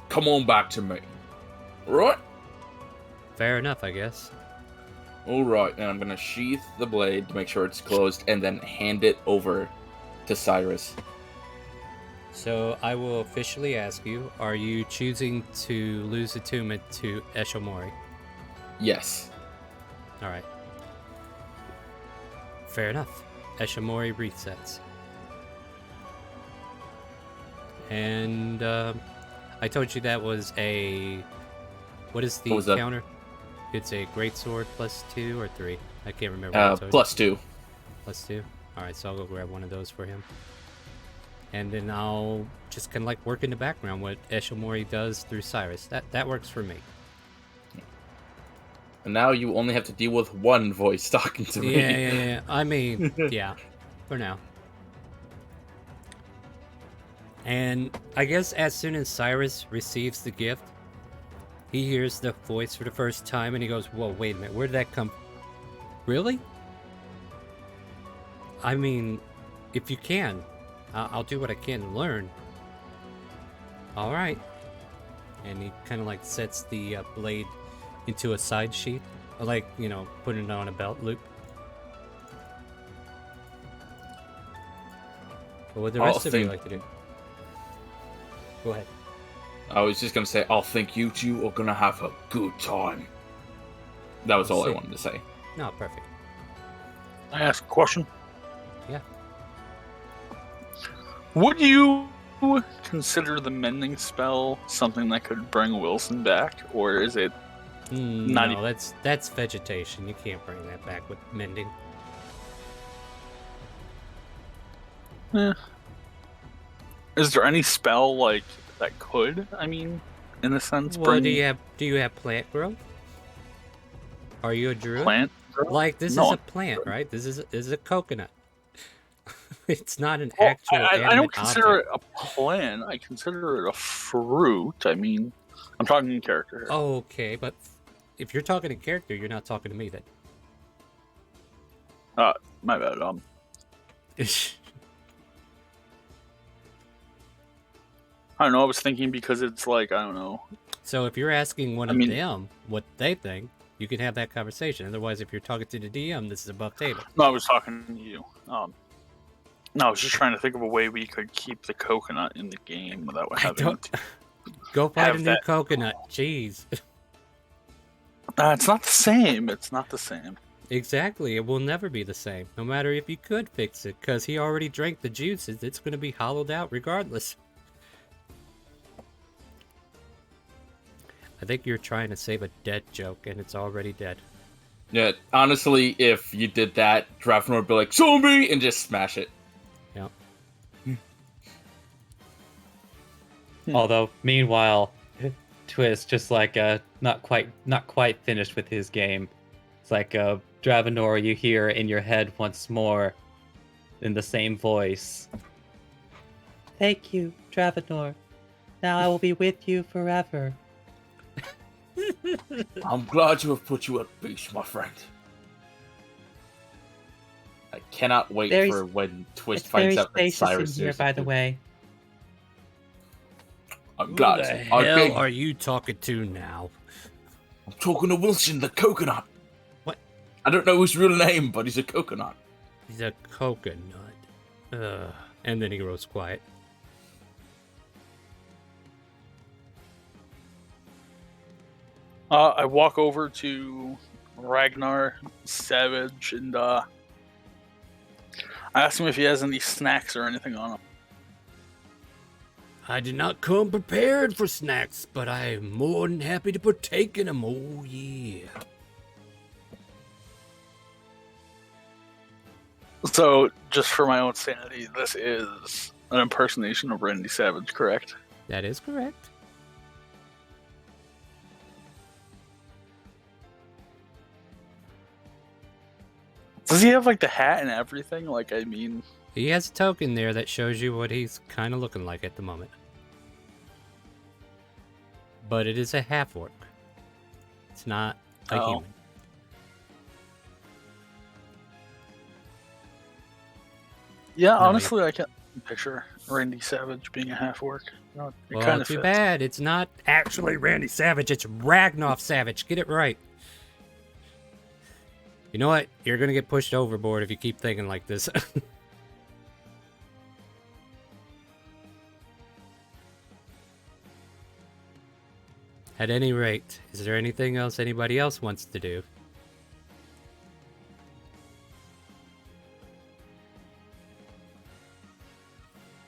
come on back to me. Right? Fair enough, I guess. Alright, and I'm gonna sheath the blade to make sure it's closed, and then hand it over to Cyrus. So, I will officially ask you, are you choosing to lose attunement to Eshomori? Yes. Alright. Fair enough. Eshomori resets. And, I told you that was a... What is the counter? It's a greatsword plus 2 or 3? I can't remember. Plus 2. Plus 2? Alright, so I'll go grab one of those for him. And then I'll just kind of like work in the background what Eshomori does through Cyrus. That works for me. And now you only have to deal with one voice talking to me. Yeah. I mean, yeah. For now. And I guess as soon as Cyrus receives the gift, he hears the voice for the first time and he goes, whoa, wait a minute, where did that come from? Really? I mean, if you can, I'll do what I can to learn. Alright. And he kind of like sets the blade into a side sheath Like, you know, putting it on a belt loop. What would the rest of you like to do? Go ahead. I was just gonna say, I think you two are gonna have a good time. That was all I wanted to say. No, perfect. I ask a question. Yeah. Would you consider the mending spell something that could bring Wilson back, or is it not no, that's vegetation. You can't bring that back with mending. Is there any spell like that could? I mean, in a sense, Well, bring do you have plant growth? Are you a druid? plant? Like this No, is a plant, right? This is a coconut. It's not an Well, actual I animate don't consider object. it a plant. I consider it a fruit. I mean, I'm talking in character here. Okay, but if you're talking in character, you're not talking to me then. My bad. I don't know. I was thinking because it's like, I don't know. So if you're asking one I of mean- them what they think, you can have that conversation. Otherwise, if you're talking to the DM, this is above table. No, I was talking to you. No, I was just trying to think of a way we could keep the coconut in the game without having to. Go find a Have new that- coconut. Jeez. It's not the same. It's not the same. Exactly. It will never be the same. No matter if you could fix it, because he already drank the juices. It's going to be hollowed out regardless. I think you're trying to save a dead joke, and it's already dead. Yeah, honestly, if you did that, Dravenor would be like, zombie! And just smash it. Yeah. Although, meanwhile, Twist just like not quite finished with his game. It's like Dravenor, you hear in your head once more, in the same voice. Thank you, Dravenor. Now I will be with you forever. I'm glad to have put you at peace, my friend. I cannot wait for when Twist It's finds very out that spacious in Cyrus here, is. by the way. I'm glad. Who the Okay, hell are you talking to now? I'm talking to Wilson, the coconut. What? I don't know his real name, but he's a coconut. He's a coconut. And then he grows quiet. I walk over to Ragnar Savage and I ask him if he has any snacks or anything on him. I did not come prepared for snacks, but I am more than happy to partake in them. Oh, yeah. So, just for my own sanity, this is an impersonation of Randy Savage, correct? That is correct. Does he have like the hat and everything? Like, I mean, He has a token there that shows you what he's kind of looking like at the moment. But it is a half-orc. It's not a Oh. human. yeah, No, honestly, I can't picture Randy Savage being a half orc. No, it Well, kind of too fits. bad. It's not actually Randy Savage. It's Ragnar Savage. Get it right. You know what? You're going to get pushed overboard if you keep thinking like this. At any rate, is there anything else anybody else wants to do?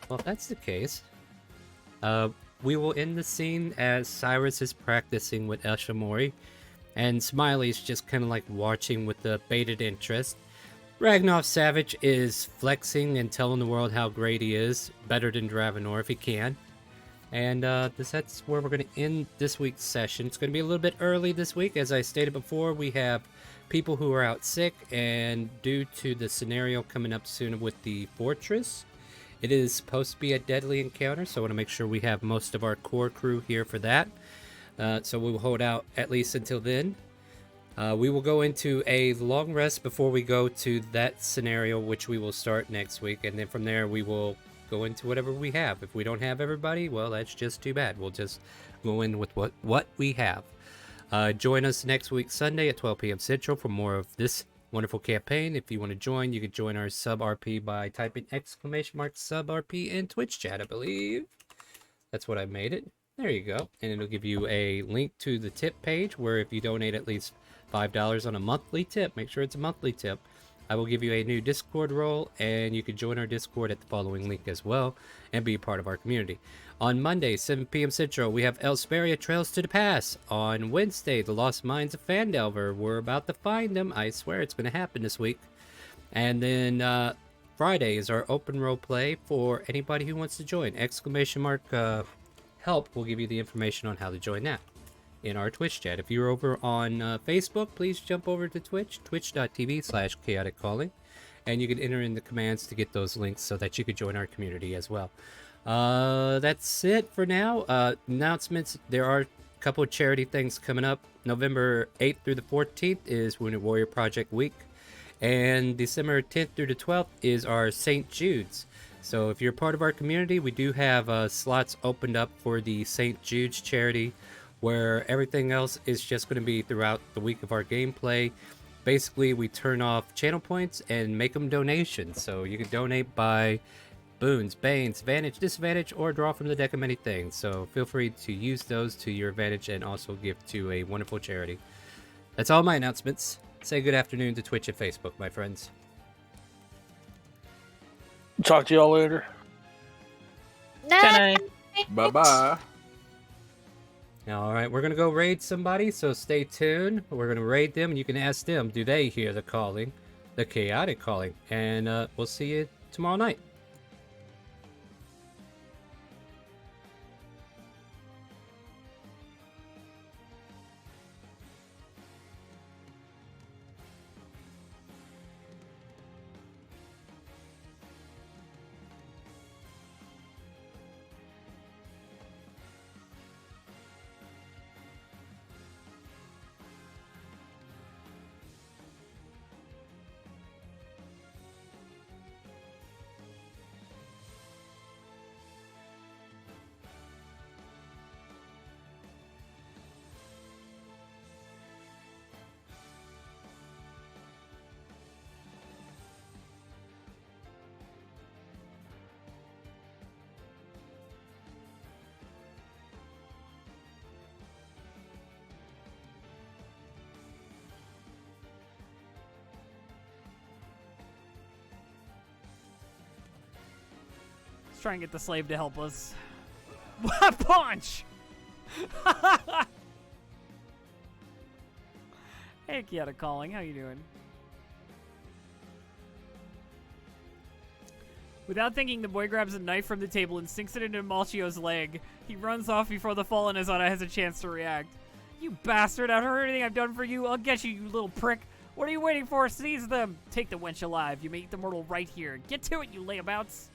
Well, if that's the case, we will end the scene as Cyrus is practicing with Elshamori, and Smiley's just kind of like watching with the bated interest. Ragnar Savage is flexing and telling the world how great he is, better than Dravenor if he can. And that's where we're going to end this week's session. It's going to be a little bit early this week. As I stated before, we have people who are out sick, and due to the scenario coming up soon with the fortress, it is supposed to be a deadly encounter, so I want to make sure we have most of our core crew here for that. So we will hold out at least until then. We will go into a long rest before we go to that scenario, which we will start next week, and then from there we will go into whatever we have. If we don't have everybody, well, that's just too bad. We'll just go in with what we have. Join us next week, Sunday at 12 p.m. Central for more of this wonderful campaign. If you want to join, you can join our sub RP by typing !sub RP in Twitch chat, I believe. That's what I made it. There you go. And it'll give you a link to the tip page where if you donate at least $5 on a monthly tip, make sure it's a monthly tip, I will give you a new Discord role, and you can join our Discord at the following link as well and be a part of our community. On Monday, 7 p.m. Central, we have Elsperia Trails to the Pass. On Wednesday, The Lost Mines of Fandelver. We're about to find them. I swear it's going to happen this week. And then Friday is our open role play for anybody who wants to join. !help will give you the information on how to join that in our Twitch chat. If you're over on Facebook, please jump over to Twitch, twitch.tv/ChaoticCalling, and you can enter in the commands to get those links so that you could join our community as well. That's it for now. Announcements, there are a couple of charity things coming up. November 8th through the 14th is Wounded Warrior Project Week, and December 10th through the 12th is our St. Jude's. So if you're part of our community, we do have slots opened up for the St. Jude's charity, where everything else is just going to be throughout the week of our gameplay. Basically, we turn off channel points and make them donations. So you can donate by boons, banes, advantage, disadvantage, or draw from the deck of many things. So feel free to use those to your advantage and also give to a wonderful charity. That's all my announcements. Say good afternoon to Twitch and Facebook, my friends. Talk to y'all later. Nah. Bye-bye. All right, we're going to go raid somebody, so stay tuned. We're going to raid them, and you can ask them, do they hear the calling, the chaotic calling? And we'll see you tomorrow night. Let's try and get the slave to help us. Punch! Hey, ChaoticCalling, how you doing? Without thinking, the boy grabs a knife from the table and sinks it into Malchio's leg. He runs off before the fallen Azana has a chance to react. You bastard, I've heard everything I've done for you. I'll get you, you little prick. What are you waiting for? Seize them. Take the wench alive. You may eat the mortal right here. Get to it, you layabouts.